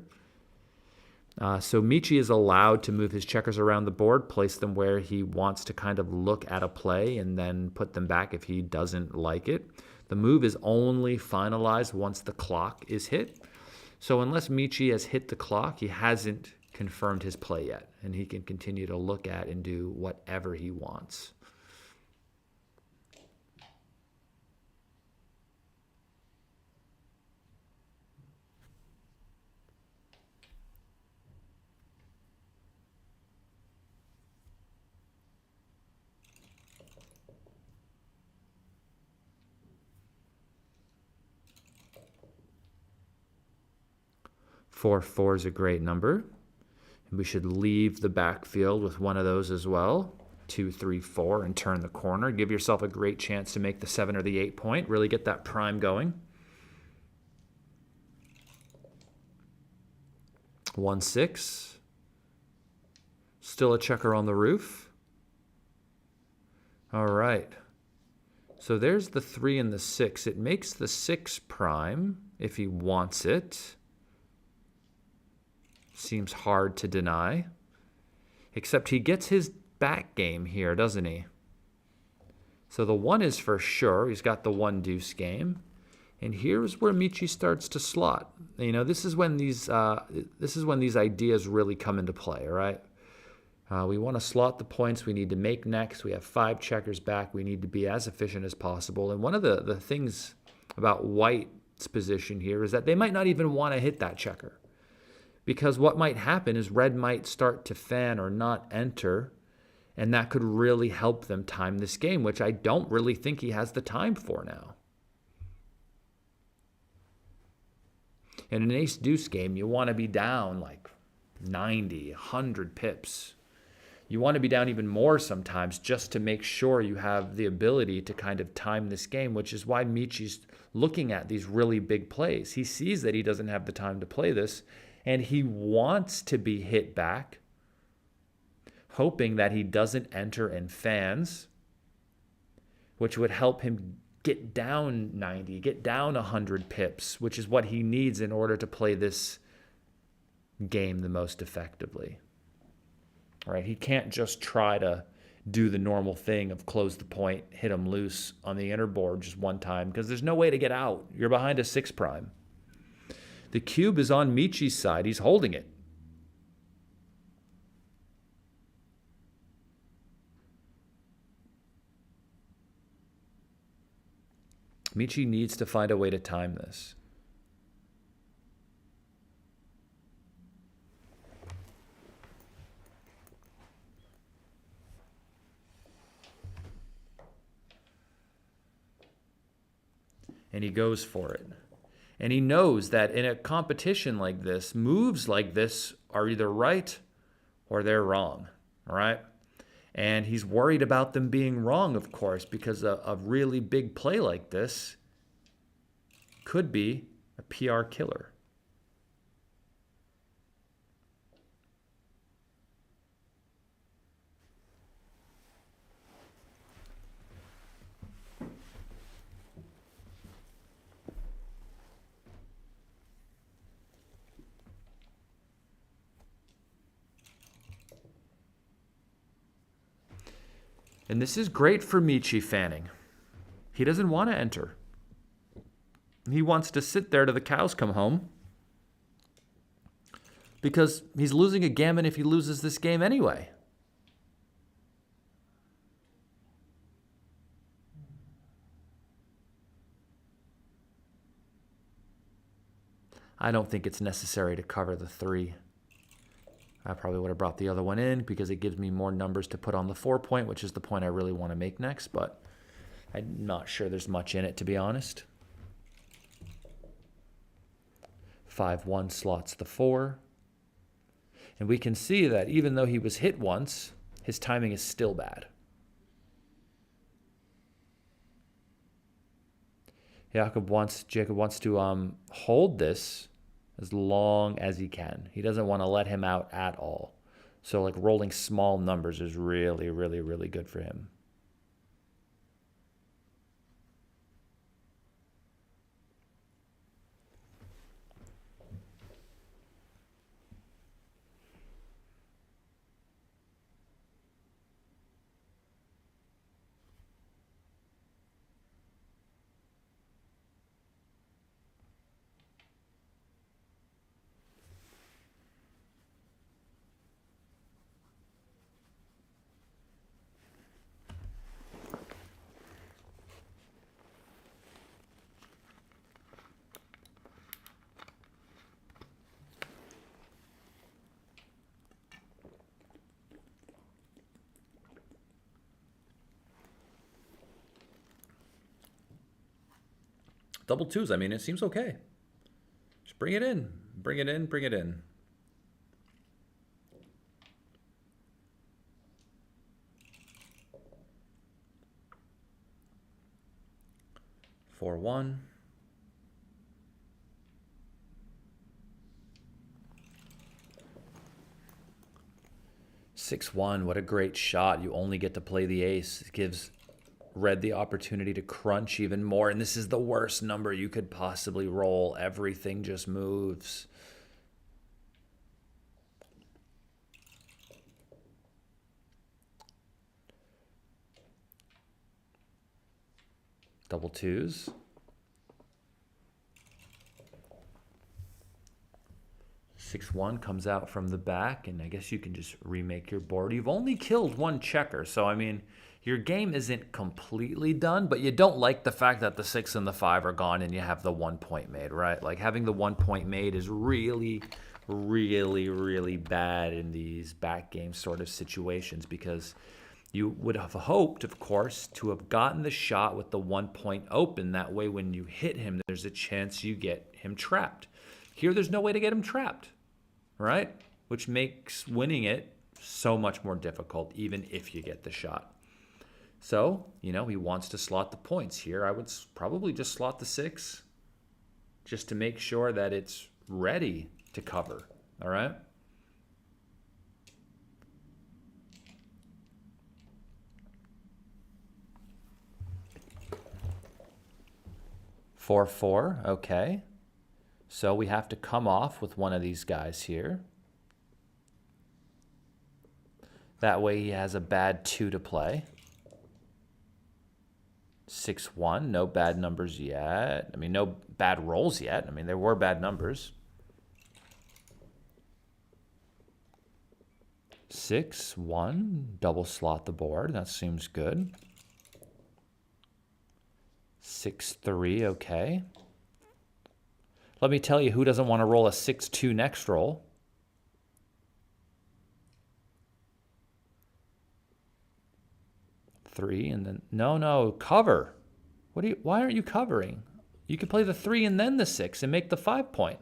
So Michi is allowed to move his checkers around the board, place them where he wants to kind of look at a play, and then put them back if he doesn't like it. The move is only finalized once the clock is hit. So unless Michi has hit the clock, he hasn't confirmed his play yet, and he can continue to look at and do whatever he wants. Four is a great number. And we should leave the backfield with one of those as well. 2, 3, 4, and turn the corner. Give yourself a great chance to make the 7 or the 8 point. Really get that prime going. 1, 6. Still a checker on the roof. All right. So there's the 3 and the 6. It makes the 6 prime if he wants it. Seems hard to deny. Except he gets his back game here, doesn't he? So the 1 is for sure. He's got the 1 deuce game. And here's where Michi starts to slot. You know, this is when these ideas really come into play, all right? We want to slot the points we need to make next. We have 5 checkers back. We need to be as efficient as possible. And one of the things about White's position here is that they might not even want to hit that checker. Because what might happen is red might start to fan or not enter, and that could really help them time this game, which I don't really think he has the time for now. In an ace-deuce game, you want to be down like 90, 100 pips. You want to be down even more sometimes just to make sure you have the ability to kind of time this game, which is why Michi's looking at these really big plays. He sees that he doesn't have the time to play this, and he wants to be hit back, hoping that he doesn't enter and fans, which would help him get down 90, get down 100 pips, which is what he needs in order to play this game the most effectively. All right, he can't just try to do the normal thing of close the point, hit him loose on the inner board just one time, because there's no way to get out. You're behind a 6 prime. The cube is on Michi's side. He's holding it. Michi needs to find a way to time this. And he goes for it. And he knows that in a competition like this, moves like this are either right or they're wrong, all right? And he's worried about them being wrong, of course, because a really big play like this could be a PR killer. And this is great for Michi Fanning. He doesn't want to enter. He wants to sit there till the cows come home. Because he's losing a gammon if he loses this game anyway. I don't think it's necessary to cover the 3. I probably would have brought the other one in because it gives me more numbers to put on the 4 point, which is the point I really want to make next, but I'm not sure there's much in it, to be honest. 5-1 slots the 4. And we can see that even though he was hit once, his timing is still bad. Jacob wants to hold this as long as he can. He doesn't want to let him out at all. So like rolling small numbers is really, really, really good for him. Double 2s, I mean, it seems okay. Just bring it in. Bring it in, bring it in. Four, 1. Six, 1. What a great shot. You only get to play the ace. It gives Red the opportunity to crunch even more, and this is the worst number you could possibly roll. Everything just moves. Double 2s. 6-1 comes out from the back, and I guess you can just remake your board. You've only killed 1 checker, so I mean, your game isn't completely done, but you don't like the fact that the 6 and the 5 are gone and you have the 1 point made, right? Like having the 1 point made is really, really, really bad in these back game sort of situations because you would have hoped, of course, to have gotten the shot with the 1 point open. That way when you hit him, there's a chance you get him trapped. Here, there's no way to get him trapped, right? Which makes winning it so much more difficult, even if you get the shot. So, you know, he wants to slot the points. Here, I would probably just slot the 6 just to make sure that it's ready to cover, all right? Four, 4, okay. So we have to come off with one of these guys here. That way he has a bad 2 to play. 6-1, no bad numbers yet. I mean, no bad rolls yet. I mean, there were bad numbers. 6-1, double slot the board. That seems good. 6-3, okay. Let me tell you who doesn't want to roll a 6-2 next roll. Three and then no cover. Why aren't you covering? You could play the 3 and then the 6 and make the 5 point.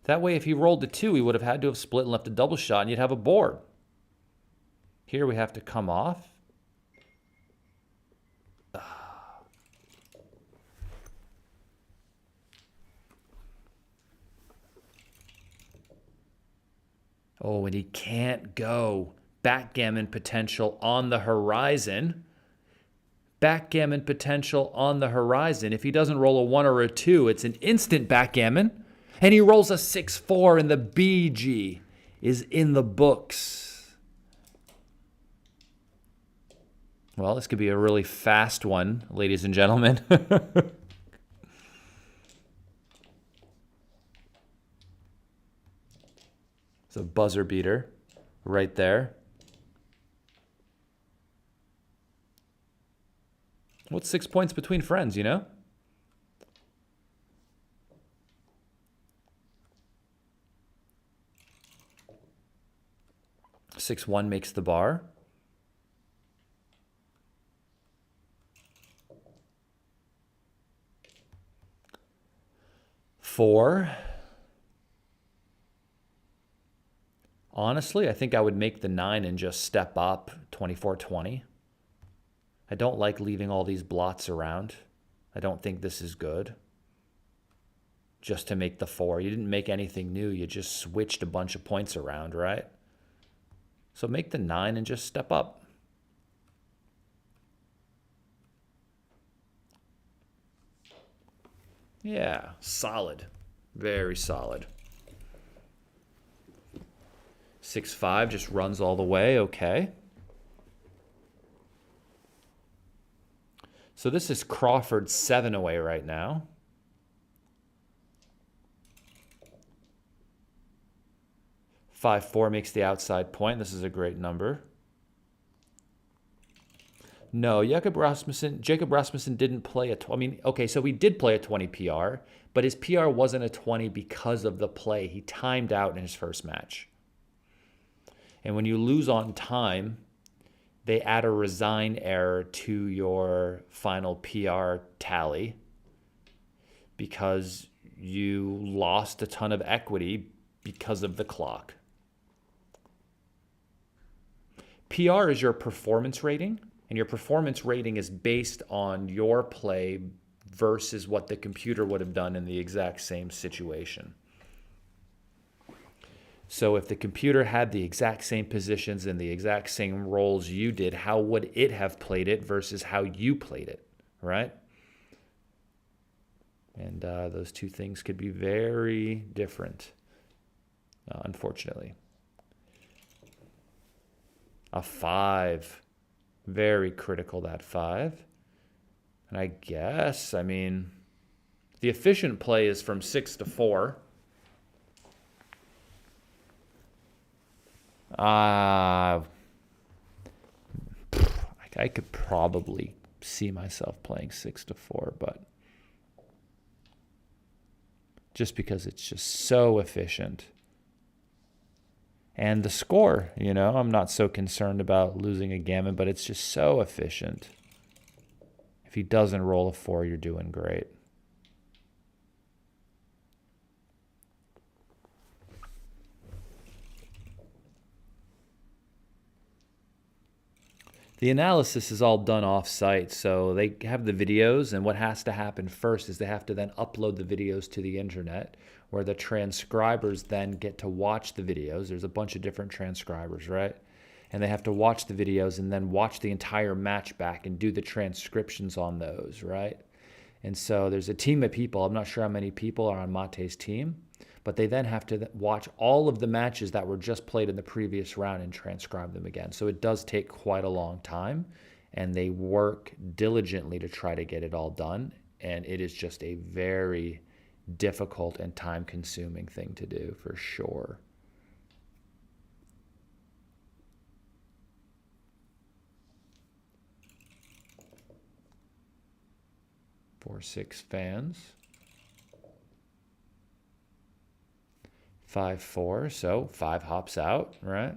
That way if he rolled the 2, he would have had to have split and left a double shot and you'd have a board. Here we have to come off. Oh, and he can't go. Backgammon potential on the horizon. Backgammon potential on the horizon. If he doesn't roll a 1 or a 2, it's an instant backgammon. And he rolls a 6-4 and the BG is in the books. Well, this could be a really fast one, ladies and gentlemen. It's a buzzer beater right there. What's 6 points between friends, you know? Six one makes the bar. Four. Honestly, I think I would make the 9 and just step up 24-20. I don't like leaving all these blots around. I don't think this is good. Just to make the 4. You didn't make anything new. You just switched a bunch of points around, right? So make the 9 and just step up. Yeah, solid. Very solid. 6-5 just runs all the way, okay. So this is Crawford 7 away right now. Five four makes the outside point. This is a great number. No, Jacob Rasmussen didn't play I mean, okay, so he did play a 20 PR, but his PR wasn't a 20 because of the play. He timed out in his first match. And when you lose on time, they add a resign error to your final PR tally because you lost a ton of equity because of the clock. PR is your performance rating, and your performance rating is based on your play versus what the computer would have done in the exact same situation. So if the computer had the exact same positions and the exact same roles you did, how would it have played it versus how you played it, right? And those two things could be very different, unfortunately. A 5. Very critical, that 5. And I guess, I mean, the efficient play is from 6 to 4. I could probably see myself playing 6 to 4, but just because it's just so efficient. And the score, you know, I'm not so concerned about losing a gammon, but it's just so efficient. If he doesn't roll a 4, you're doing great. The analysis is all done off-site, so they have the videos, and what has to happen first is they have to then upload the videos to the internet, where the transcribers then get to watch the videos. There's a bunch of different transcribers, right? And they have to watch the videos and then watch the entire match back and do the transcriptions on those, right? And so there's a team of people. I'm not sure how many people are on Mate's team, but they then have to watch all of the matches that were just played in the previous round and transcribe them again. So it does take quite a long time, and they work diligently to try to get it all done. And it is just a very difficult and time-consuming thing to do, for sure. Four, 6 fans. 5, 4, so 5 hops out, right?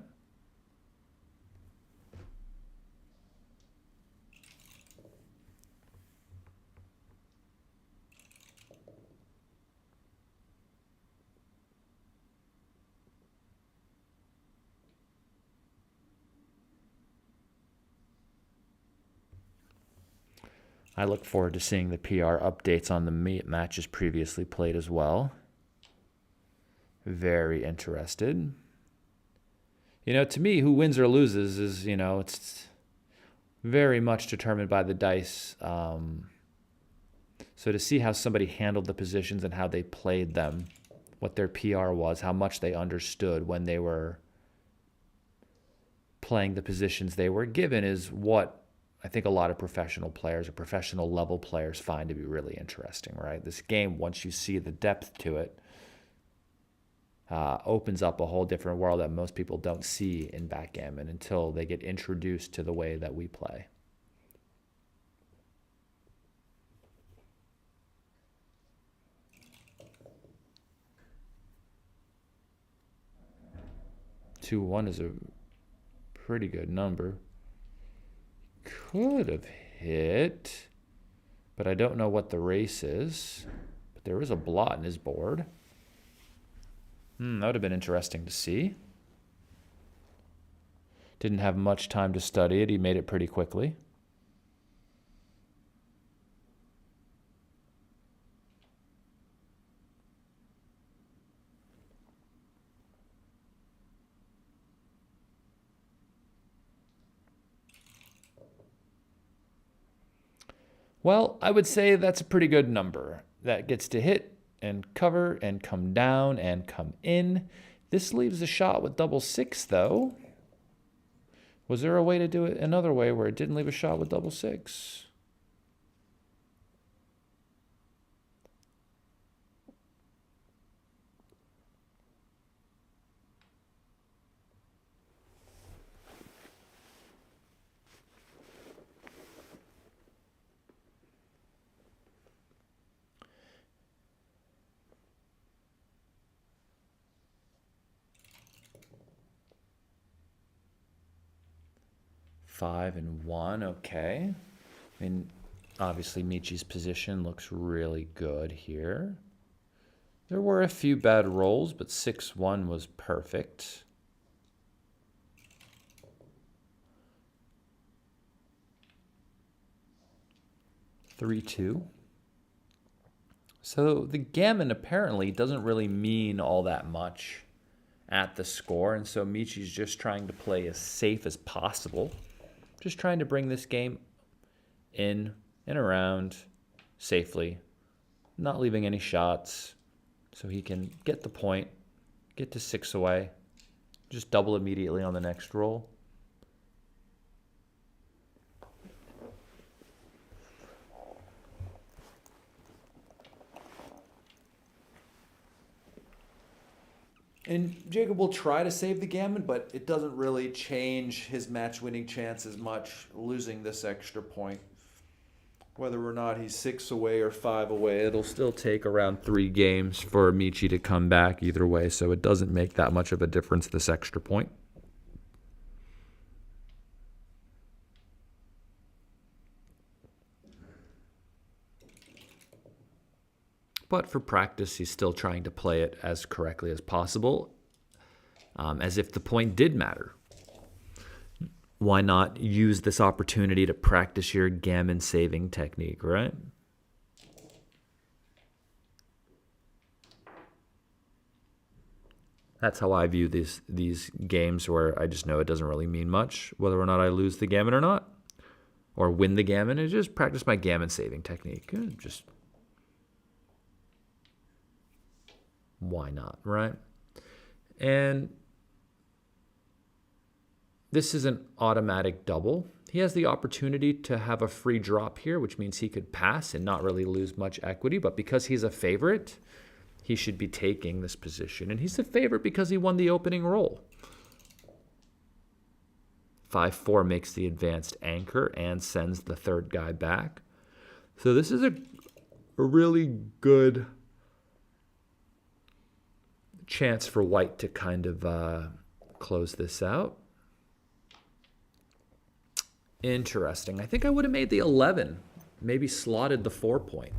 I look forward to seeing the PR updates on the matches previously played as well. Very interested. You know, to me, who wins or loses is, you know, it's very much determined by the dice. So to see how somebody handled the positions and how they played them, what their PR was, how much they understood when they were playing the positions they were given is what I think a lot of professional players or professional level players find to be really interesting, right? This game, once you see the depth to it, opens up a whole different world that most people don't see in backgammon until they get introduced to the way that we play. Two one is a pretty good number. Could have hit, but I don't know what the race is. But there is a blot in his board. That would have been interesting to see. Didn't have much time to study it. He made it pretty quickly. Well, I would say that's a pretty good number. That gets to hit and cover and come down and come in. This leaves a shot with double six, though. Was there a way to do it another way where it didn't leave a shot with double six? Five and one, okay. I mean, obviously Michi's position looks really good here. There were a few bad rolls, but 6-1 was perfect. Three, two. So the gammon apparently doesn't really mean all that much at the score, and so Michi's just trying to play as safe as possible. Just trying to bring this game in and around safely, not leaving any shots, so he can get the point, get to 6 away, just double immediately on the next roll. And Jacob will try to save the gammon, but it doesn't really change his match-winning chances much, losing this extra point. Whether or not he's 6 away or 5 away, it'll still take around 3 games for Michi to come back either way, so it doesn't make that much of a difference, this extra point. But for practice, he's still trying to play it as correctly as possible, as if the point did matter. Why not use this opportunity to practice your gammon saving technique, right? That's how I view these games where I just know it doesn't really mean much, whether or not I lose the gammon or not, or win the gammon. I just practice my gammon saving technique. Just why not, right? And this is an automatic double. He has the opportunity to have a free drop here, which means he could pass and not really lose much equity. But because he's a favorite, he should be taking this position. And he's a favorite because he won the opening roll. 5-4 makes the advanced anchor and sends the third guy back. So this is a really good chance for white to kind of close this out. Interesting. I think I would have made the 11, maybe slotted the 4 point.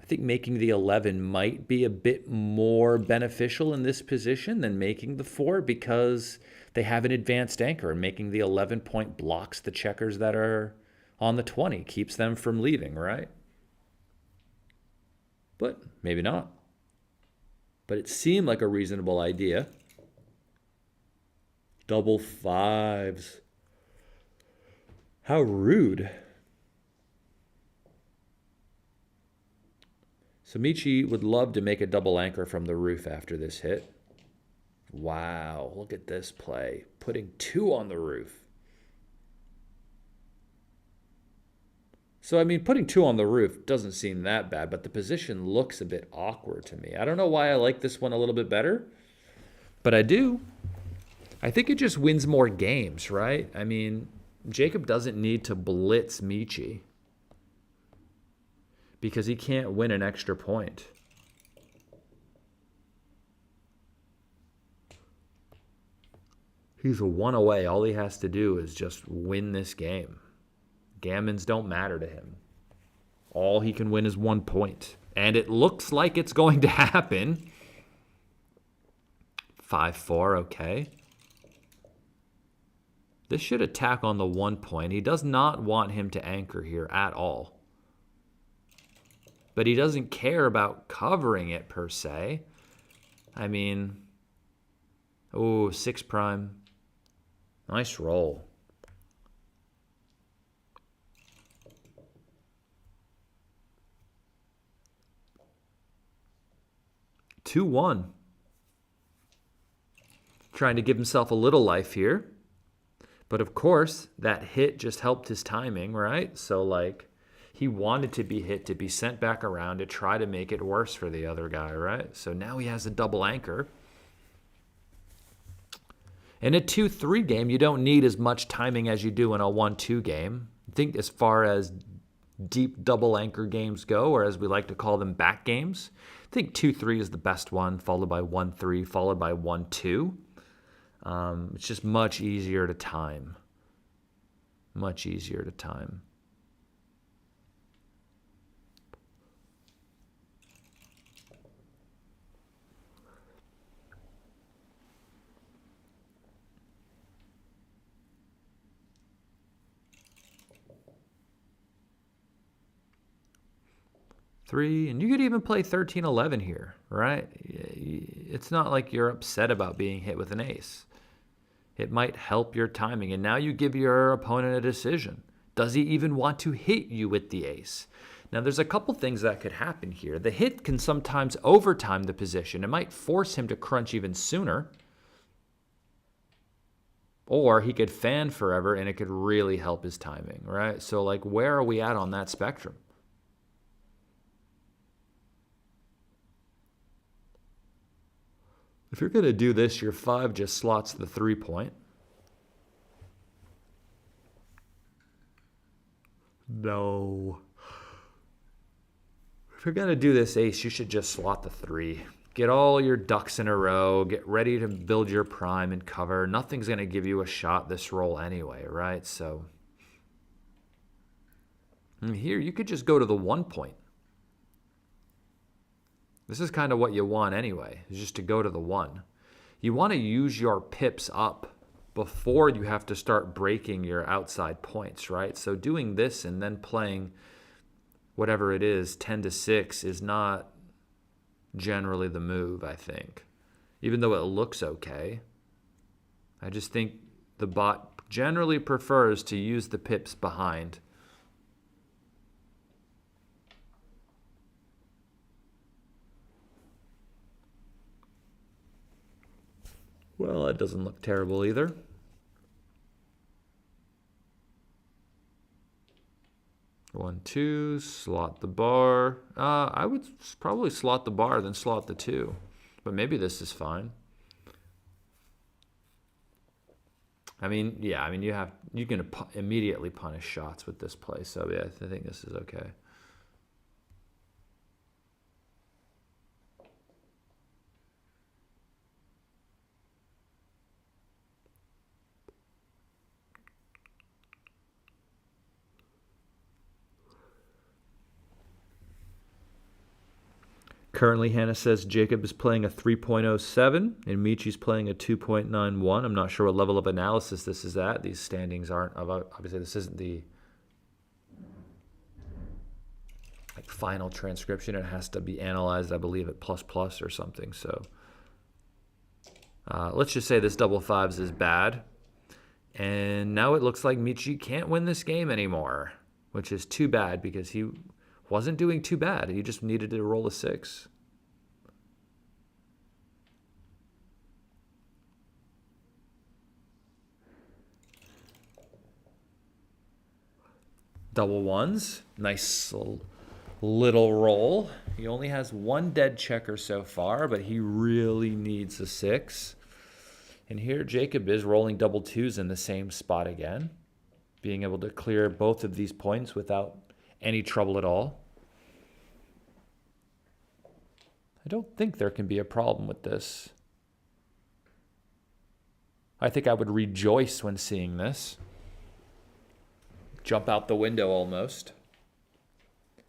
I think making the 11 might be a bit more beneficial in this position than making the 4 because they have an advanced anchor, and making the 11 point blocks the checkers that are on the 20, keeps them from leaving, right? But maybe not. But it seemed like a reasonable idea. Double fives. How rude. So Michi would love to make a double anchor from the roof after this hit. Wow, look at this play. Putting 2 on the roof. So, I mean, putting 2 on the roof doesn't seem that bad, but the position looks a bit awkward to me. I don't know why I like this one a little bit better, but I do. I think it just wins more games, right? I mean, Jacob doesn't need to blitz Michi because he can't win an extra point. He's a 1 away. All he has to do is just win this game. Gammons don't matter to him. All he can win is 1 point. And it looks like it's going to happen. 5-4, okay. This should attack on the 1 point. He does not want him to anchor here at all. But he doesn't care about covering it per se. I mean, oh, 6 prime. Nice roll. Two, 2-1. Trying to give himself a little life here. But of course, that hit just helped his timing, right? So, like, he wanted to be hit to be sent back around to try to make it worse for the other guy, right? So now he has a double anchor. In a 2-3 game, you don't need as much timing as you do in a 1-2 game. I think as far as deep double anchor games go, or as we like to call them, back games, I think 2-3 is the best one, followed by 1-3, followed by 1-2. It's just much easier to time. Much easier to time. Three, and you could even play 13-11 here, right? It's not like you're upset about being hit with an ace. It might help your timing, and now you give your opponent a decision. Does he even want to hit you with the ace? Now, there's a couple things that could happen here. The hit can sometimes overtime the position. It might force him to crunch even sooner. Or he could fan forever, and it could really help his timing, right? So, like, where are we at on that spectrum? If you're going to do this, your 5 just slots the 3 point. No. If you're going to do this ace, you should just slot the 3. Get all your ducks in a row. Get ready to build your prime and cover. Nothing's going to give you a shot this roll anyway, right? So here, you could just go to the 1 point. This is kind of what you want anyway, is just to go to the 1. You want to use your pips up before you have to start breaking your outside points, right? So doing this and then playing whatever it is, 10-6, is not generally the move, I think. Even though it looks okay. I just think the bot generally prefers to use the pips behind. Well, that doesn't look terrible either. One, 2, slot the bar. I would probably slot the bar, then slot the 2. But maybe this is fine. I mean, yeah, I mean, you can immediately punish shots with this play. So yeah, I think this is okay. Currently, Hannah says Jacob is playing a 3.07 and Michi's playing a 2.91. I'm not sure what level of analysis this is at. These standings aren't, obviously this isn't the final transcription. It has to be analyzed, I believe, at ++ or something. So let's just say this double fives is bad. And now it looks like Michi can't win this game anymore, which is too bad because he wasn't doing too bad. He just needed to roll a 6. Double ones. Nice little roll. He only has one dead checker so far, but he really needs a 6. And here Jacob is rolling double 2s in the same spot again, being able to clear both of these points without any trouble at all. I don't think there can be a problem with this. I think I would rejoice when seeing this. Jump out the window almost.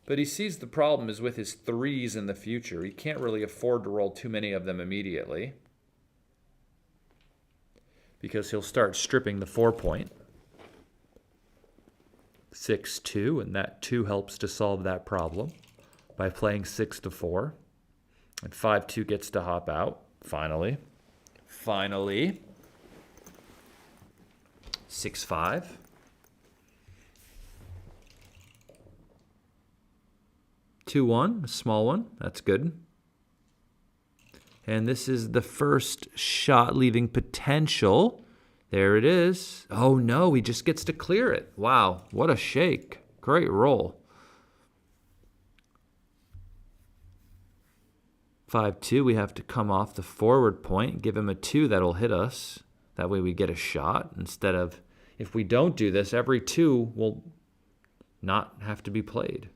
But he sees the problem is with his 3s in the future. He can't really afford to roll too many of them immediately, because he'll start stripping the 4-point. 6-2, and that 2 helps to solve that problem by playing 6-4. And 5-2 gets to hop out, finally. Finally. 6-5. Two one, a small one. That's good. And this is the first shot leaving potential. There it is. Oh no, he just gets to clear it. Wow, what a shake. Great roll. 5-2, we have to come off the forward point, give him a 2 that'll hit us. That way we get a shot instead of, if we don't do this, every 2 will not have to be played.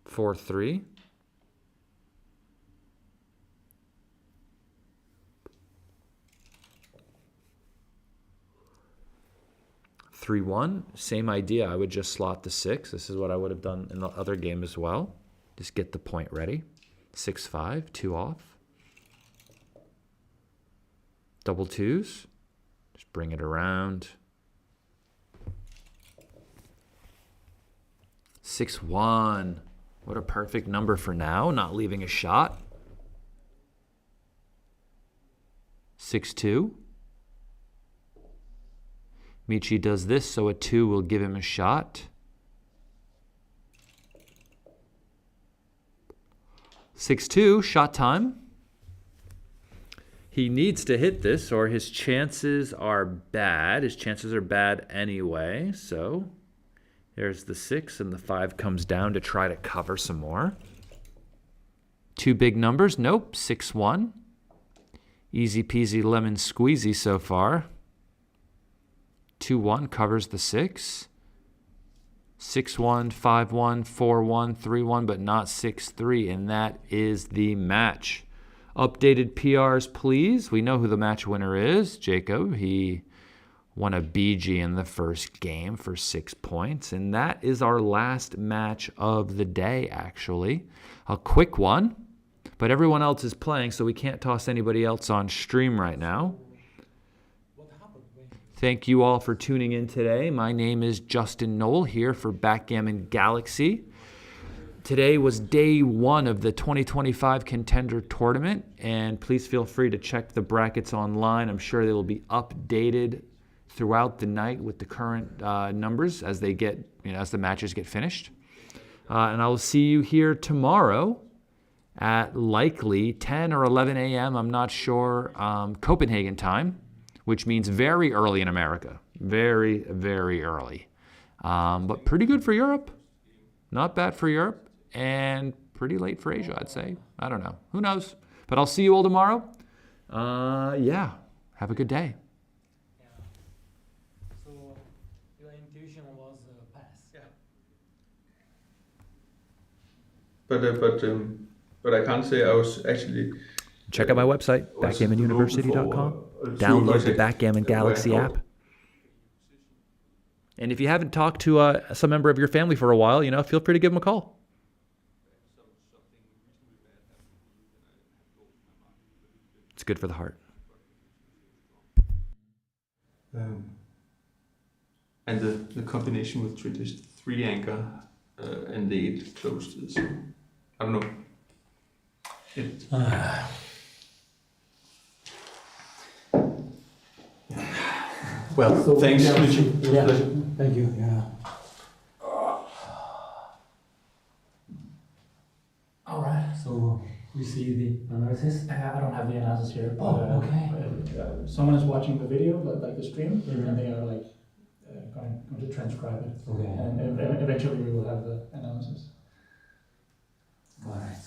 4-3. Three one, same idea. I would just slot the 6. This is what I would have done in the other game as well. Just get the point ready. 6-5, 2 off. Double 2s. Just bring it around. 6-1. What a perfect number for now, not leaving a shot. 6-2. Michi does this, so a 2 will give him a shot. 6-2, shot time. He needs to hit this or his chances are bad. His chances are bad anyway, so there's the 6 and the 5 comes down to try to cover some more. 2 big numbers, nope, 6-1. Easy peasy lemon squeezy so far. 2-1 covers the 6. 6-1, 5-1, 4-1, 3-1, but not 6-3, and that is the match. Updated PRs, please. We know who the match winner is, Jacob. He won a BG in the first game for 6 points, and that is our last match of the day, actually. A quick one, but everyone else is playing, so we can't toss anybody else on stream right now. Thank you all for tuning in today. My name is Justin Knoll here for Backgammon Galaxy. Today was day 1 of the 2025 Contender Tournament, and please feel free to check the brackets online. I'm sure they will be updated throughout the night with the current numbers as they get, as the matches get finished. And I will see you here tomorrow at likely 10 or 11 a.m. I'm not sure, Copenhagen time, which means very early in America. Very, very early. But pretty good for Europe. Not bad for Europe. And pretty late for Asia, I'd say. I don't know. Who knows? But I'll see you all tomorrow. Yeah. Have a good day. Yeah. So your intuition was pass. Yeah. But I can't say I was actually. Check out my website, backgammonuniversity.com. Download the Backgammon Galaxy app. And if you haven't talked to some member of your family for a while, feel free to give them a call. It's good for the heart. And the combination with 3 anchor and the 8 closed is, I don't know. Well, So, thanks, yeah, Michi. yeah, Pleasure. thank you. Yeah. All right. So we see the analysis. I don't have the analysis here. But, Someone is watching the video, like the stream, and they are like going to transcribe it. Okay. And eventually we will have the analysis. Alright.